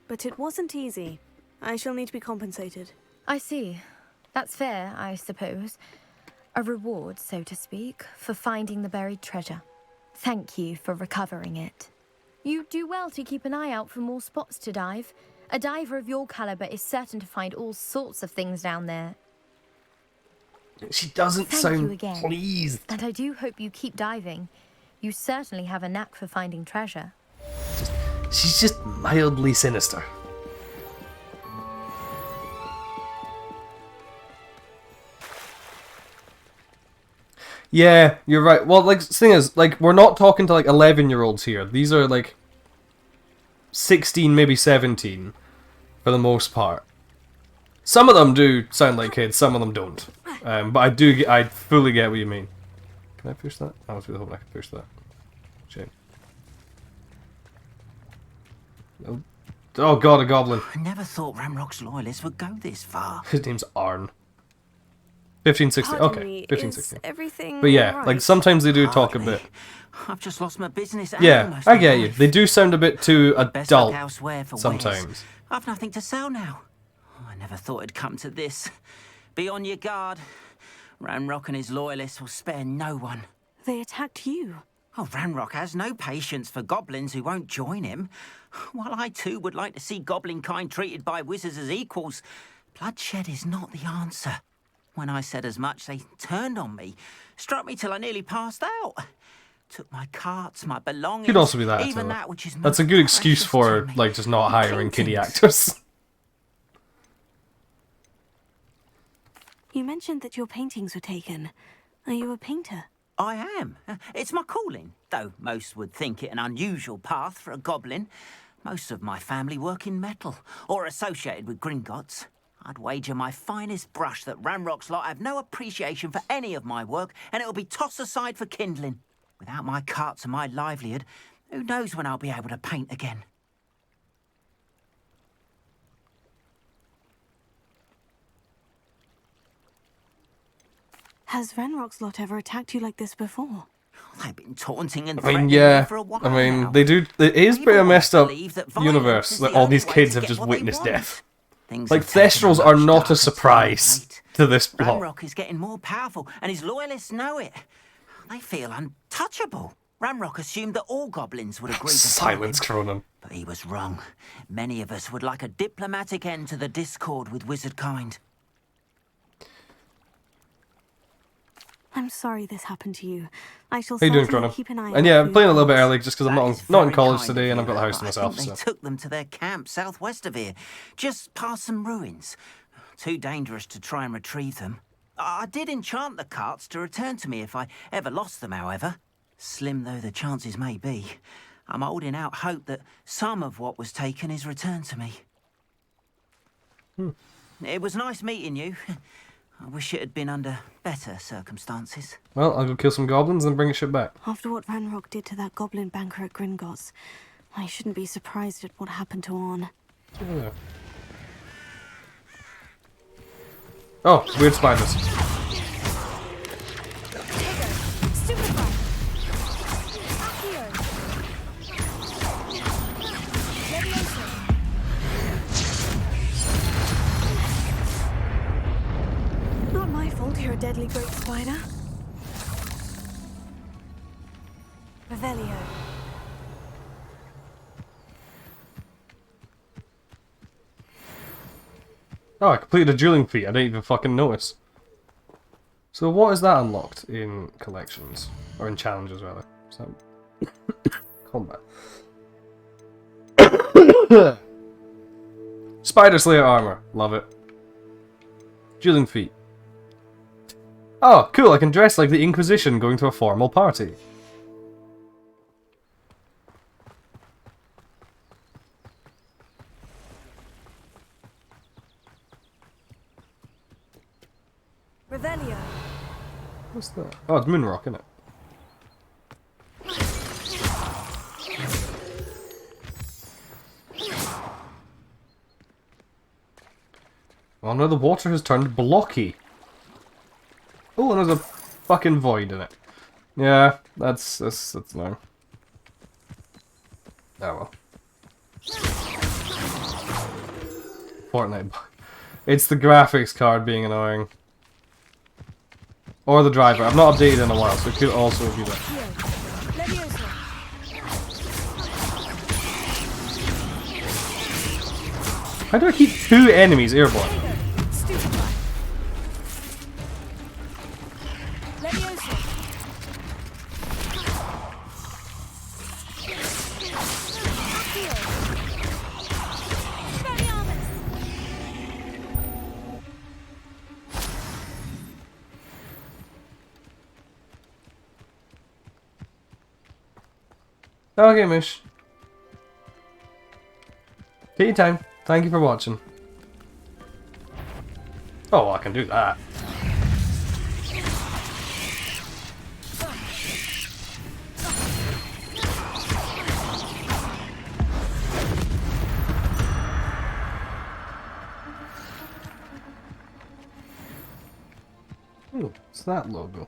but it wasn't easy. I shall need to be compensated. I see. That's fair, I suppose. A reward, so to speak, for finding the buried treasure. Thank you for recovering it. You do well to keep an eye out for more spots to dive. A diver of your caliber is certain to find all sorts of things down there. She doesn't Thank sound you again. pleased. And I do hope you keep diving. You certainly have a knack for finding treasure. She's just mildly sinister. Yeah, you're right. Well, like, the thing is, like, we're not talking to, like, 11-year-olds here. These are, like, 16, maybe 17, for the most part. Some of them do sound like kids, some of them don't. But I fully get what you mean. Can I push that? I was really hoping I could push that. Shame. Oh, oh god, a goblin. I never thought Ramrock's loyalists would go this far. His name's Arn. 1516. Pardon Okay, me, 1516. is everything But yeah, alright? like sometimes they do talk a bit. I've just lost my business. And Yeah, almost I my get you. life. They do sound a bit too Best look adult elsewhere for sometimes. wares. I've nothing to sell now. I never thought it'd come to this. Be on your guard. Ranrock and his loyalists will spare no one. They attacked you. Oh, Ranrock has no patience for goblins who won't join him. While I too would like to see goblin kind treated by wizards as equals, bloodshed is not the answer. When I said as much, they turned on me, struck me till I nearly passed out. Took my carts, my belongings, Could also be that. even too. that which is That's a most good excuse precious for to me. like just not hiring kiddie Paintings. actors. You mentioned that your paintings were taken. Are you a painter? I am. It's my calling, though most would think it an unusual path for a goblin. Most of my family work in metal, or associated with Gringotts. I'd wager my finest brush that Ranrock's lot have no appreciation for any of my work, and it'll be tossed aside for kindling. Without my carts and my livelihood, who knows when I'll be able to paint again? Has Renrock's lot ever attacked you like this before? They've been taunting and I mean, threatening yeah. me for a while I mean, now. they do. It is pretty a messed up believe that violence universe is that the all only these way kids to have get just what they witnessed want. death. Things Like have taken a Thestrals much are not darker a surprise turn of late. to this plot. Ranrock is getting more powerful, and his loyalists know it. They feel untouchable. Ranrock assumed that all goblins would agree to fight Silence, him, Cronin. but he was wrong. Many of us would like a diplomatic end to the discord with wizard kind. I'm sorry this happened to you. I shall How you doing, certainly Cronin? keep an eye And out yeah, for I'm your playing a little bit goals. early just because I'm That is not in very college kind today of and I've you, got the house to but myself. I think they So took them to their camp southwest of here, just past some ruins. Too dangerous to try and retrieve them. I did enchant the carts to return to me if I ever lost them, however. Slim though the chances may be, I'm holding out hope that some of what was taken is returned to me. It was nice meeting you. I wish it had been under better circumstances. well, I'll go kill some goblins and bring shit back. After what Ranrock did to that goblin banker at Gringotts, I shouldn't be surprised at what happened to Orn. Yeah. Oh, weird spiders. Not my fault you're a deadly great spider. Revelio. Oh, I completed a dueling feat. I didn't even fucking notice. So what is that unlocked in collections? Or in challenges, rather. So, combat. Spider Slayer armor. Love it. Dueling feat. Oh, cool. I can dress like the Inquisition going to a formal party. Revelio. What's that? Oh, it's Moonrock, isn't it? Oh no, the water has turned blocky. Oh, and there's a fucking void in it. Yeah, that's no. Oh well. Fortnite bug. It's the graphics card being annoying. Or the driver. I've not updated in a while, so it could also be that. How do I keep 2 enemies airborne? Okay, Mish. Take your time. Thank you for watching. Oh, I can do that. Ooh, what's that logo?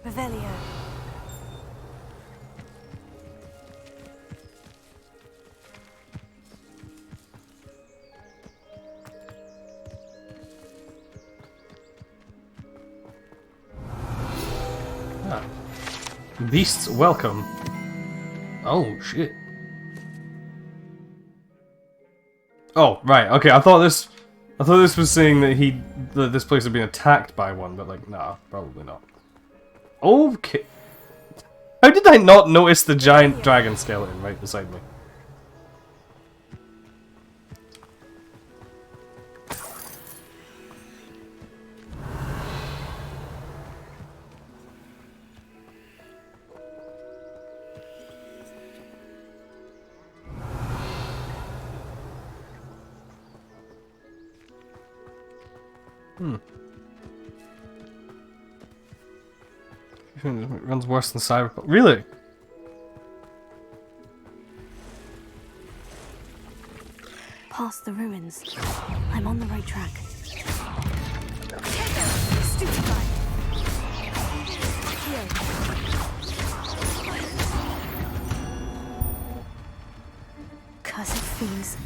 Revelio. Ah. Beasts welcome. Oh shit. Oh, right, okay, I thought this was saying that this place had been attacked by one, but like, nah, probably not. Okay. How did I not notice the giant dragon skeleton right beside me? It runs worse than Cyberpunk. Really? Past the ruins. I'm on the right track. Cursed fiends.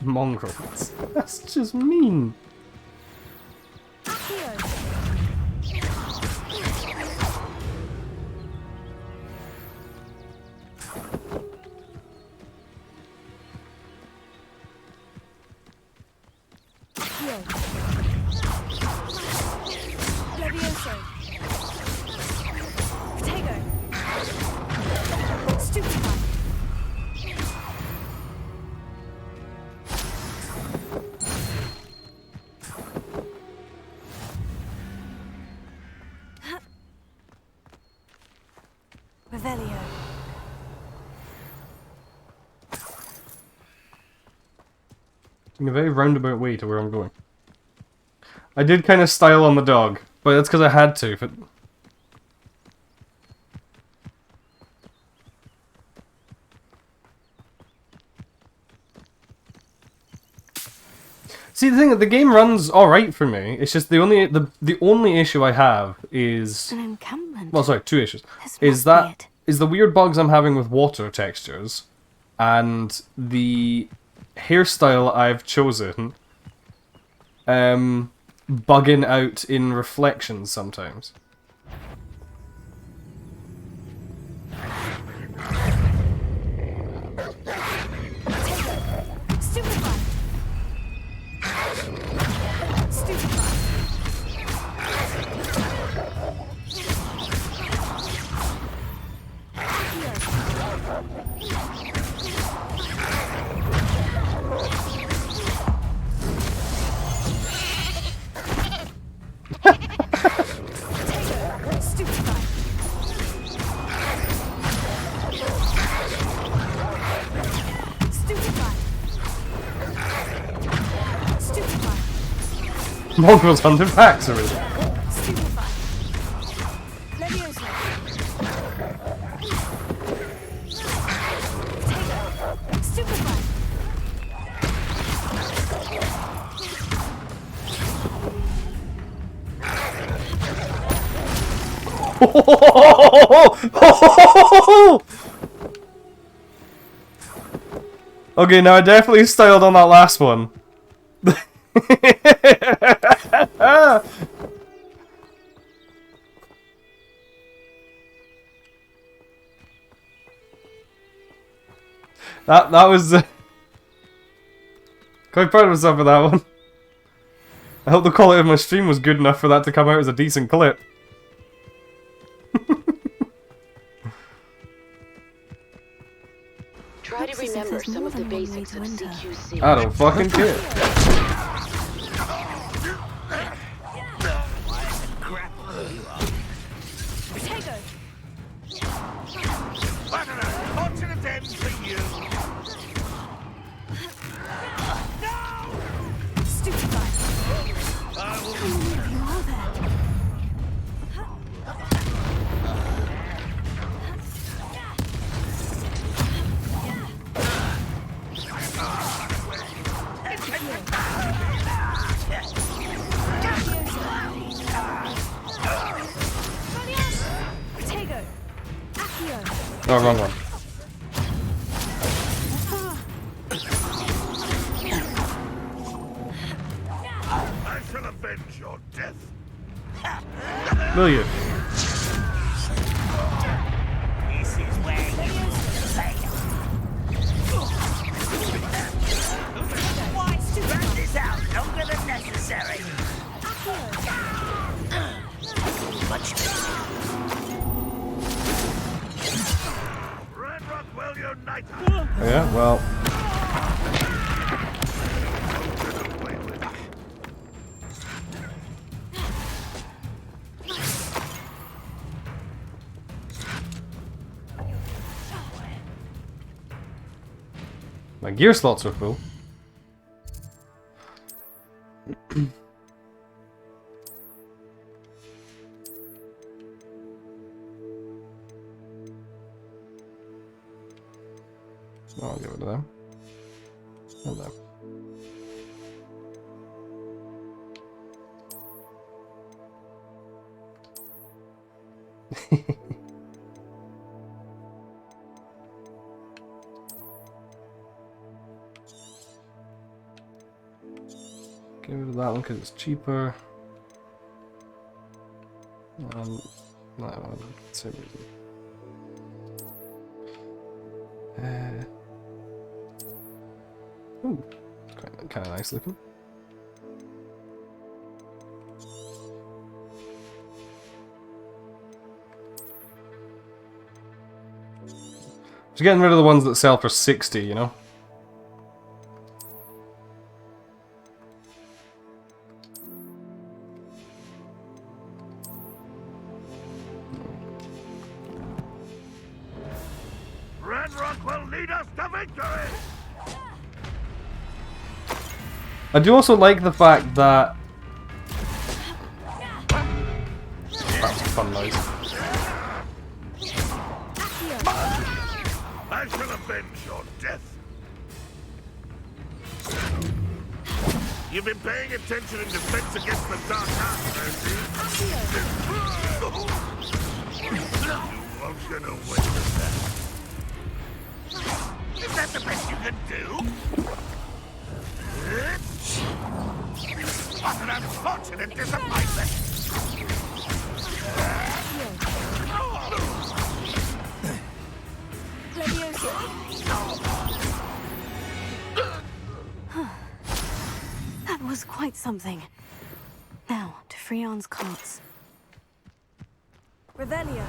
Mongrels. That's just mean. Revelio. In a very roundabout way to where I'm going. I did kind of style on the dog, but that's because I had to. But see, the thing, the game runs all right for me. It's just the only issue I have is An encampment. well, sorry, 2 issues. This Is the weird bugs I'm having with water textures, and the hairstyle I've chosen bugging out in reflections sometimes. Mongrels hunting packs already. Stupefy. Okay, now I definitely styled on that last one. That was quite proud of myself for that one. I hope the quality of my stream was good enough for that to come out as a decent clip. Try to remember some of the basics of CQC. I don't fucking care. Fortunate end for you. Oh, wrong one. I shall avenge your death. Will you? This is where you fail. Why drag this out longer than necessary? Much better. Red Rockwell Unite. Yeah, well. My gear slots are full. So I'll give it to them. And them. Get rid of that one because it's cheaper. That one, same reason. Ooh, kind of nice looking. Just getting rid of the ones that sell for 60, you know? Red Rock will lead us to victory. I do also like the fact that... That's a fun noise. I shall avenge your death. You've been paying attention in defense against the Dark Arts, Mercy. You won't get away with that. Is that the best you can do? What an unfortunate disappointment! That was quite something. Now, to Freon's carts. Revelio.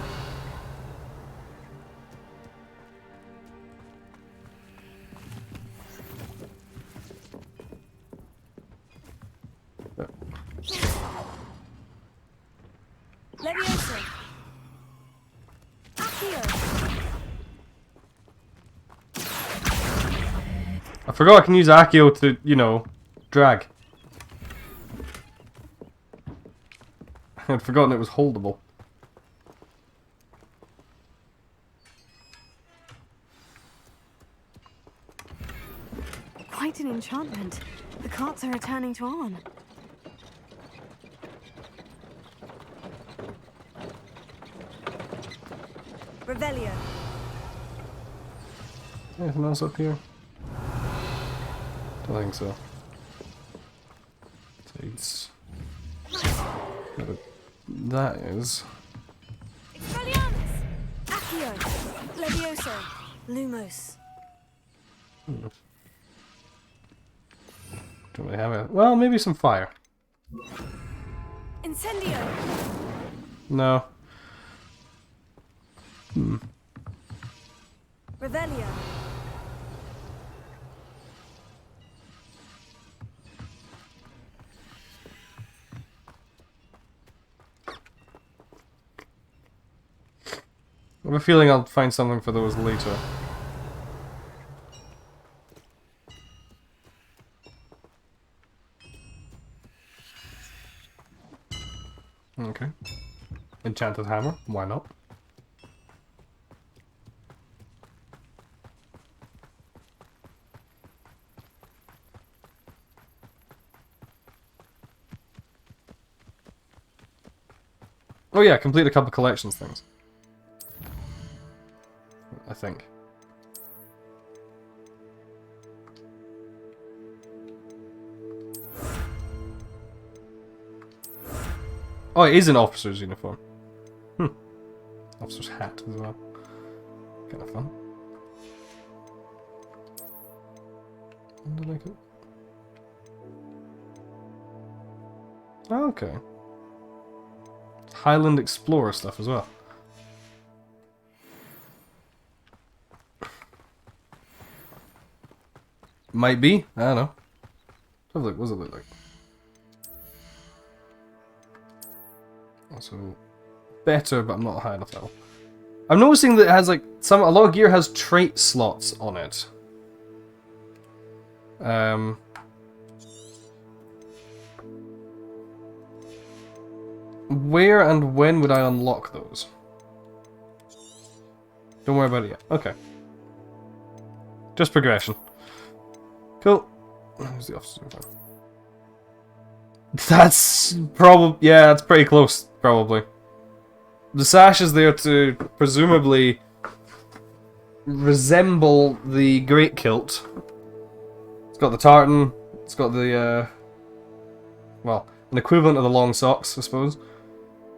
Leviosa. Accio. I forgot I can use Accio to, you know, drag. I'd forgotten it was holdable. Quite an enchantment. The carts are returning to on. Revelio. Anything else up here? Don't think so. Takes. That is. Expelliarmus! Accio! Levioso! Lumos. Don't really have it. Well, maybe some fire. Incendio! No. Revelio. I have a feeling I'll find something for those later. Okay. Enchanted hammer, why not? Oh yeah, complete a couple collections things. I think. Oh, it is an officer's uniform. Officer's hat as well. Kind of fun. I like it. Oh, okay. Highland Explorer stuff as well. Might be. I don't know. Have a look. What does it look like? Also, better, but I'm not high enough level. I'm noticing that it has like a lot of gear has trait slots on it. Where and when would I unlock those? Don't worry about it yet. Okay. Just progression. Cool. Where's the officer? That's probably... yeah, that's pretty close, probably. The sash is there to presumably resemble the great kilt. It's got the tartan. It's got the, well, an equivalent of the long socks, I suppose.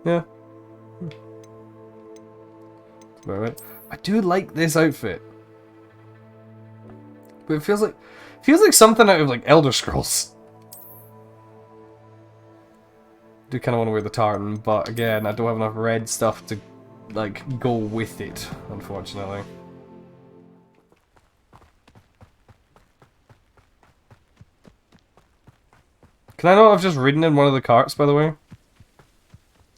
Yeah. That's about right. I do like this outfit. But it feels like something out of like Elder Scrolls. I do kind of want to wear the tartan, but again, I don't have enough red stuff to like go with it, unfortunately. Can I not have just ridden in one of the carts, by the way?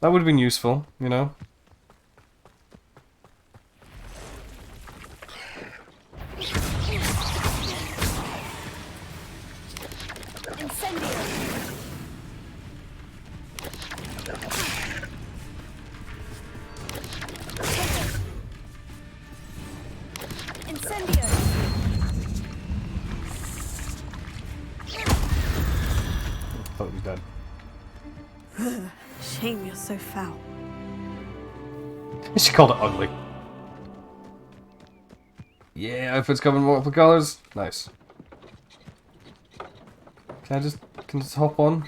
That would have been useful, you know? thought he was dead. Shame you're so foul. She called it ugly. Yeah, outfits come in multiple colours. Nice. Can I just hop on?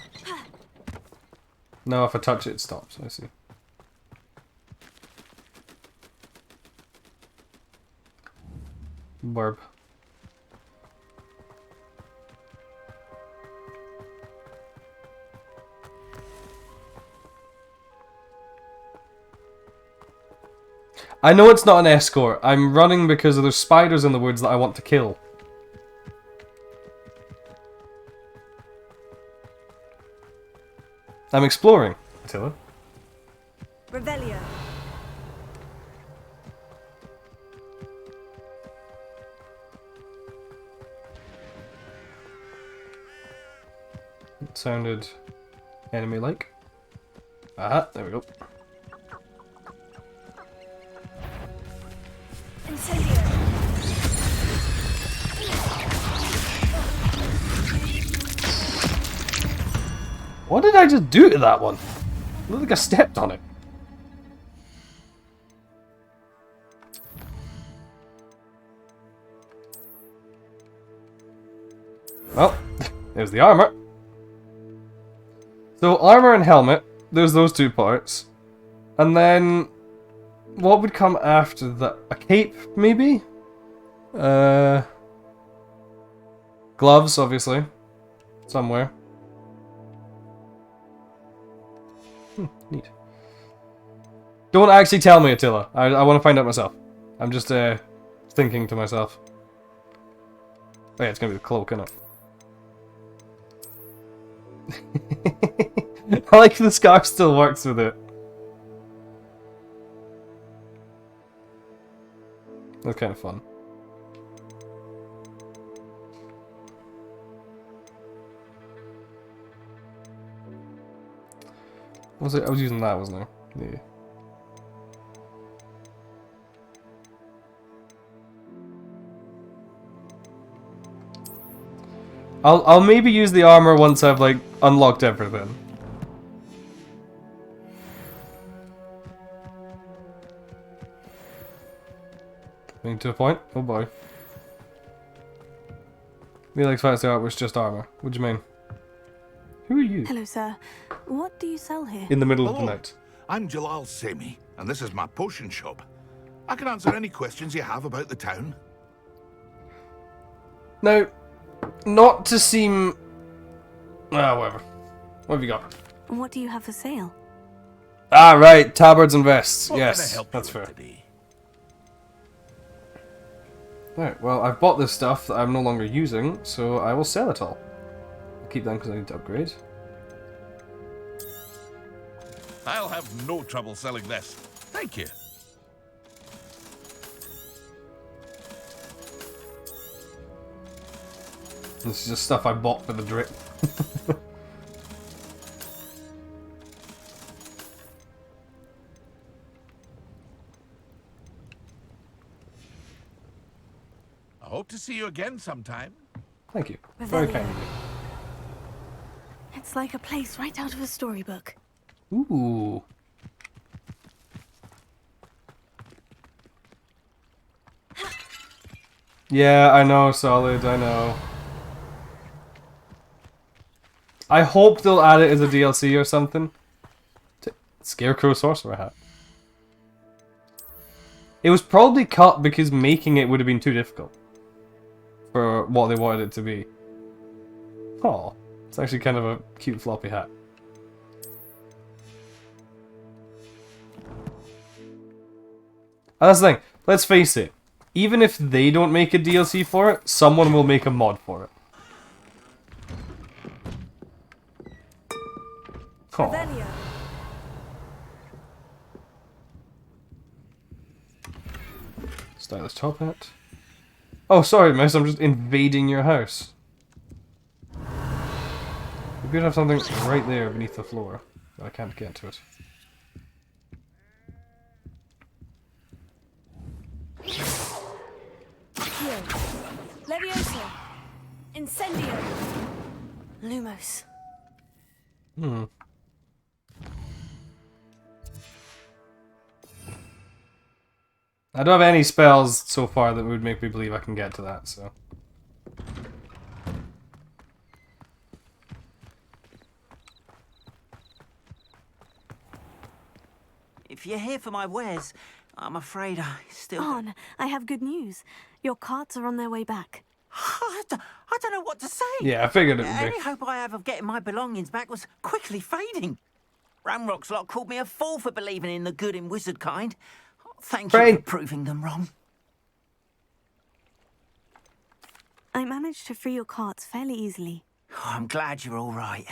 No, if I touch it, it stops. I see. Burb. I know it's not an escort. I'm running because there's spiders in the woods that I want to kill. I'm exploring, Attila. Revelio. It sounded enemy-like. Aha, there we go. What did I just do to that one? It looked like I stepped on it. Well, there's the armor. So armor and helmet, there's those two parts. And then what would come after that? A cape, maybe? Gloves, obviously. Somewhere. Neat. Don't actually tell me, Attila. I want to find out myself. I'm just thinking to myself. Oh yeah, it's gonna be the cloak, isn't it? I like the scarf still works with it. That's kind of fun. Was it? I was using that, wasn't I? Yeah. I'll maybe use the armor once I've like unlocked everything. Getting to a point? Oh boy. Felix fancy art was just armor. What do you mean? Who are you? Hello, sir. What do you sell here? In the middle of the night. I'm Jalal Semi, and this is my potion shop. I can answer any questions you have about the town. Now, not to seem... Ah, whatever. What have you got? What do you have for sale? Ah, right. Tabards and vests. What can I Yes, help you that's with fair. today? Right, well, I've bought this stuff that I'm no longer using, so I will sell it all. I'll keep them because I need to upgrade. I'll have no trouble selling this. Thank you. This is just stuff I bought for the drip. I hope to see you again sometime. Thank you. Very kind of you. It's like a place right out of a storybook. Ooh. Yeah, I know, Solid, I know. I hope they'll add it as a DLC or something. Scarecrow Sorcerer Hat. It was probably cut because making it would have been too difficult for what they wanted it to be. Oh, it's actually kind of a cute floppy hat. And that's the thing, let's face it, even if they don't make a DLC for it, someone will make a mod for it. Oh. Stylish top hat. Oh, sorry, Mouse, I'm just invading your house. We could have something right there beneath the floor, but I can't get to it. Here. Leviosa. Incendio. Lumos. Hmm. I don't have any spells so far that would make me believe I can get to that, so... If you're here for my wares, I'm afraid I still... On, I have good news. Your carts are on their way back. I don't know what to say. Yeah, I figured it would be. Any hope I have of getting my belongings back was quickly fading. Ramrock's lot called me a fool for believing in the good in wizard kind. Thank you for proving them wrong. I managed to free your carts fairly easily. Oh, I'm glad you're all right.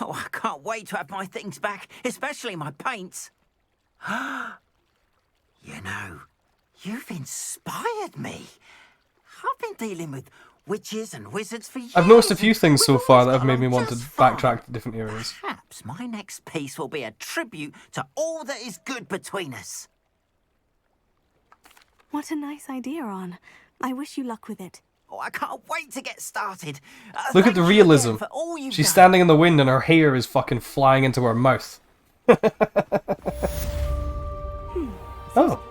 Oh, I can't wait to have my things back, especially my paints. You know, you've inspired me. I've been dealing with witches and wizards for years. I've noticed a few things so far that have made me want to backtrack to different areas. Perhaps my next piece will be a tribute to all that is good between us. What a nice idea, On. I wish you luck with it. Oh, I can't wait to get started. Look at the realism. She's standing in the wind and her hair is fucking flying into her mouth. Oh.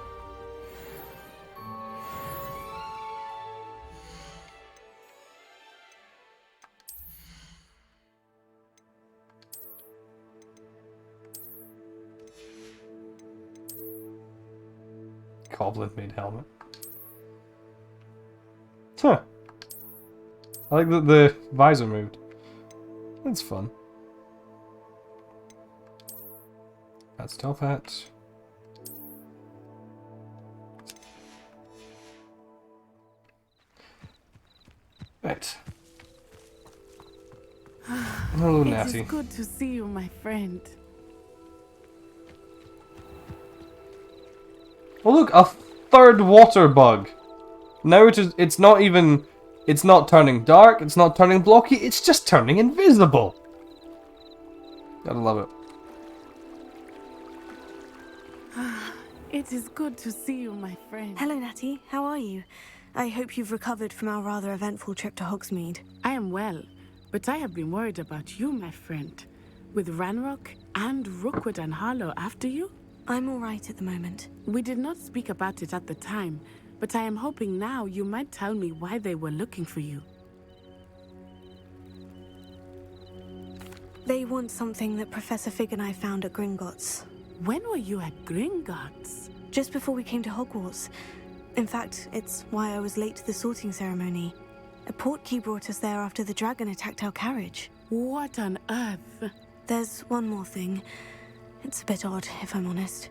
Goblin-made helmet. Huh. I like that the visor moved. That's fun. That's top hat. Right. Hello, Natty. It is good to see you, my friend. Oh look, a third water bug. Now it's not even, it's not turning dark, it's not turning blocky, it's just turning invisible. Gotta love it. It is good to see you, my friend. Hello, Natty. How are you? I hope you've recovered from our rather eventful trip to Hogsmeade. I am well, but I have been worried about you, my friend. With Ranrock and Rookwood and Harlow after you? I'm all right at the moment. We did not speak about it at the time, but I am hoping now you might tell me why they were looking for you. They want something that Professor Fig and I found at Gringotts. When were you at Gringotts? Just before we came to Hogwarts. In fact, it's why I was late to the sorting ceremony. A portkey brought us there after the dragon attacked our carriage. What on earth? There's one more thing. It's a bit odd, if I'm honest.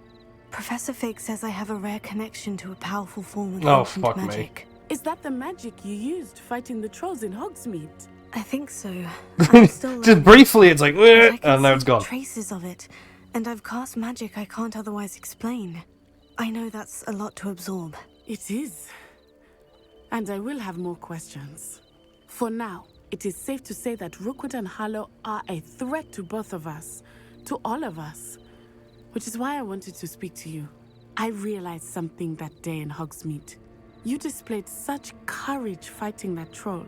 Professor Fig says I have a rare connection to a powerful form of ancient magic. Is that the magic you used fighting the trolls in Hogsmeade? I think so. I'm still Just briefly, it's like, and now it's gone. Traces of it, and I've cast magic I can't otherwise explain. I know that's a lot to absorb. It is. And I will have more questions. For now, it is safe to say that Rookwood and Harlow are a threat to both of us. To all of us. Which is why I wanted to speak to you. I realized something that day in Hogsmeade. You displayed such courage fighting that troll.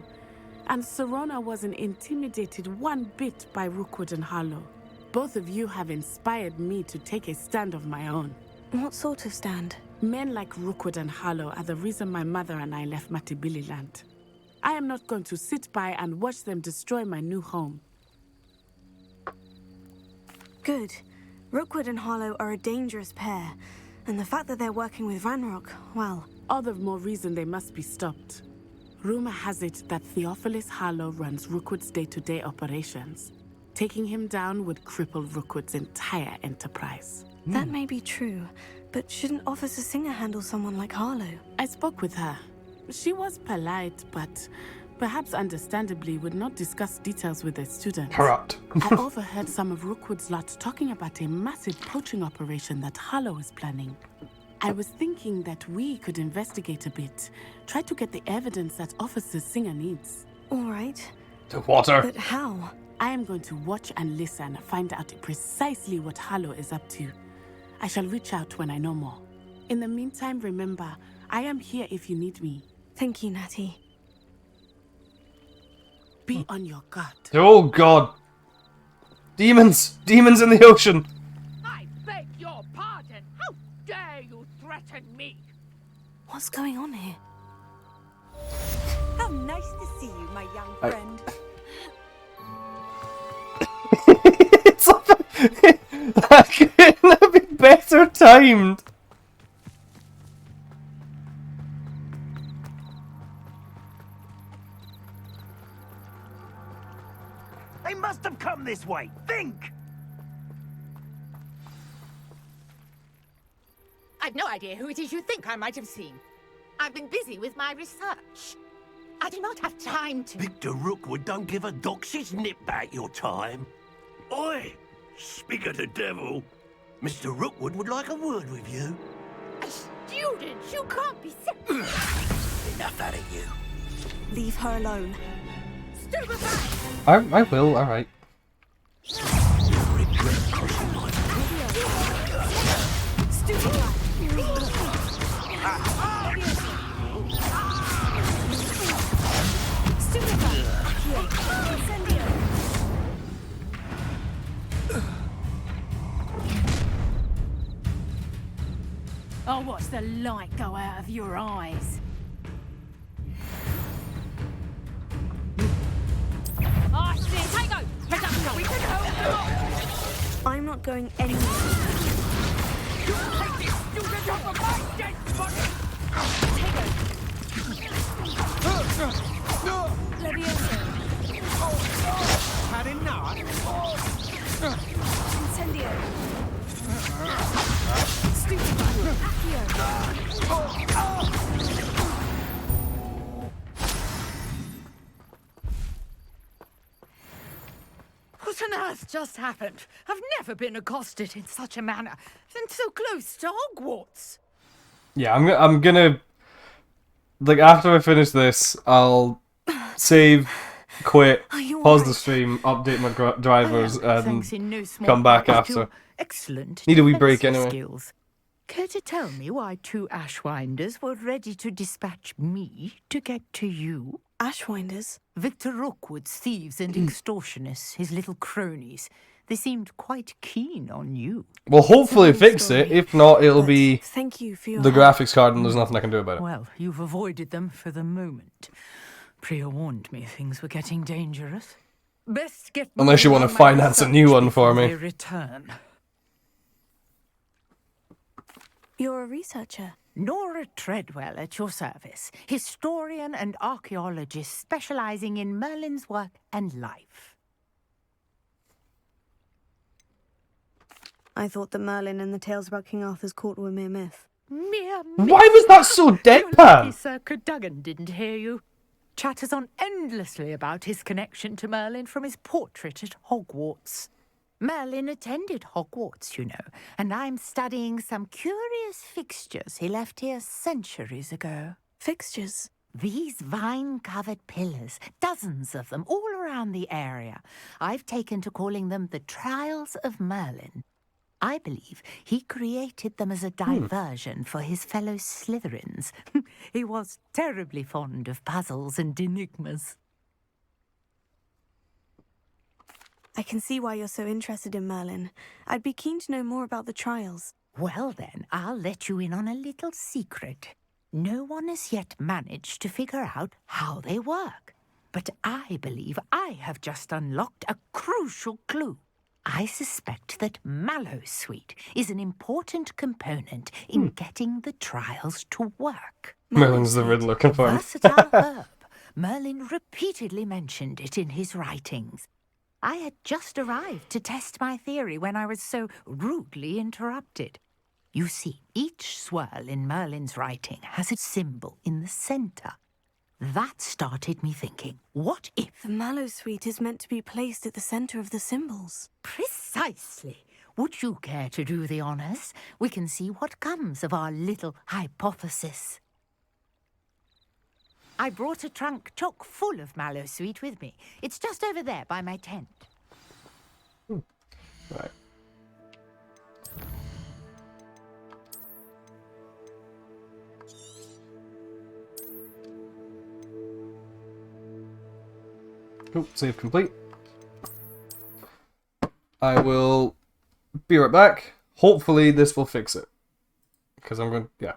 And Serona wasn't intimidated one bit by Rookwood and Harlow. Both of you have inspired me to take a stand of my own. What sort of stand? Men like Rookwood and Harlow are the reason my mother and I left Matibili Land. I am not going to sit by and watch them destroy my new home. Good. Rookwood and Harlow are a dangerous pair, and the fact that they're working with Ranrock, well... All the more reason they must be stopped. Rumor has it that Theophilus Harlow runs Rookwood's day-to-day operations. Taking him down would cripple Rookwood's entire enterprise. That may be true, but shouldn't Officer Singer handle someone like Harlow? I spoke with her. She was polite, but perhaps understandably would not discuss details with the students. Corrupt. I overheard some of Rookwood's lot talking about a massive poaching operation that Harlow is planning. I was thinking that we could investigate a bit, try to get the evidence that Officer Singer needs. All right. To water. But how? I am going to watch and listen, find out precisely what Harlow is up to. I shall reach out when I know more. In the meantime, remember, I am here if you need me. Thank you, Natty. Be on your guard. Oh god. Demons! Demons in the ocean! I beg your pardon! How dare you threaten me? What's going on here? How nice to see you, my young friend. It's like that couldn't have been better timed. They must have come this way. Think! I've no idea who it is you think I might have seen. I've been busy with my research. I do not have time to... Victor Rookwood don't give a doxy's nip back your time. Oi! Speak of the devil. Mr. Rookwood would like a word with you. A student? You can't be serious. Enough out of you. Leave her alone. I will, alright. I'll watch the light go out of your eyes. I'm not going anywhere. you to drop a my dead body! Levioso. Had enough? Incendio. Stupefy. Accio. What on earth just happened? I've never been accosted in such a manner, and so close to Hogwarts. Yeah, I'm gonna like after I finish this, I'll save, quit, pause the stream, update my drivers, and in no small come back part to after. your excellent Need a wee break defensive anyway. skills. Care to tell me why 2 Ashwinders were ready to dispatch me to get to you? Ashwinders? Victor Rookwood's thieves and extortionists, his little cronies. They seemed quite keen on you. Well, hopefully fix it. If not, it'll be thank you for your the help. graphics card, and there's nothing I can do about it. Well, you've avoided them for the moment. Priya warned me things were getting dangerous. Best get Unless you want to finance a new one for me. Return. You're a researcher. Nora Treadwell at your service, historian and archaeologist specializing in Merlin's work and life. I thought that Merlin and the tales about King Arthur's court were mere myth. Mere myth. Why was that so deadpan? Lucky Sir Cadogan didn't hear you. Chatters on endlessly about his connection to Merlin from his portrait at Hogwarts. Merlin attended Hogwarts, you know, and I'm studying some curious fixtures he left here centuries ago. Fixtures? These vine-covered pillars, dozens of them, all around the area. I've taken to calling them the Trials of Merlin. I believe he created them as a diversion for his fellow Slytherins. He was terribly fond of puzzles and enigmas. I can see why you're so interested in Merlin. I'd be keen to know more about the trials. Well then, I'll let you in on a little secret. No one has yet managed to figure out how they work. But I believe I have just unlocked a crucial clue. I suspect that Mallowsweet is an important component in getting the trials to work. Merlin's the Riddler, confirmed. Versatile herb. Merlin repeatedly mentioned it in his writings. I had just arrived to test my theory when I was so rudely interrupted. You see, each swirl in Merlin's writing has a symbol in the centre. That started me thinking, what if... The Mallowsweet is meant to be placed at the centre of the symbols. Precisely. Would you care to do the honours? We can see what comes of our little hypothesis. I brought a trunk chock full of Mallowsweet with me. It's just over there by my tent. Right. Oh, save complete. I will be right back. Hopefully this will fix it. Because I'm going to... Yeah.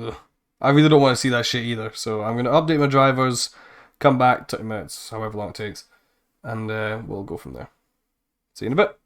Ugh. I really don't want to see that shit either. So I'm going to update my drivers, come back 30 minutes, however long it takes. And we'll go from there. See you in a bit.